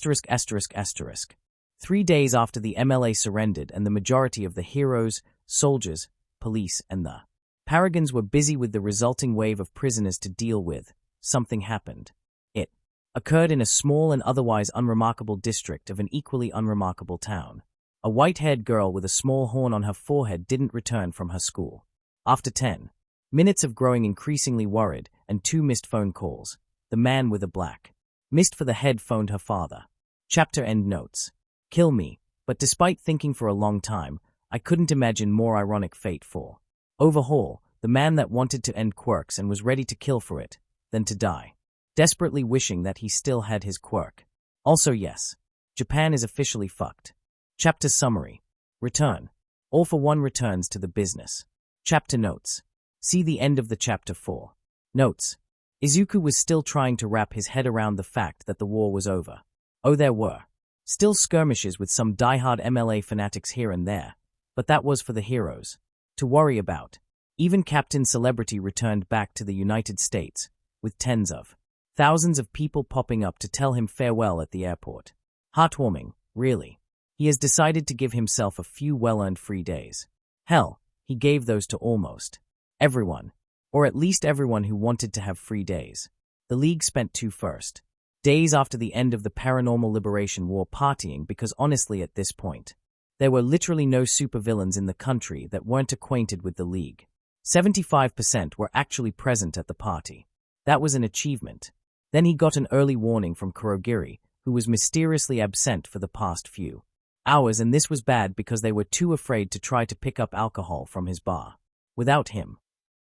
3 days after the MLA surrendered and the majority of the heroes, soldiers, police, and the paragons were busy with the resulting wave of prisoners to deal with, something happened. It occurred in a small and otherwise unremarkable district of an equally unremarkable town. A white-haired girl with a small horn on her forehead didn't return from her school. After 10 minutes of growing increasingly worried and 2 missed phone calls, the man with a black mist for the head phoned her father. Chapter end notes. Kill me, but despite thinking for a long time, I couldn't imagine more ironic fate for Overhaul, the man that wanted to end quirks and was ready to kill for it, than to die, desperately wishing that he still had his quirk. Also yes, Japan is officially fucked. Chapter summary. Return. All for One returns to the business. Chapter notes. See the end of the chapter 4. Notes. Izuku was still trying to wrap his head around the fact that the war was over. Oh, there were still skirmishes with some diehard MLA fanatics here and there, but that was for the heroes to worry about. Even Captain Celebrity returned back to the United States, with tens of thousands of people popping up to tell him farewell at the airport. Heartwarming, really. He has decided to give himself a few well-earned free days. Hell, he gave those to almost everyone, or at least everyone who wanted to have free days. The League spent 2 first days after the end of the Paranormal Liberation War partying because honestly at this point, there were literally no supervillains in the country that weren't acquainted with the League. 75% were actually present at the party. That was an achievement. Then he got an early warning from Kurogiri, who was mysteriously absent for the past few hours, and this was bad because they were too afraid to try to pick up alcohol from his bar. Without him.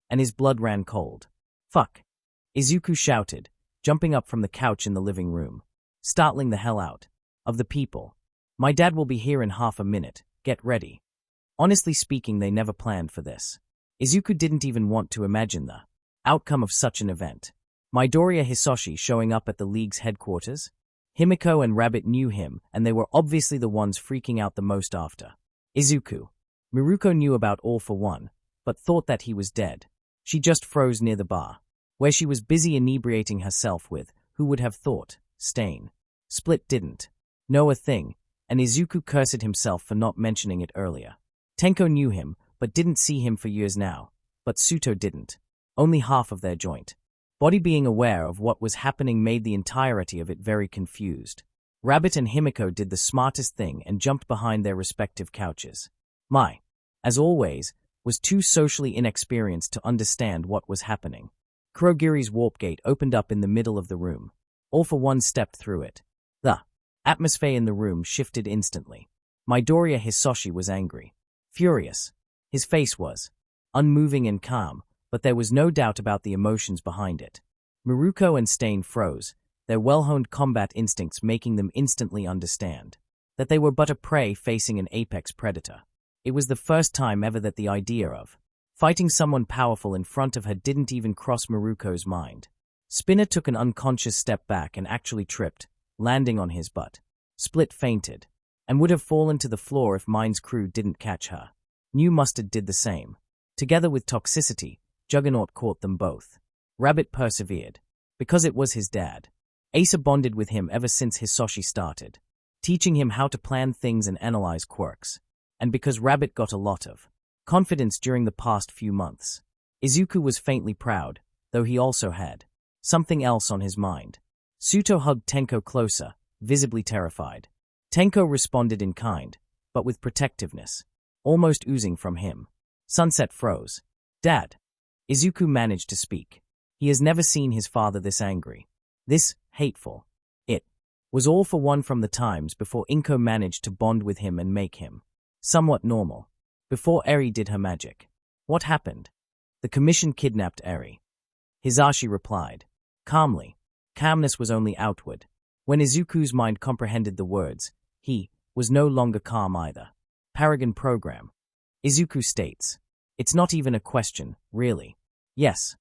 And his blood ran cold. Fuck. Izuku shouted, jumping up from the couch in the living room, startling the hell out of the people. My dad will be here in half a minute, get ready. Honestly speaking, they never planned for this. Izuku didn't even want to imagine the outcome of such an event. Midoriya Hisoshi showing up at the League's headquarters? Himiko and Rabbit knew him, and they were obviously the ones freaking out the most after Izuku. Miruko knew about All for One, but thought that he was dead. She just froze near the bar, where she was busy inebriating herself with, who would have thought, Stain. Split didn't know a thing, and Izuku cursed himself for not mentioning it earlier. Tenko knew him, but didn't see him for years now, but Suto didn't. Only half of their joint body being aware of what was happening made the entirety of it very confused. Rabbit and Himiko did the smartest thing and jumped behind their respective couches. Mai, as always, was too socially inexperienced to understand what was happening. Kurogiri's warp gate opened up in the middle of the room. All for One stepped through it. The atmosphere in the room shifted instantly. Midoriya Hisoshi was angry, furious. His face was unmoving and calm, but there was no doubt about the emotions behind it. Miruko and Stain froze, their well-honed combat instincts making them instantly understand that they were but a prey facing an apex predator. It was the first time ever that the idea of fighting someone powerful in front of her didn't even cross Miruko's mind. Spinner took an unconscious step back and actually tripped, landing on his butt. Split fainted, and would have fallen to the floor if Mine's crew didn't catch her. New Mustard did the same. Together with Toxicity, Juggernaut caught them both. Rabbit persevered, because it was his dad. Asa bonded with him ever since Hisoshi started, teaching him how to plan things and analyze quirks. And because Rabbit got a lot of confidence during the past few months. Izuku was faintly proud, though he also had something else on his mind. Suto hugged Tenko closer, visibly terrified. Tenko responded in kind, but with protectiveness, almost oozing from him. Sunset froze. Dad. Izuku managed to speak. He has never seen his father this angry, this hateful. It was All for One from the times before Inko managed to bond with him and make him somewhat normal. Before Eri did her magic. What happened? The commission kidnapped Eri. Hisashi replied, calmly. Calmness was only outward. When Izuku's mind comprehended the words, he was no longer calm either. Paragon program. Izuku states, it's not even a question, really. Yes.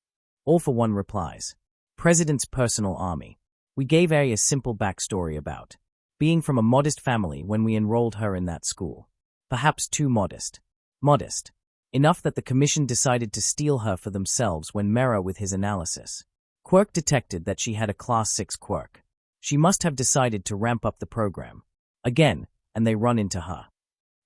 All for One replies. President's personal army. We gave Eri a simple backstory about being from a modest family when we enrolled her in that school. Perhaps too modest. Modest. Enough that the commission decided to steal her for themselves when Mera with his analysis. Quirk detected that she had a Class 6 quirk. She must have decided to ramp up the program. Again, and they run into her.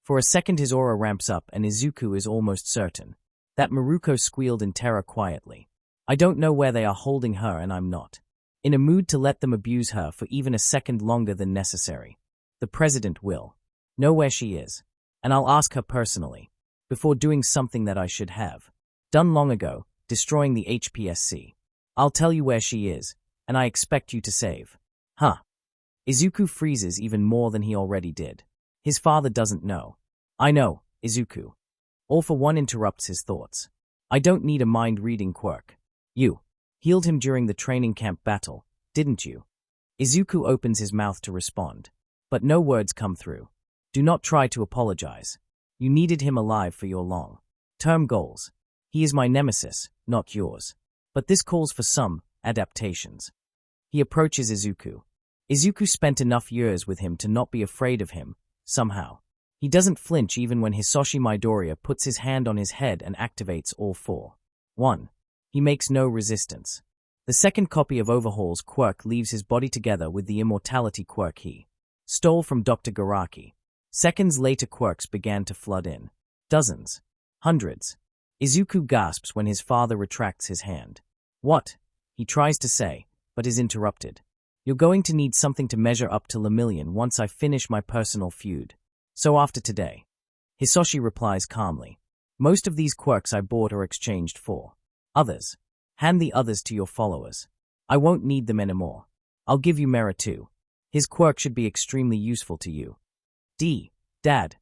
For a second his aura ramps up and Izuku is almost certain that Miruko squealed in terror quietly. I don't know where they are holding her and I'm not in a mood to let them abuse her for even a second longer than necessary. The president will know where she is, and I'll ask her personally, before doing something that I should have done long ago, destroying the HPSC. I'll tell you where she is, and I expect you to save. Huh. Izuku freezes even more than he already did. His father doesn't know. I know, Izuku. All for One interrupts his thoughts. I don't need a mind-reading quirk. You healed him during the training camp battle, didn't you? Izuku opens his mouth to respond, but no words come through. Do not try to apologize. You needed him alive for your long-term goals. He is my nemesis, not yours. But this calls for some adaptations. He approaches Izuku. Izuku spent enough years with him to not be afraid of him, somehow. He doesn't flinch even when Hisoshi Midoriya puts his hand on his head and activates All for One. He makes no resistance. The second copy of Overhaul's quirk leaves his body together with the immortality quirk he stole from Dr. Garaki. Seconds later quirks began to flood in. Dozens. Hundreds. Izuku gasps when his father retracts his hand. What? He tries to say, but is interrupted. You're going to need something to measure up to Lemillion once I finish my personal feud. So after today. Hisoshi replies calmly. Most of these quirks I bought or exchanged for others. Hand the others to your followers. I won't need them anymore. I'll give you Mera too. His quirk should be extremely useful to you. Dad,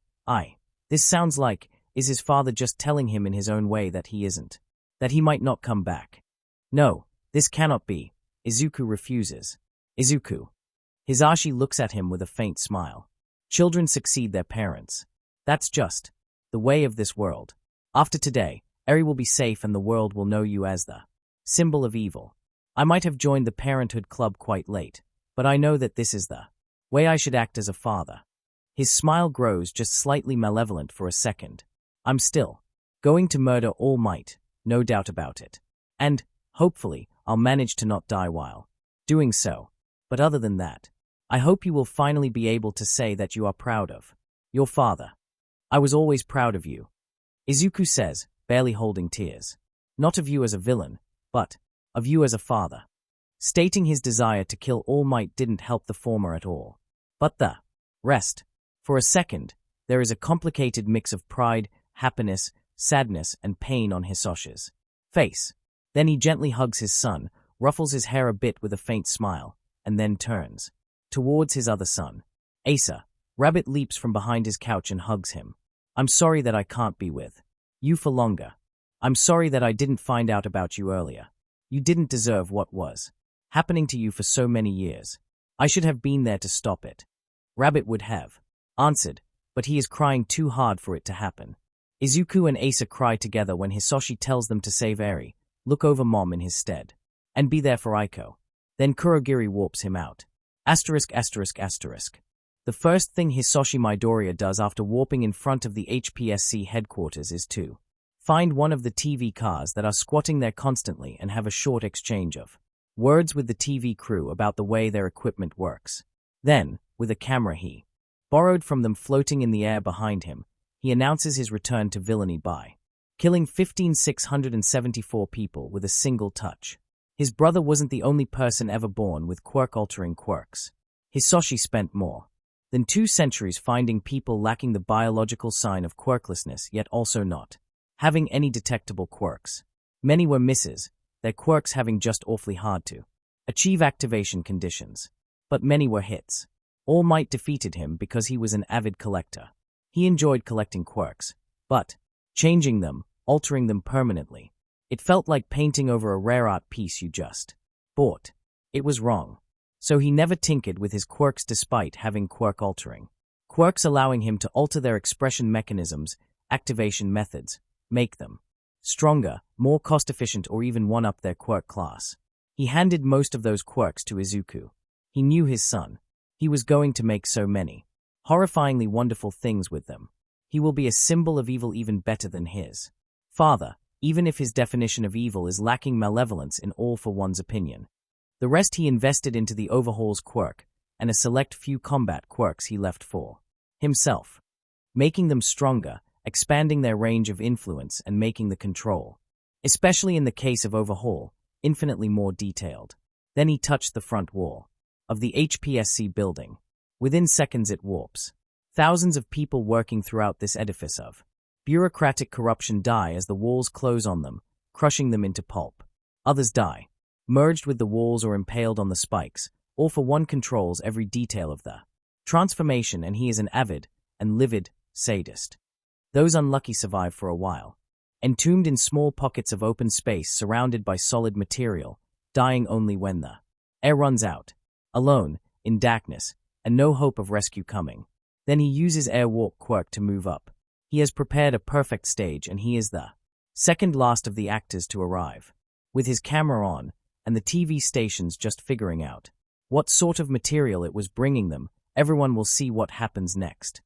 This sounds like, is his father just telling him in his own way that he isn't? That he might not come back? No, this cannot be. Izuku refuses. Izuku. Hisashi looks at him with a faint smile. Children succeed their parents. That's just the way of this world. After today, Eri will be safe and the world will know you as the symbol of evil. I might have joined the parenthood club quite late, but I know that this is the way I should act as a father. His smile grows just slightly malevolent for a second. I'm still going to murder All Might, no doubt about it. And, hopefully, I'll manage to not die while doing so. But other than that, I hope you will finally be able to say that you are proud of your father. I was always proud of you. Izuku says, barely holding tears. Not of you as a villain, but of you as a father. Stating his desire to kill All Might didn't help the former at all. But the rest. For a second, there is a complicated mix of pride, happiness, sadness, and pain on Hisashi's face. Then he gently hugs his son, ruffles his hair a bit with a faint smile, and then turns towards his other son. Asa. Rabbit leaps from behind his couch and hugs him. I'm sorry that I can't be with you for longer. I'm sorry that I didn't find out about you earlier. You didn't deserve what was happening to you for so many years. I should have been there to stop it. Rabbit would have answered, but he is crying too hard for it to happen. Izuku and Asa cry together when Hisashi tells them to save Eri, look over Mom in his stead, and be there for Aiko. Then Kurogiri warps him out. The first thing Hisashi Midoriya does after warping in front of the HPSC headquarters is to find one of the TV cars that are squatting there constantly and have a short exchange of words with the TV crew about the way their equipment works. Then, with a camera he borrowed from them floating in the air behind him, he announces his return to villainy by killing 15,674 people with a single touch. His brother wasn't the only person ever born with quirk-altering quirks. Hisashi spent more than 2 centuries finding people lacking the biological sign of quirklessness yet also not having any detectable quirks. Many were misses, their quirks having just awfully hard to achieve activation conditions. But many were hits. All Might defeated him because he was an avid collector. He enjoyed collecting quirks, but changing them, altering them permanently. It felt like painting over a rare art piece you just bought. It was wrong. So he never tinkered with his quirks despite having quirk altering. Quirks allowing him to alter their expression mechanisms, activation methods, make them stronger, more cost-efficient or even one-up their quirk class. He handed most of those quirks to Izuku. He knew his son. He was going to make so many horrifyingly wonderful things with them. He will be a symbol of evil even better than his father, even if his definition of evil is lacking malevolence in all for one's opinion. The rest he invested into the Overhaul's quirk, and a select few combat quirks he left for himself, making them stronger, expanding their range of influence and making the control, especially in the case of Overhaul, infinitely more detailed. Then he touched the front wall of the HPSC building. Within seconds it warps. Thousands of people working throughout this edifice of bureaucratic corruption die as the walls close on them, crushing them into pulp. Others die, merged with the walls or impaled on the spikes. All for one controls every detail of the transformation, and he is an avid and livid sadist. Those unlucky survive for a while, entombed in small pockets of open space surrounded by solid material, dying only when the air runs out, alone, in darkness, and no hope of rescue coming. Then he uses air warp quirk to move up. He has prepared a perfect stage, and he is the second last of the actors to arrive. With his camera on, and the TV stations just figuring out what sort of material it was bringing them, everyone will see what happens next.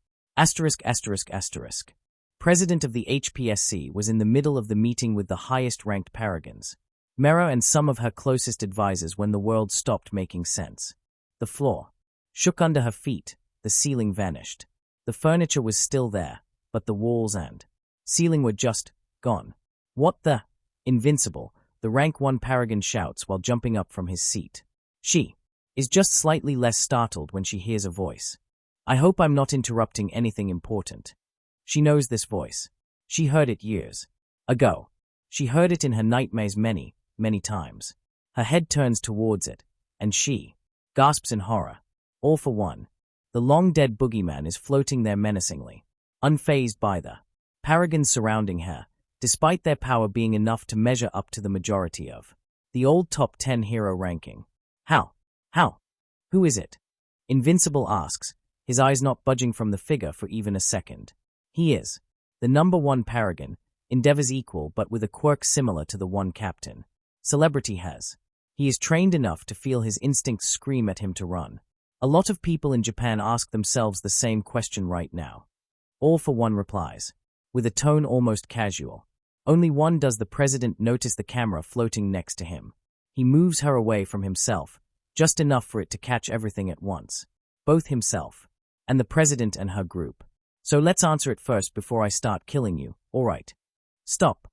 President of the HPSC was in the middle of the meeting with the highest-ranked paragons, Mera and some of her closest advisors, when the world stopped making sense. The floor shook under her feet, the ceiling vanished. The furniture was still there, but the walls and ceiling were just gone. What the? Invincible, the rank 1 paragon shouts while jumping up from his seat. She is just slightly less startled when she hears a voice. I hope I'm not interrupting anything important. She knows this voice. She heard it years ago. She heard it in her nightmares many, many times. Her head turns towards it, and she gasps in horror. All for one. The long-dead boogeyman is floating there menacingly, unfazed by the paragons surrounding her, despite their power being enough to measure up to the majority of the old top 10 hero ranking. How? Who is it? Invincible asks, his eyes not budging from the figure for even a second. He is the number 1 paragon, endeavors equal but with a quirk similar to the one Captain Celebrity has. He is trained enough to feel his instincts scream at him to run. A lot of people in Japan ask themselves the same question right now. All for one replies, with a tone almost casual. Only one does the president notice the camera floating next to him. He moves her away from himself, just enough for it to catch everything at once. Both himself and the president and her group. So let's answer it first before I start killing you, all right? Stop.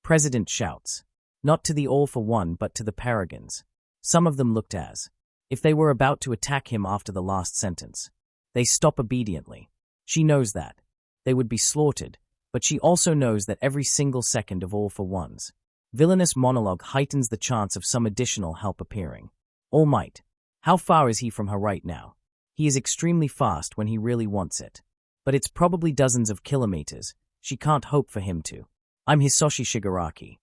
President shouts. Not to the all for one but to the paragons. Some of them looked as if they were about to attack him after the last sentence. They stop obediently. She knows that. They would be slaughtered, but she also knows that every single second of all for one's villainous monologue heightens the chance of some additional help appearing. All Might. How far is he from her right now? He is extremely fast when he really wants it. But it's probably dozens of kilometers. She can't hope for him to. I'm Hisoshi Shigaraki.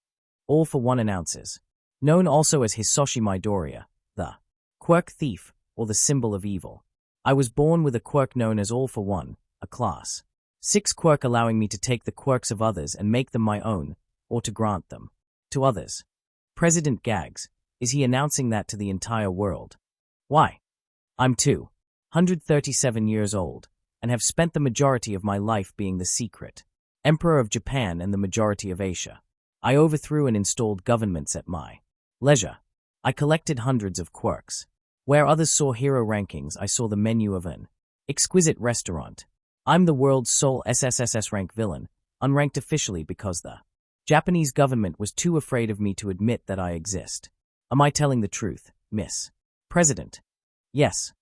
All for one announces. Known also as Hisoshi Midoriya, the quirk thief, or the symbol of evil. I was born with a quirk known as All for One, a class 6 quirk allowing me to take the quirks of others and make them my own, or to grant them to others. President gags. Is he announcing that to the entire world? Why? I'm 237 years old, and have spent the majority of my life being the secret Emperor of Japan and the majority of Asia. I overthrew and installed governments at my leisure. I collected hundreds of quirks. Where others saw hero rankings, I saw the menu of an exquisite restaurant. I'm the world's sole SSSS rank villain, unranked officially because the Japanese government was too afraid of me to admit that I exist. Am I telling the truth, Miss President? Yes.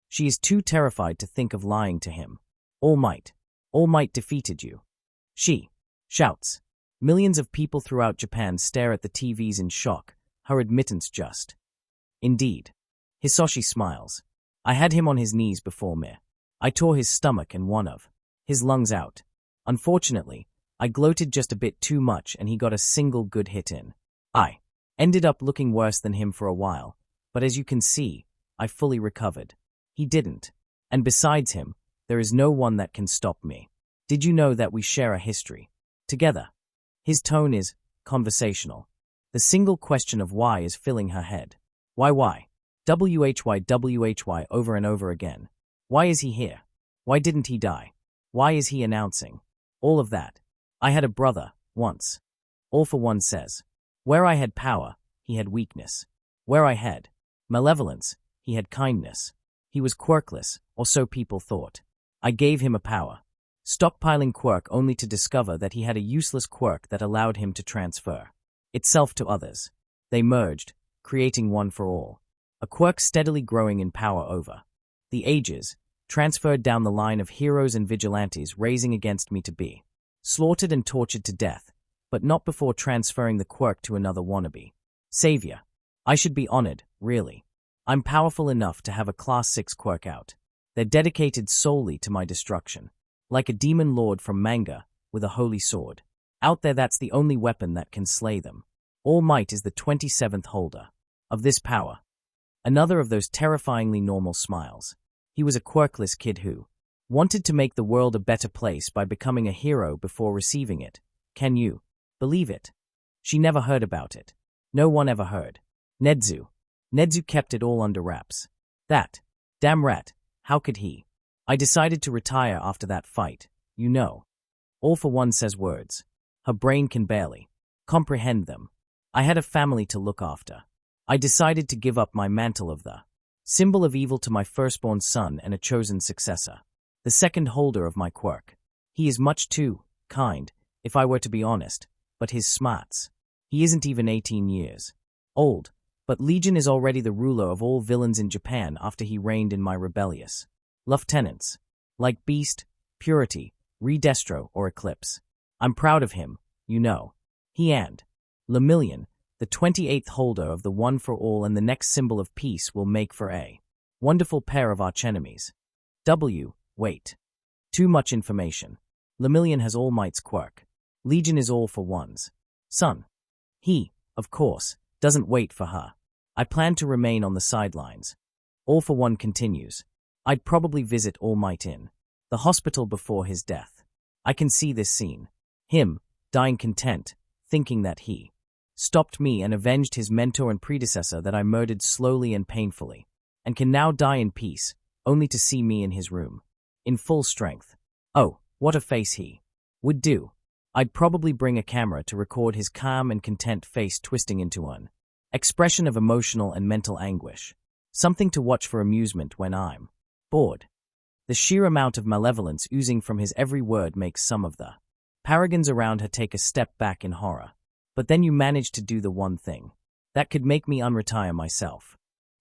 She is too terrified to think of lying to him. All Might defeated you. She shouts. Millions of people throughout Japan stare at the TVs in shock, her admittance just. Indeed. Hisoshi smiles. I had him on his knees before me. I tore his stomach and one of his lungs out. Unfortunately, I gloated just a bit too much and he got a single good hit in. I ended up looking worse than him for a while, but as you can see, I fully recovered. He didn't. And besides him, there is no one that can stop me. Did you know that we share a history together? His tone is conversational. The single question of why is filling her head. Why? WHY over and over again. Why is he here? Why didn't he die? Why is he announcing all of that? I had a brother, once. All for one says. Where I had power, he had weakness. Where I had malevolence, he had kindness. He was quirkless, or so people thought. I gave him a power. Stockpiling quirk only to discover that he had a useless quirk that allowed him to transfer itself to others. They merged, creating one for all. A quirk steadily growing in power over the ages, transferred down the line of heroes and vigilantes raising against me to be slaughtered and tortured to death, but not before transferring the quirk to another wannabe savior. I should be honored, really. I'm powerful enough to have a class 6 quirk out. They're dedicated solely to my destruction. Like a demon lord from manga, with a holy sword. Out there, that's the only weapon that can slay them. All Might is the 27th holder of this power. Another of those terrifyingly normal smiles. He was a quirkless kid who wanted to make the world a better place by becoming a hero before receiving it. Can you believe it? She never heard about it. No one ever heard. Nedzu kept it all under wraps. That damn rat, how could he? I decided to retire after that fight, you know. All for one says words. Her brain can barely comprehend them. I had a family to look after. I decided to give up my mantle of the symbol of evil to my firstborn son and a chosen successor, the second holder of my quirk. He is much too kind, if I were to be honest, but his smarts. He isn't even 18 years old, but Legion is already the ruler of all villains in Japan after he reigned in my rebellious lieutenants, like Beast, Purity, Redestro, or Eclipse. I'm proud of him, you know. He and Lemillion, the 28th holder of the One for All and the next symbol of peace, will make for a wonderful pair of archenemies. Wait. Too much information. Lemillion has All Might's quirk. Legion is All for One's son. He, of course, doesn't wait for her. I plan to remain on the sidelines. All for One continues. I'd probably visit All Might in the hospital before his death. I can see this scene. Him, dying content, thinking that he stopped me and avenged his mentor and predecessor that I murdered slowly and painfully, and can now die in peace, only to see me in his room, in full strength. Oh, what a face he would do. I'd probably bring a camera to record his calm and content face twisting into an expression of emotional and mental anguish. Something to watch for amusement when I'm bored. The sheer amount of malevolence oozing from his every word makes some of the paragons around her take a step back in horror. But then you manage to do the one thing that could make me unretire myself.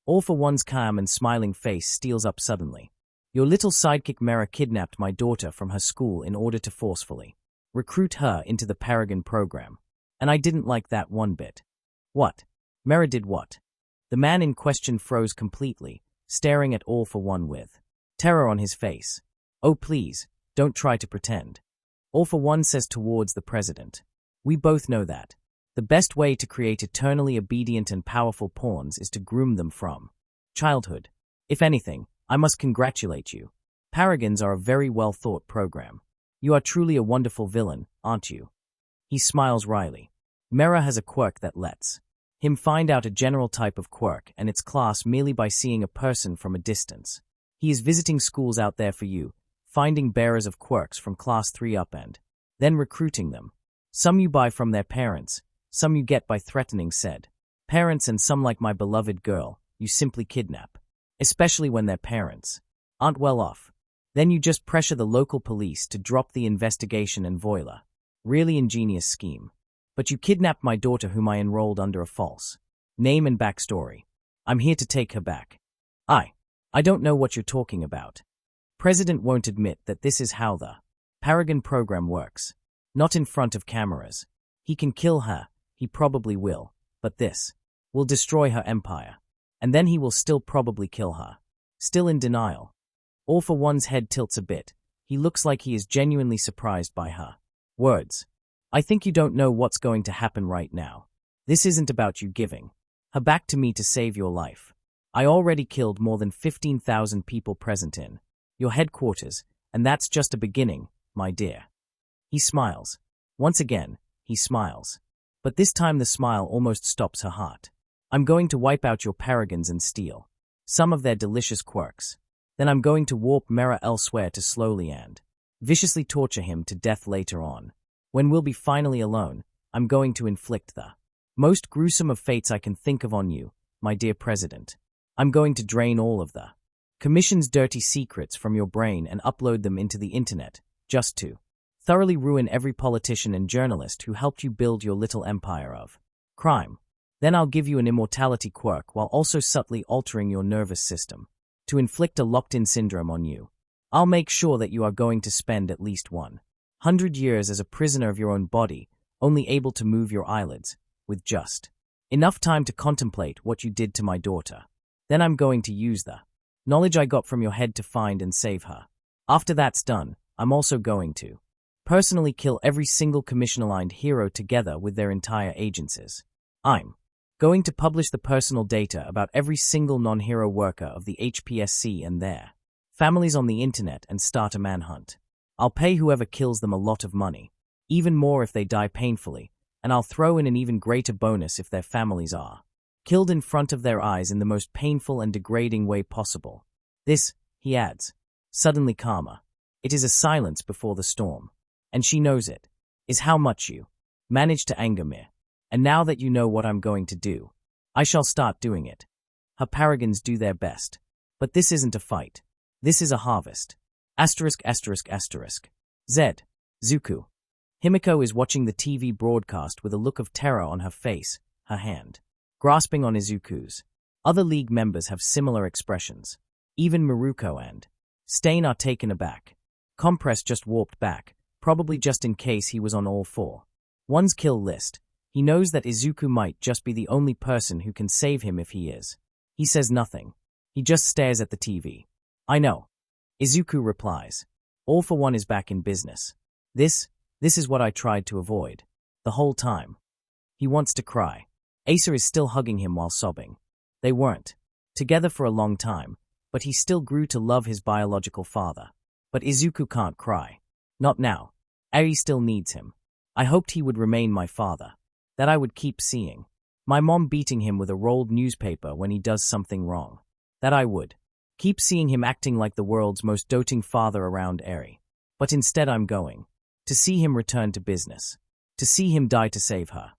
All for One's calm and smiling face steals up suddenly. Your little sidekick Mera kidnapped my daughter from her school in order to forcefully recruit her into the Paragon program. And I didn't like that one bit. What? Mera did what? The man in question froze completely, staring at All for One with terror on his face. Oh please, don't try to pretend. All for One says towards the president. We both know that the best way to create eternally obedient and powerful pawns is to groom them from childhood. If anything, I must congratulate you. Paragons are a very well-thought program. You are truly a wonderful villain, aren't you? He smiles wryly. Mera has a quirk that lets him find out a general type of quirk and its class merely by seeing a person from a distance. He is visiting schools out there for you, finding bearers of quirks from class 3 up and then recruiting them. Some you buy from their parents, some you get by threatening said parents, and some, like my beloved girl, you simply kidnap. Especially when their parents aren't well off. Then you just pressure the local police to drop the investigation and voila. Really ingenious scheme. But you kidnapped my daughter, whom I enrolled under a false name and backstory. I'm here to take her back. I don't know what you're talking about. President won't admit that this is how the Paragon program works. Not in front of cameras. He can kill her, he probably will, but this will destroy her empire. And then he will still probably kill her. Still in denial. All for One's head tilts a bit. He looks like he is genuinely surprised by her words. I think you don't know what's going to happen right now. This isn't about you giving her back to me to save your life. I already killed more than 15,000 people present in your headquarters, and that's just a beginning, my dear. He smiles. Once again, he smiles. But this time the smile almost stops her heart. I'm going to wipe out your paragons and steal some of their delicious quirks. Then I'm going to warp Mera elsewhere to slowly and viciously torture him to death later on. When we'll be finally alone, I'm going to inflict the most gruesome of fates I can think of on you, my dear president. I'm going to drain all of the Commission's dirty secrets from your brain and upload them into the internet, just to thoroughly ruin every politician and journalist who helped you build your little empire of crime. Then I'll give you an immortality quirk while also subtly altering your nervous system to inflict a locked-in syndrome on you. I'll make sure that you are going to spend at least 100 years as a prisoner of your own body, only able to move your eyelids, with just enough time to contemplate what you did to my daughter. Then I'm going to use the knowledge I got from your head to find and save her. After that's done, I'm also going to personally kill every single commission-aligned hero together with their entire agencies. I'm going to publish the personal data about every single non-hero worker of the HPSC and their families on the internet and start a manhunt. I'll pay whoever kills them a lot of money, even more if they die painfully, and I'll throw in an even greater bonus if their families are killed in front of their eyes in the most painful and degrading way possible. This, he adds, suddenly calmer. It is a silence before the storm, and she knows it, is how much you managed to anger me. And now that you know what I'm going to do, I shall start doing it. Her paragons do their best. But this isn't a fight. This is a harvest. Asterisk. Z. Zuku. Himiko is watching the TV broadcast with a look of terror on her face, her hand grasping on Izuku's. Other League members have similar expressions. Even Maruko and Stain are taken aback. Compress just warped back, probably just in case he was on all four. One's kill list. He knows that Izuku might just be the only person who can save him if he is. He says nothing. He just stares at the TV. I know. Izuku replies. All for One is back in business. This is what I tried to avoid. The whole time. He wants to cry. Asa is still hugging him while sobbing. They weren't together for a long time, but he still grew to love his biological father. But Izuku can't cry. Not now. Eri still needs him. I hoped he would remain my father. That I would keep seeing. My mom beating him with a rolled newspaper when he does something wrong. That I would keep seeing him acting like the world's most doting father around Eri. But instead I'm going to see him return to business. To see him die to save her.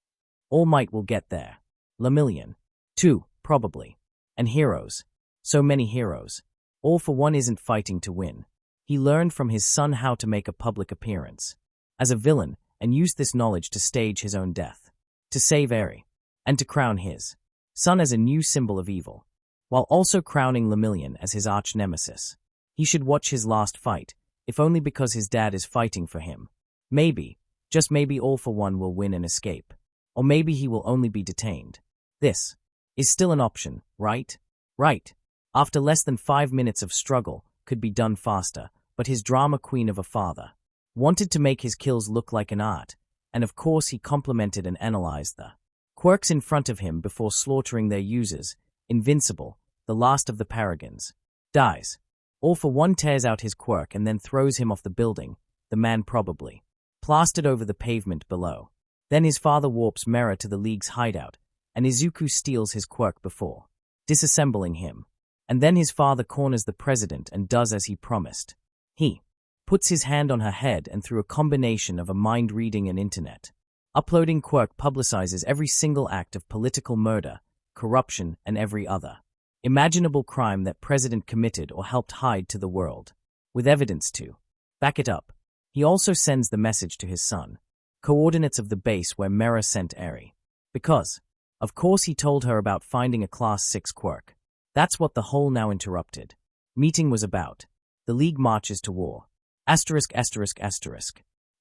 All Might will get there. Lemillion. Too, probably. And heroes. So many heroes. All for One isn't fighting to win. He learned from his son how to make a public appearance. As a villain, and used this knowledge to stage his own death. To save Eri. And to crown his son as a new symbol of evil. While also crowning Lemillion as his arch-nemesis. He should watch his last fight, if only because his dad is fighting for him. Maybe, just maybe All for One will win and escape. Or maybe he will only be detained. This is still an option, right? Right. After less than 5 minutes of struggle, could be done faster, but his drama queen of a father wanted to make his kills look like an art, and of course he complimented and analyzed the quirks in front of him before slaughtering their users. Invincible, the last of the paragons, dies. All for One tears out his quirk and then throws him off the building, the man probably plastered over the pavement below. Then his father warps Mera to the League's hideout, and Izuku steals his quirk before disassembling him. And then his father corners the president and does as he promised. He puts his hand on her head, and through a combination of a mind-reading and internet uploading quirk publicizes every single act of political murder, corruption, and every other imaginable crime that president committed or helped hide to the world, with evidence to back it up. He also sends the message to his son, coordinates of the base where Mera sent Eri. Because, of course, he told her about finding a Class 6 quirk. That's what the whole now interrupted meeting was about. The League marches to war. Asterisk.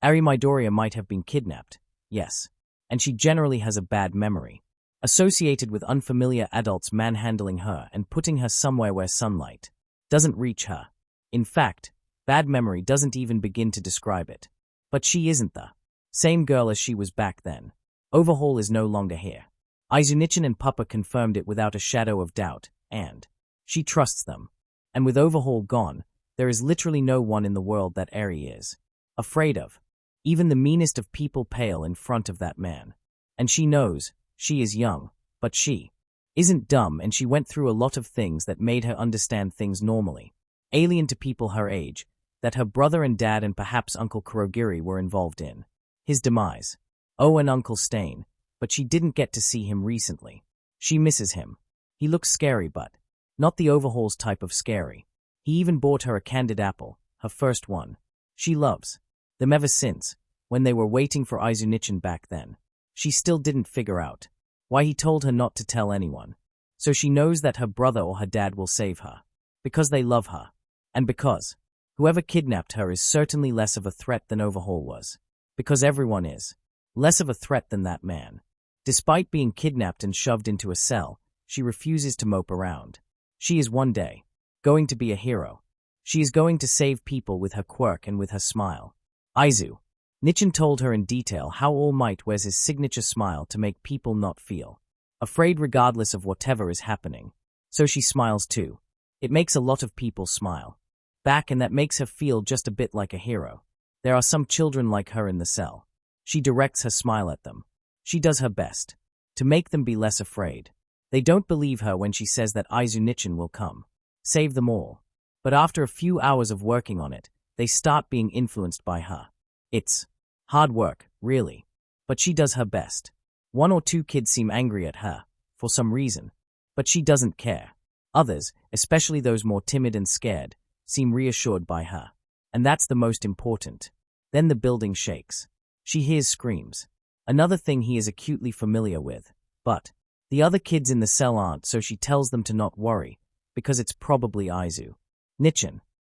Eri Midoriya might have been kidnapped, yes. And she generally has a bad memory, associated with unfamiliar adults manhandling her and putting her somewhere where sunlight doesn't reach her. In fact, bad memory doesn't even begin to describe it. But she isn't the same girl as she was back then. Overhaul is no longer here. Izuku and Papa confirmed it without a shadow of doubt, and she trusts them. And with Overhaul gone, there is literally no one in the world that Eri is afraid of. Even the meanest of people pale in front of that man. And she knows, she is young, but she isn't dumb, and she went through a lot of things that made her understand things normally, alien to people her age, that her brother and dad and perhaps Uncle Kurogiri were involved in. His demise. Oh, and Uncle Stain, but she didn't get to see him recently. She misses him. He looks scary, but not the Overhaul's type of scary. He even bought her a candied apple, her first one. She loves them ever since, when they were waiting for Izuku back then. She still didn't figure out why he told her not to tell anyone. So she knows that her brother or her dad will save her. Because they love her. And because whoever kidnapped her is certainly less of a threat than Overhaul was. Because everyone is less of a threat than that man. Despite being kidnapped and shoved into a cell, she refuses to mope around. She is one day going to be a hero. She is going to save people with her quirk and with her smile. Izuku told her in detail how All Might wears his signature smile to make people not feel afraid regardless of whatever is happening. So she smiles too. It makes a lot of people smile back, and that makes her feel just a bit like a hero. There are some children like her in the cell. She directs her smile at them. She does her best to make them be less afraid. They don't believe her when she says that Izuku will come save them all. But after a few hours of working on it, they start being influenced by her. It's hard work, really. But she does her best. 1 or 2 kids seem angry at her, for some reason. But she doesn't care. Others, especially those more timid and scared, seem reassured by her. And that's the most important. Then the building shakes. She hears screams. Another thing he is acutely familiar with. But the other kids in the cell aren't, so she tells them to not worry, because it's probably Izuku.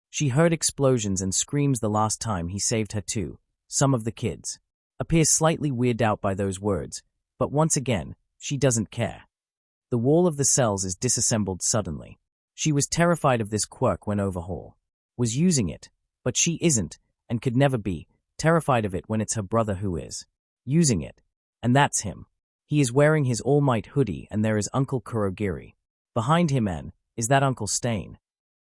She heard explosions and screams the last time he saved her too, some of the kids, appear slightly weirded out by those words, but once again, she doesn't care. The wall of the cells is disassembled suddenly. She was terrified of this quirk when Overhaul was using it, but she isn't, and could never be, terrified of it when it's her brother who is using it. And that's him. He is wearing his All Might hoodie and there is Uncle Kurogiri. Behind him is that Uncle Stain.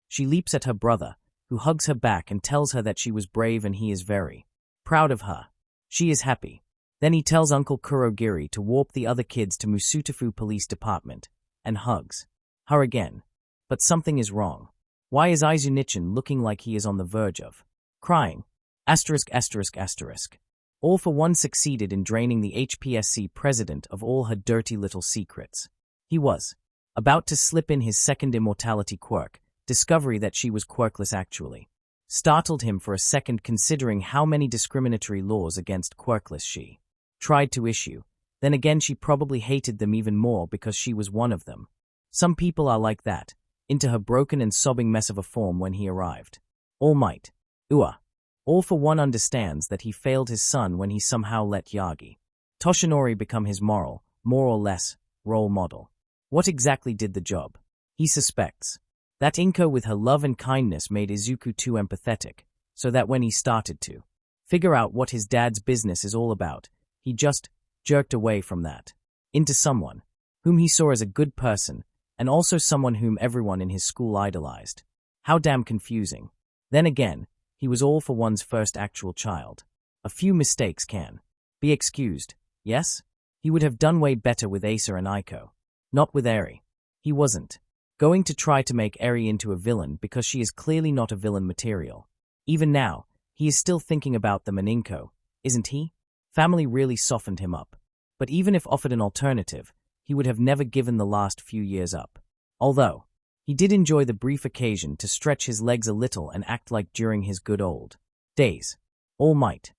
She leaps at her brother, who hugs her back and tells her that she was brave and he is very proud of her. She is happy. Then he tells Uncle Kurogiri to warp the other kids to Musutafu Police Department, and hugs her again. But something is wrong. Why is Izuku looking like he is on the verge of crying? ******. All for One succeeded in draining the HPSC president of all her dirty little secrets. He was about to slip in his second immortality quirk, discovery that she was quirkless actually startled him for a second considering how many discriminatory laws against quirkless she tried to issue. Then again she probably hated them even more because she was one of them. Some people are like that, into her broken and sobbing mess of a form when he arrived. All Might. All for One understands that he failed his son when he somehow let Yagi Toshinori become his more or less, role model. What exactly did the job? He suspects that Inko with her love and kindness made Izuku too empathetic, so that when he started to figure out what his dad's business is all about, he just jerked away from that into someone whom he saw as a good person, and also someone whom everyone in his school idolized. How damn confusing. Then again, he was All for One's first actual child. A few mistakes can be excused, yes? He would have done way better with Asa and Aiko. Not with Eri. He wasn't going to try to make Eri into a villain because she is clearly not a villain material. Even now, he is still thinking about them and Inko, isn't he? Family really softened him up. But even if offered an alternative, he would have never given the last few years up. Although, he did enjoy the brief occasion to stretch his legs a little and act like during his good old days. All Might.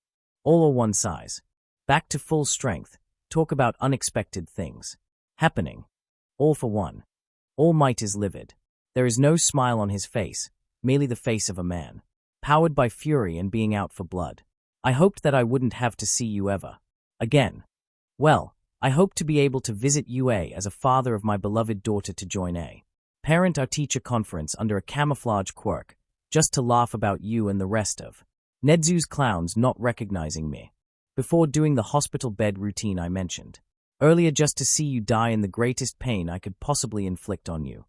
All or one size. Back to full strength, talk about unexpected things happening. All for One. All Might is livid. There is no smile on his face, merely the face of a man, powered by fury and being out for blood. I hoped that I wouldn't have to see you ever again. Well, I hope to be able to visit UA as a father of my beloved daughter to join a parent or teacher conference under a camouflage quirk, just to laugh about you and the rest of Nedzu's clowns not recognizing me. Before doing the hospital bed routine I mentioned earlier, just to see you die in the greatest pain I could possibly inflict on you.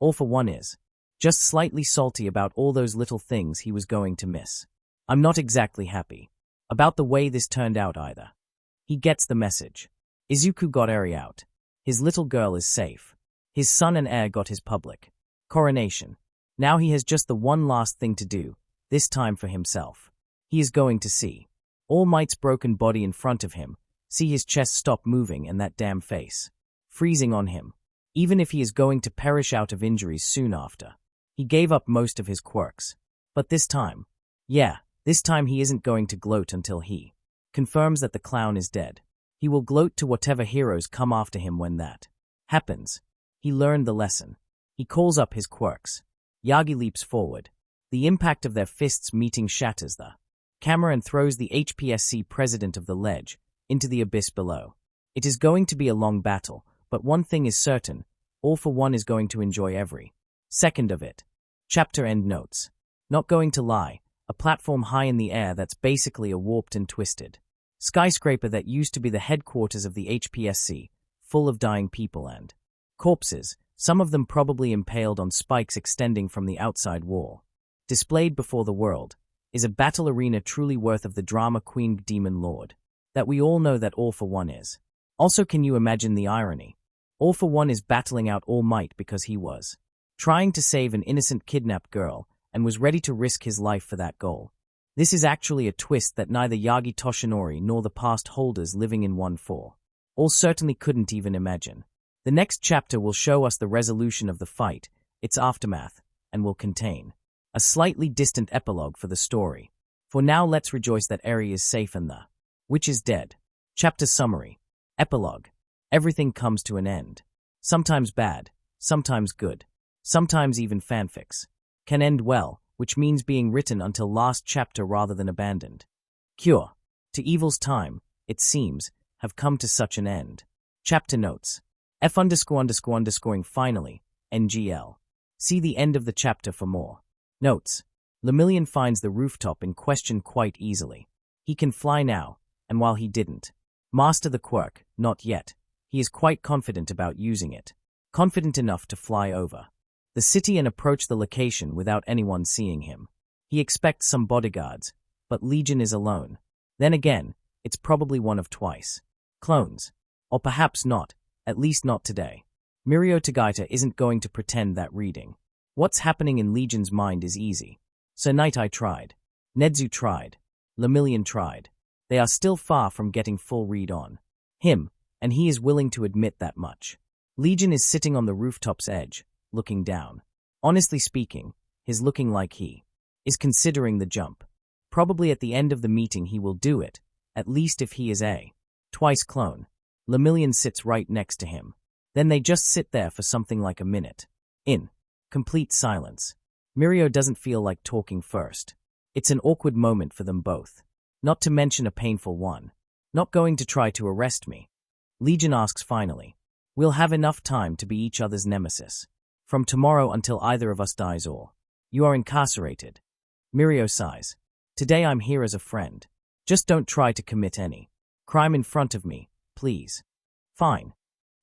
All for One is just slightly salty about all those little things he was going to miss. I'm not exactly happy about the way this turned out either. He gets the message. Izuku got Eri out. His little girl is safe. His son and heir got his public coronation. Now he has just the one last thing to do, this time for himself. He is going to see All Might's broken body in front of him, see his chest stop moving and that damn face freezing on him, even if he is going to perish out of injuries soon after. He gave up most of his quirks. But this time, this time he isn't going to gloat until he confirms that the clown is dead. He will gloat to whatever heroes come after him when that happens. He learned the lesson. He calls up his quirks. Yagi leaps forward. The impact of their fists meeting shatters the camera and throws the HPSC president of the ledge into the abyss below. It is going to be a long battle, but one thing is certain, All for One is going to enjoy every second of it. Chapter end notes. Not going to lie, a platform high in the air that's basically a warped and twisted skyscraper that used to be the headquarters of the HPSC, full of dying people and corpses, some of them probably impaled on spikes extending from the outside wall. Displayed before the world, is a battle arena truly worth of the drama queen demon lord that we all know that All for One is. Also, can you imagine the irony? All for One is battling out All Might because he was trying to save an innocent kidnapped girl and was ready to risk his life for that goal. This is actually a twist that neither Yagi Toshinori nor the past holders living in 1-4 all certainly couldn't even imagine. The next chapter will show us the resolution of the fight, its aftermath, and will contain a slightly distant epilogue for the story. For now, let's rejoice that Eri is safe and the witch is dead. Chapter summary. Epilogue. Everything comes to an end. Sometimes bad, sometimes good, sometimes even fanfics can end well, which means being written until last chapter rather than abandoned. Cure. To evil's time, it seems, have come to such an end. Chapter notes. F_____ finally, NGL. See the end of the chapter for more. Notes. Lemillion finds the rooftop in question quite easily. He can fly now, and while he didn't master the quirk, not yet, he is quite confident about using it. Confident enough to fly over the city and approach the location without anyone seeing him. He expects some bodyguards, but Legion is alone. Then again, it's probably one of twice clones. Or perhaps not, at least not today. Mirio Tagaita isn't going to pretend that reading what's happening in Legion's mind is easy. Sir Nightai tried. Nedzu tried. Lemillion tried. They are still far from getting full read on him, and he is willing to admit that much. Legion is sitting on the rooftop's edge, looking down. Honestly speaking, he's looking like he is considering the jump. Probably at the end of the meeting he will do it, at least if he is a twice clone. Lemillion sits right next to him. Then they just sit there for something like a minute. In complete silence. Mirio doesn't feel like talking first. It's an awkward moment for them both. Not to mention a painful one. Not going to try to arrest me? Legion asks finally. We'll have enough time to be each other's nemesis. From tomorrow until either of us dies or you are incarcerated. Mirio sighs. Today I'm here as a friend. Just don't try to commit any crime in front of me, please. Fine.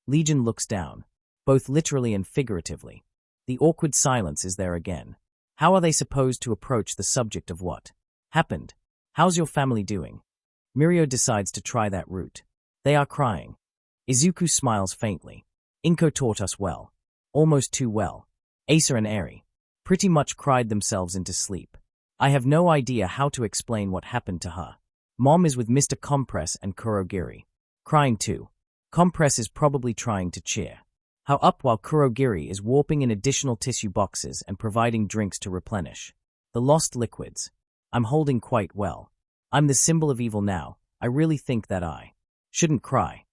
Legion looks down, both literally and figuratively. The awkward silence is there again. How are they supposed to approach the subject of what happened? How's your family doing? Mirio decides to try that route. They are crying. Izuku smiles faintly. Inko taught us well. Almost too well. Acer and Eri pretty much cried themselves into sleep. I have no idea how to explain what happened to her. Mom is with Mr. Compress and Kurogiri. Crying too. Compress is probably trying to cheer her up while Kurogiri is warping in additional tissue boxes and providing drinks to replenish the lost liquids. I'm holding quite well. I'm the symbol of evil now. I really think that I shouldn't cry.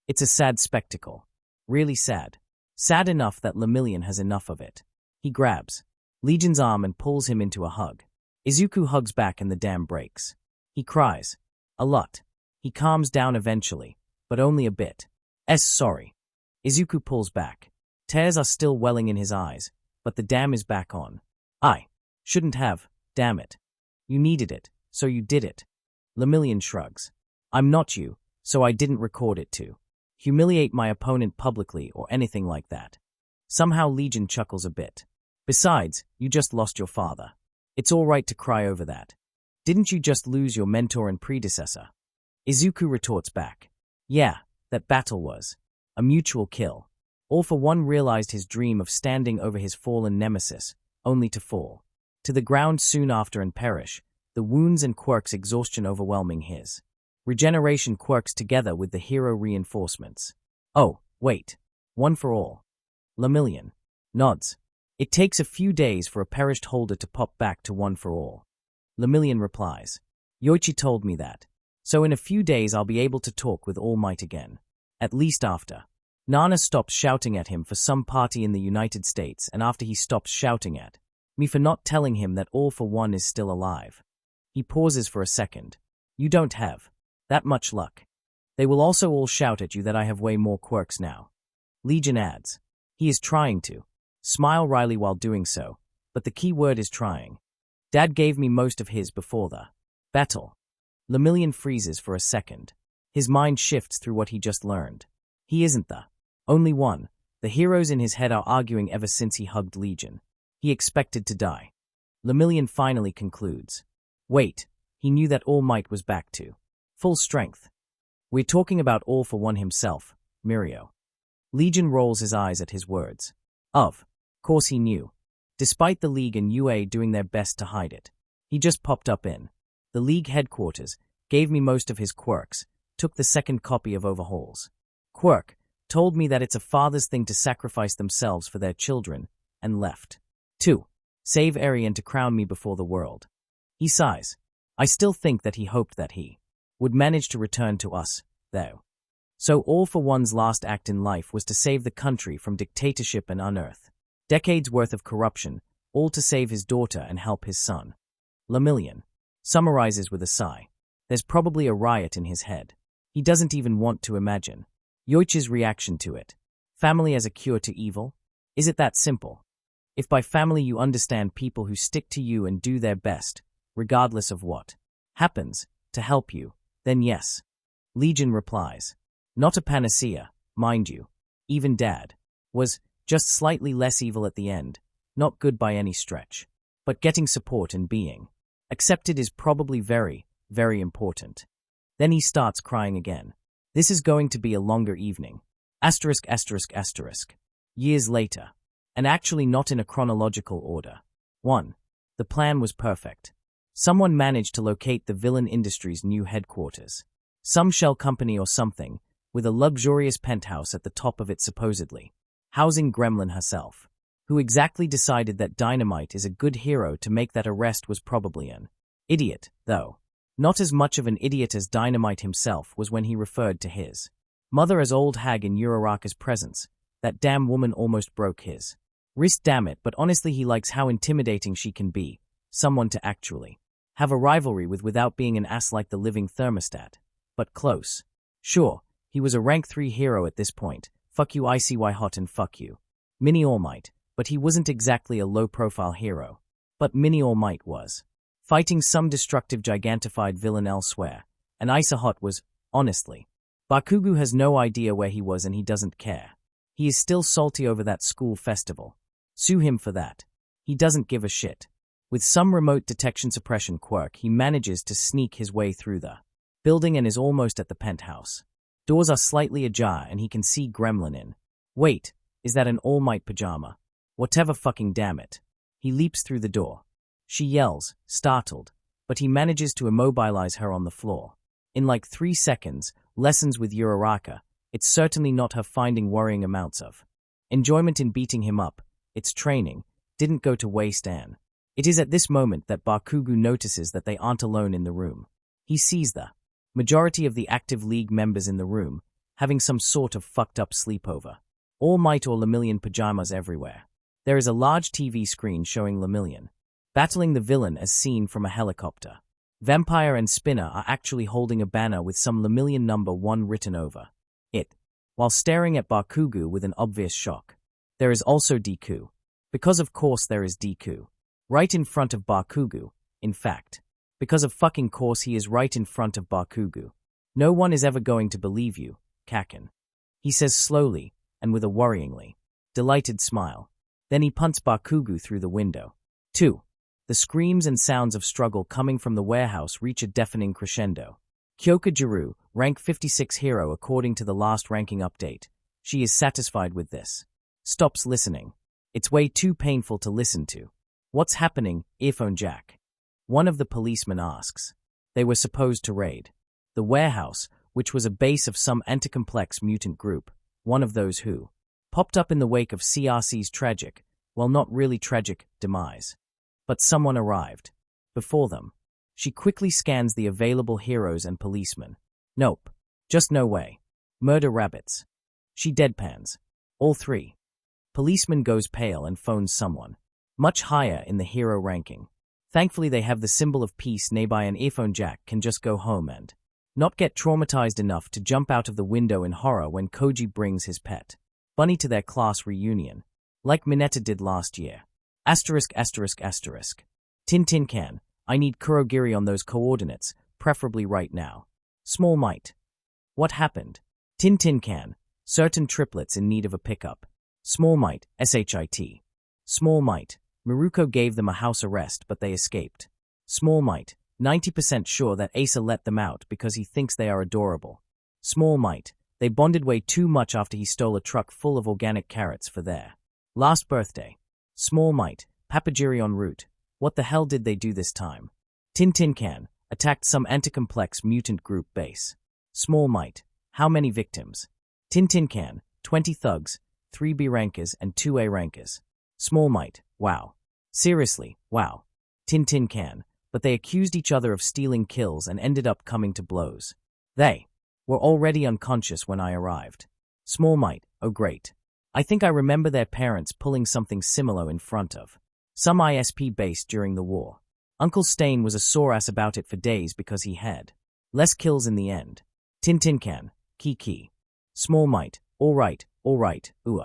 It's a sad spectacle. Really sad. Sad enough that Lemillion has enough of it. He grabs Legion's arm and pulls him into a hug. Izuku hugs back and the dam breaks. He cries. A lot. He calms down eventually, but only a bit. Sorry. Izuku pulls back. Tears are still welling in his eyes, but the dam is back on. I shouldn't have, damn it. You needed it, so you did it. Lemillion shrugs. I'm not you, so I didn't record it to humiliate my opponent publicly or anything like that. Somehow Legion chuckles a bit. Besides, you just lost your father. It's all right to cry over that. Didn't you just lose your mentor and predecessor? Izuku retorts back. Yeah, that battle was a mutual kill. All for one realized his dream of standing over his fallen nemesis, only to fall to the ground soon after and perish, the wounds and quirks exhaustion overwhelming his regeneration quirks together with the hero reinforcements. Oh, wait. One for all. Lemillion nods. It takes a few days for a perished holder to pop back to one for all. Lemillion replies. Yoichi told me that. So in a few days I'll be able to talk with All Might again. At least after Nana stops shouting at him for some party in the United States and after he stops shouting at me for not telling him that All for One is still alive. He pauses for a second. You don't have that much luck. They will also all shout at you that I have way more quirks now. Legion adds. He is trying to smile wryly while doing so, but the key word is trying. Dad gave me most of his before the battle. Lemillion freezes for a second. His mind shifts through what he just learned. He isn't the only one. The heroes in his head are arguing ever since he hugged Legion. He expected to die. Lemillion finally concludes. Wait, he knew that All Might was back to full strength. We're talking about All for One himself, Mirio. Legion rolls his eyes at his words. Of course he knew. Despite the League and UA doing their best to hide it. He just popped up in the League headquarters, gave me most of his quirks, took the second copy of Overhauls. Quirk told me that it's a father's thing to sacrifice themselves for their children, and left. 2. Save Eri and to crown me before the world. He sighs. I still think that he hoped that he would manage to return to us, though. So All for One's last act in life was to save the country from dictatorship and unearth decades worth of corruption, all to save his daughter and help his son. Lemillion summarizes with a sigh. There's probably a riot in his head. He doesn't even want to imagine. Yoichi's reaction to it. Family as a cure to evil? Is it that simple? If by family you understand people who stick to you and do their best, regardless of what happens, to help you, then yes. Legion replies. Not a panacea, mind you. Even Dad was just slightly less evil at the end, not good by any stretch. But getting support and being accepted is probably very, very important. Then he starts crying again. This is going to be a longer evening. Asterisk, asterisk, asterisk. Years later. And actually not in a chronological order. 1. The plan was perfect. Someone managed to locate the villain industry's new headquarters. Some shell company or something, with a luxurious penthouse at the top of it supposedly, housing Gremlin herself. Who exactly decided that Dynamite is a good hero to make that arrest was probably an idiot, though. Not as much of an idiot as Dynamite himself was when he referred to his mother as old hag in Uraraka's presence. That damn woman almost broke his wrist, damn it, but honestly he likes how intimidating she can be, someone to actually have a rivalry with without being an ass like the living thermostat. But close. Sure, he was a rank 3 hero at this point. Fuck you ICY hot and fuck you Mini All Might, but he wasn't exactly a low-profile hero. But Mini All Might was fighting some destructive gigantified villain elsewhere, and Isa Hot was, honestly. Bakugo has no idea where he was and he doesn't care. He is still salty over that school festival. Sue him for that. He doesn't give a shit. With some remote detection suppression quirk, he manages to sneak his way through the building and is almost at the penthouse. Doors are slightly ajar and he can see Gremlin in. Wait, is that an All Might pajama? Whatever fucking damn it. He leaps through the door. She yells, startled, but he manages to immobilize her on the floor. In like 3 seconds, lessons with Uraraka, it's certainly not her finding worrying amounts of enjoyment in beating him up, its training, didn't go to waste and it is at this moment that Bakugo notices that they aren't alone in the room. He sees the majority of the active league members in the room, having some sort of fucked up sleepover. All Might or Lemillion pajamas everywhere. There is a large TV screen showing Lemillion battling the villain as seen from a helicopter. Vampire and Spinner are actually holding a banner with some Lemillion number 1 written over it, while staring at Bakugo with an obvious shock. There is also Deku. Because of course there is Deku. Right in front of Bakugo, in fact. Because of fucking course he is right in front of Bakugo. No one is ever going to believe you, Kaken. He says slowly, and with a worryingly delighted smile. Then he punts Bakugo through the window. 2. The screams and sounds of struggle coming from the warehouse reach a deafening crescendo. Kyoka Jiru, rank 56 hero according to the last ranking update. She is satisfied with this. Stops listening. It's way too painful to listen to. What's happening, earphone jack? One of the policemen asks. They were supposed to raid the warehouse, which was a base of some anticomplex mutant group, one of those who popped up in the wake of CRC's tragic, well not really tragic, demise. But someone arrived. Before them. She quickly scans the available heroes and policemen. Nope. Just no way. Murder rabbits. She deadpans. All 3. Policeman goes pale and phones someone much higher in the hero ranking. Thankfully they have the symbol of peace nearby and earphone jack can just go home and not get traumatized enough to jump out of the window in horror when Koji brings his pet bunny to their class reunion, like Mineta did last year. Asterisk, asterisk, asterisk. Tin can, I need Kurogiri on those coordinates, preferably right now. Small Might. What happened? Tin can, certain triplets in need of a pickup. Small Might, SHIT. Small Might, Miruko gave them a house arrest but they escaped. Small Might, 90% sure that Asa let them out because he thinks they are adorable. Small Might, they bonded way too much after he stole a truck full of organic carrots for their last birthday. Small Might, Papagiri en route. What the hell did they do this time? Tin can, attacked some anticomplex mutant group base. Small Might, how many victims? Tin can, 20 thugs, 3 B rankers and 2 A rankers. Small Might, wow. Seriously, wow. Tin can, but they accused each other of stealing kills and ended up coming to blows. They were already unconscious when I arrived. Small Might, oh great. I think I remember their parents pulling something similar in front of some ISP base during the war. Uncle Stain was a sore ass about it for days because he had Less kills in the end. Tintin can. Kiki. Small might. Alright, ooh.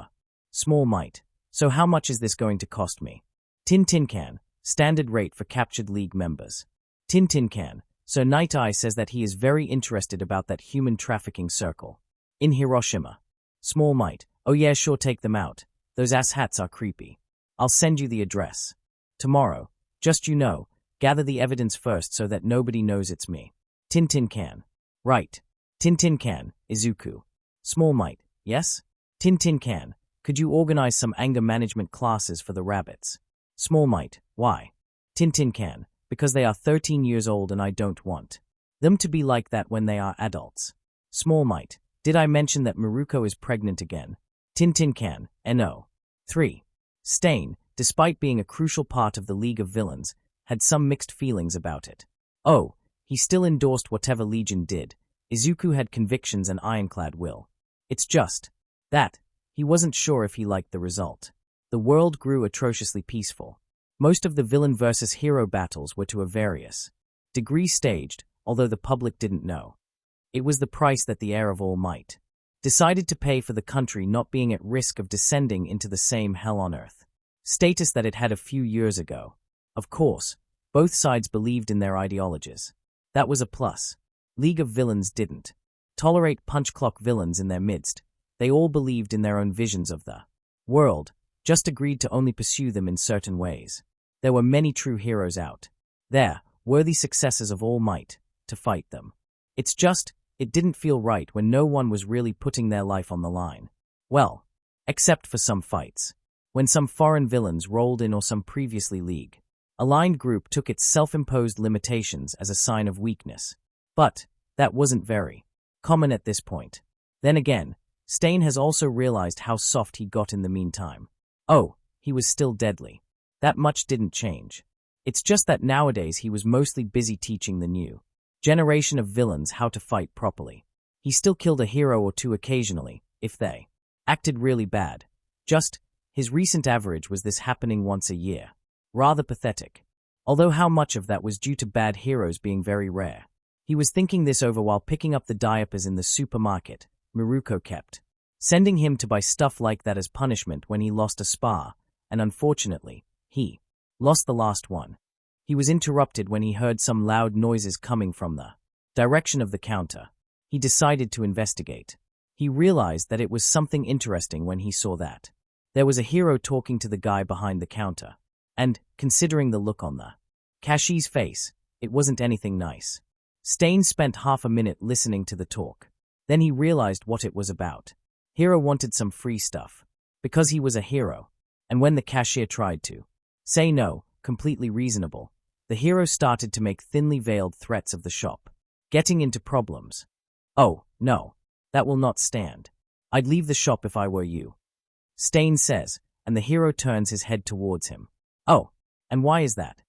Small might. So how much is this going to cost me? Tintin can. Standard rate for captured League members. Tintin can. So Night Eye says that he is very interested about that human trafficking circle. In Hiroshima. Small might. Oh yeah, sure, take them out. Those asshats are creepy. I'll send you the address. Tomorrow. Just gather the evidence first so that nobody knows it's me. Tintin can. Right. Tintin can. Izuku. Small might. Yes? Tintin can. Could you organize some anger management classes for the rabbits? Small might. Why? Tintin can. Because they are 13 years old and I don't want them to be like that when they are adults. Small might. Did I mention that Miruko is pregnant again? Tintin can. No. 3. Stain, despite being a crucial part of the League of Villains, had some mixed feelings about it. Oh, he still endorsed whatever Legion did. Izuku had convictions and ironclad will. It's just that he wasn't sure if he liked the result. The world grew atrociously peaceful. Most of the villain versus hero battles were to a various degree staged, although the public didn't know. It was the price that the heir of all might decided to pay for the country not being at risk of descending into the same hell on earth status that it had a few years ago. Of course, both sides believed in their ideologies. That was a plus. League of Villains didn't tolerate punch-clock villains in their midst. They all believed in their own visions of the world, just agreed to only pursue them in certain ways. There were many true heroes out there, worthy successors of all might, to fight them. It's just, it didn't feel right when no one was really putting their life on the line. Well, except for some fights. When some foreign villains rolled in or some previously League-aligned group took its self-imposed limitations as a sign of weakness. But that wasn't very common at this point. Then again, Stain has also realized how soft he got in the meantime. Oh, he was still deadly. That much didn't change. It's just that nowadays he was mostly busy teaching the new generation of villains how to fight properly. He still killed a hero or two occasionally, if they acted really bad. Just, his recent average was this happening once a year. Rather pathetic. Although how much of that was due to bad heroes being very rare. He was thinking this over while picking up the diapers in the supermarket. Miruko kept sending him to buy stuff like that as punishment when he lost a spar, and unfortunately, he lost the last one. He was interrupted when he heard some loud noises coming from the direction of the counter. He decided to investigate. He realized that it was something interesting when he saw that there was a hero talking to the guy behind the counter. And, considering the look on the cashier's face, it wasn't anything nice. Stain spent half a minute listening to the talk. Then he realized what it was about. Hero wanted some free stuff. Because he was a hero. And when the cashier tried to say no, completely reasonable, the hero started to make thinly veiled threats of the shop. Getting into problems. Oh, no. That will not stand. I'd leave the shop if I were you. Stain says, and the hero turns his head towards him. Oh, and why is that?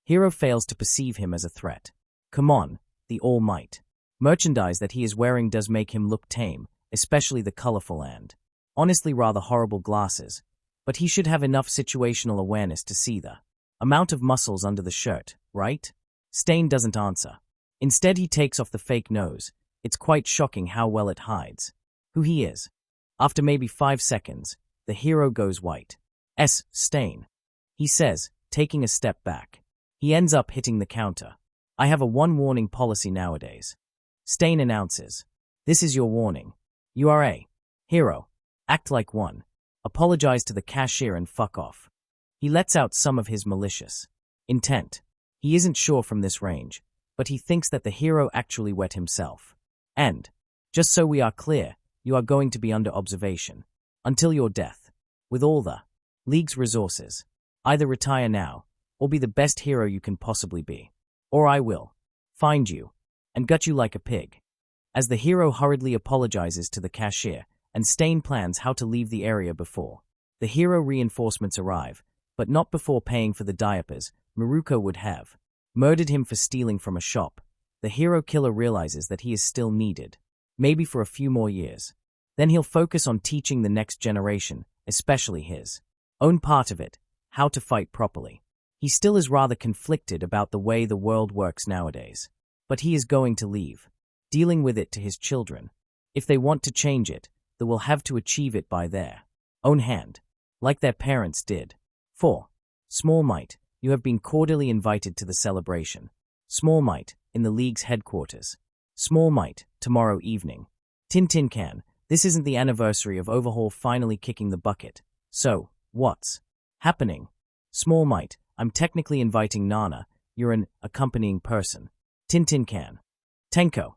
Hero fails to perceive him as a threat. Come on, the All Might. Merchandise that he is wearing does make him look tame, especially the colorful and honestly rather horrible glasses, but he should have enough situational awareness to see the amount of muscles under the shirt, right? Stain doesn't answer. Instead he takes off the fake nose. It's quite shocking how well it hides who he is. After maybe 5 seconds, the hero goes white. Stain. He says, taking a step back. He ends up hitting the counter. I have a one-warning policy nowadays. Stain announces. This is your warning. You are a hero. Act like one. Apologize to the cashier and fuck off. He lets out some of his malicious intent. He isn't sure from this range, but he thinks that the hero actually wet himself. And, just so we are clear, you are going to be under observation. Until your death. With all the League's resources. Either retire now, or be the best hero you can possibly be. Or I will find you and gut you like a pig. As the hero hurriedly apologizes to the cashier, and Stain plans how to leave the area before the hero reinforcements arrive, but not before paying for the diapers. Miruko would have murdered him for stealing from a shop. The hero killer realizes that he is still needed, maybe for a few more years. Then he'll focus on teaching the next generation, especially his own part of it, how to fight properly. He still is rather conflicted about the way the world works nowadays. But he is going to leave, dealing with it to his children. If they want to change it, they will have to achieve it by their own hand, like their parents did. 4. Small Might, you have been cordially invited to the celebration. Small Might, in the League's headquarters. Small Might, tomorrow evening. Tin Can, this isn't the anniversary of Overhaul finally kicking the bucket. So, what's happening? Small Might, I'm technically inviting Nana. You're an accompanying person. Tin Can. Tenko.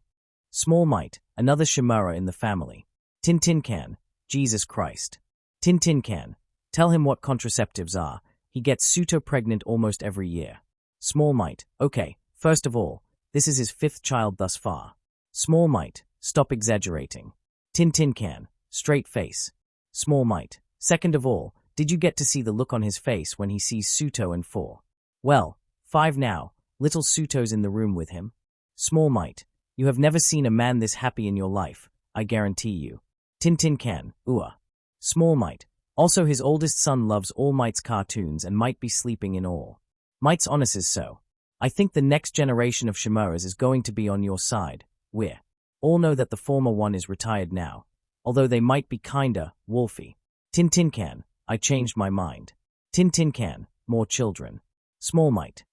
Small Might, another Shimura in the family. Tin Can, Jesus Christ. Tin Can, tell him what contraceptives are. He gets Suto pregnant almost every year. Small Might, okay, first of all, this is his 5th child thus far. Small Might, stop exaggerating. Tin Can, straight face. Small Might, second of all, did you get to see the look on his face when he sees Suto and 4? Well, 5 now, little Suto's in the room with him. Small Might, you have never seen a man this happy in your life, I guarantee you. Tin Can, Small Might, also his oldest son loves All Might's cartoons and might be sleeping in All Might's honors so. I think the next generation of Shimuras is going to be on your side. We all know that the former one is retired now, although they might be kinda wolfy. Tin Can, I changed my mind. Tin Can, more children. Small Might.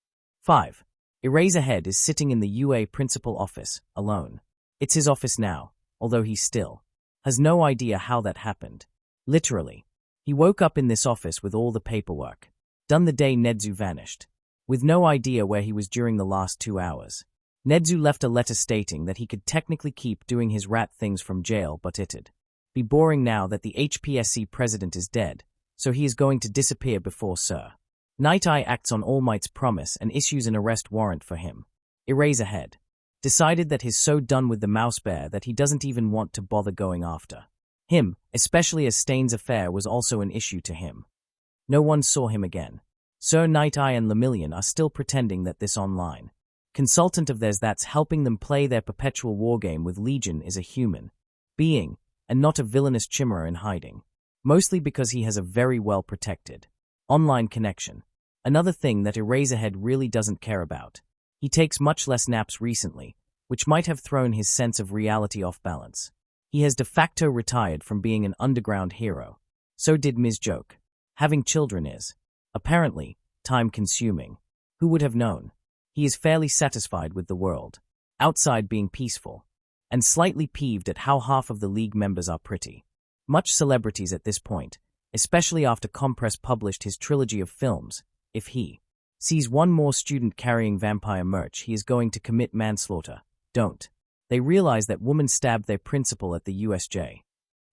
5. Eraserhead is sitting in the UA principal office, alone. It's his office now, although he still has no idea how that happened. Literally. He woke up in this office with all the paperwork, done the day Nedzu vanished, with no idea where he was during the last 2 hours. Nedzu left a letter stating that he could technically keep doing his rat things from jail, but it'd be boring now that the HPSC president is dead, so he is going to disappear before Sir Night Eye acts on All Might's promise and issues an arrest warrant for him. Eraserhead decided that he's so done with the mouse bear that he doesn't even want to bother going after him, especially as Stain's affair was also an issue to him. No one saw him again. Sir Night Eye and Lemillion are still pretending that this online consultant of theirs that's helping them play their perpetual wargame with Legion is a human being, and not a villainous chimera in hiding, mostly because he has a very well-protected online connection. Another thing that Eraserhead really doesn't care about. He takes much less naps recently, which might have thrown his sense of reality off balance. He has de facto retired from being an underground hero. So did Ms. Joke. Having children is, apparently, time-consuming. Who would have known? He is fairly satisfied with the world outside being peaceful, and slightly peeved at how half of the League members are pretty much celebrities at this point, especially after Compress published his trilogy of films. If he sees one more student carrying vampire merch, he is going to commit manslaughter. Don't they realize that woman stabbed their principal at the USJ?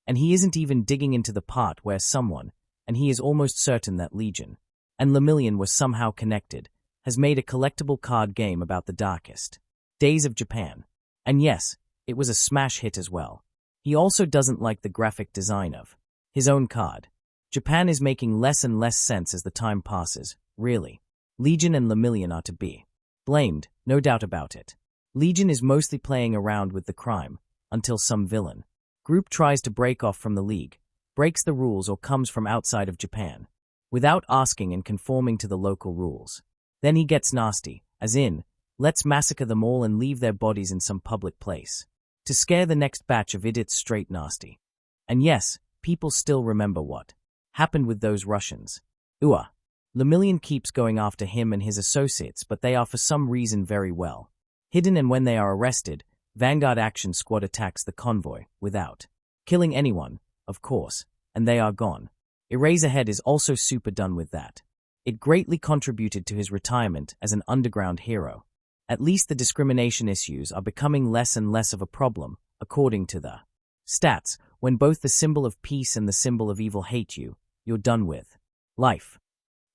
And he isn't even digging into the part where someone, and he is almost certain that Legion and Lemillion were somehow connected, has made a collectible card game about the darkest days of Japan. And yes, it was a smash hit as well. He also doesn't like the graphic design of his own card. Japan is making less and less sense as the time passes, really. Legion and Lemillion are to be blamed, no doubt about it. Legion is mostly playing around with the crime, until some villain group tries to break off from the League, breaks the rules or comes from outside of Japan, without asking and conforming to the local rules. Then he gets nasty, as in, let's massacre them all and leave their bodies in some public place, to scare the next batch of idiots straight nasty. And yes, people still remember what happened with those Russians. Lemillion keeps going after him and his associates, but they are for some reason very well hidden, and when they are arrested, Vanguard Action Squad attacks the convoy, without killing anyone, of course, and they are gone. Eraserhead is also super done with that. It greatly contributed to his retirement as an underground hero. At least the discrimination issues are becoming less and less of a problem, according to the stats. When both the symbol of peace and the symbol of evil hate you, you're done with life.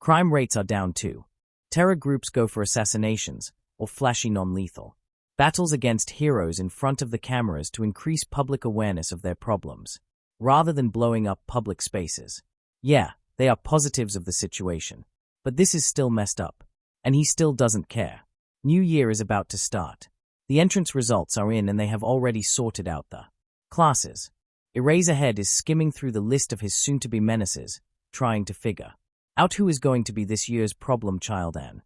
Crime rates are down too. Terror groups go for assassinations, or flashy non-lethal battles against heroes in front of the cameras to increase public awareness of their problems, rather than blowing up public spaces. Yeah, they are positives of the situation. But this is still messed up. And he still doesn't care. New Year is about to start. The entrance results are in and they have already sorted out the classes. Eraserhead is skimming through the list of his soon-to-be menaces, trying to figure out who is going to be this year's problem child and,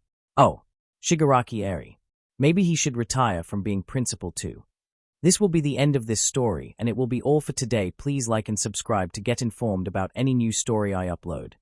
Shigaraki Eri. Maybe he should retire from being principal too. This will be the end of this story, and it will be all for today. Please like and subscribe to get informed about any new story I upload.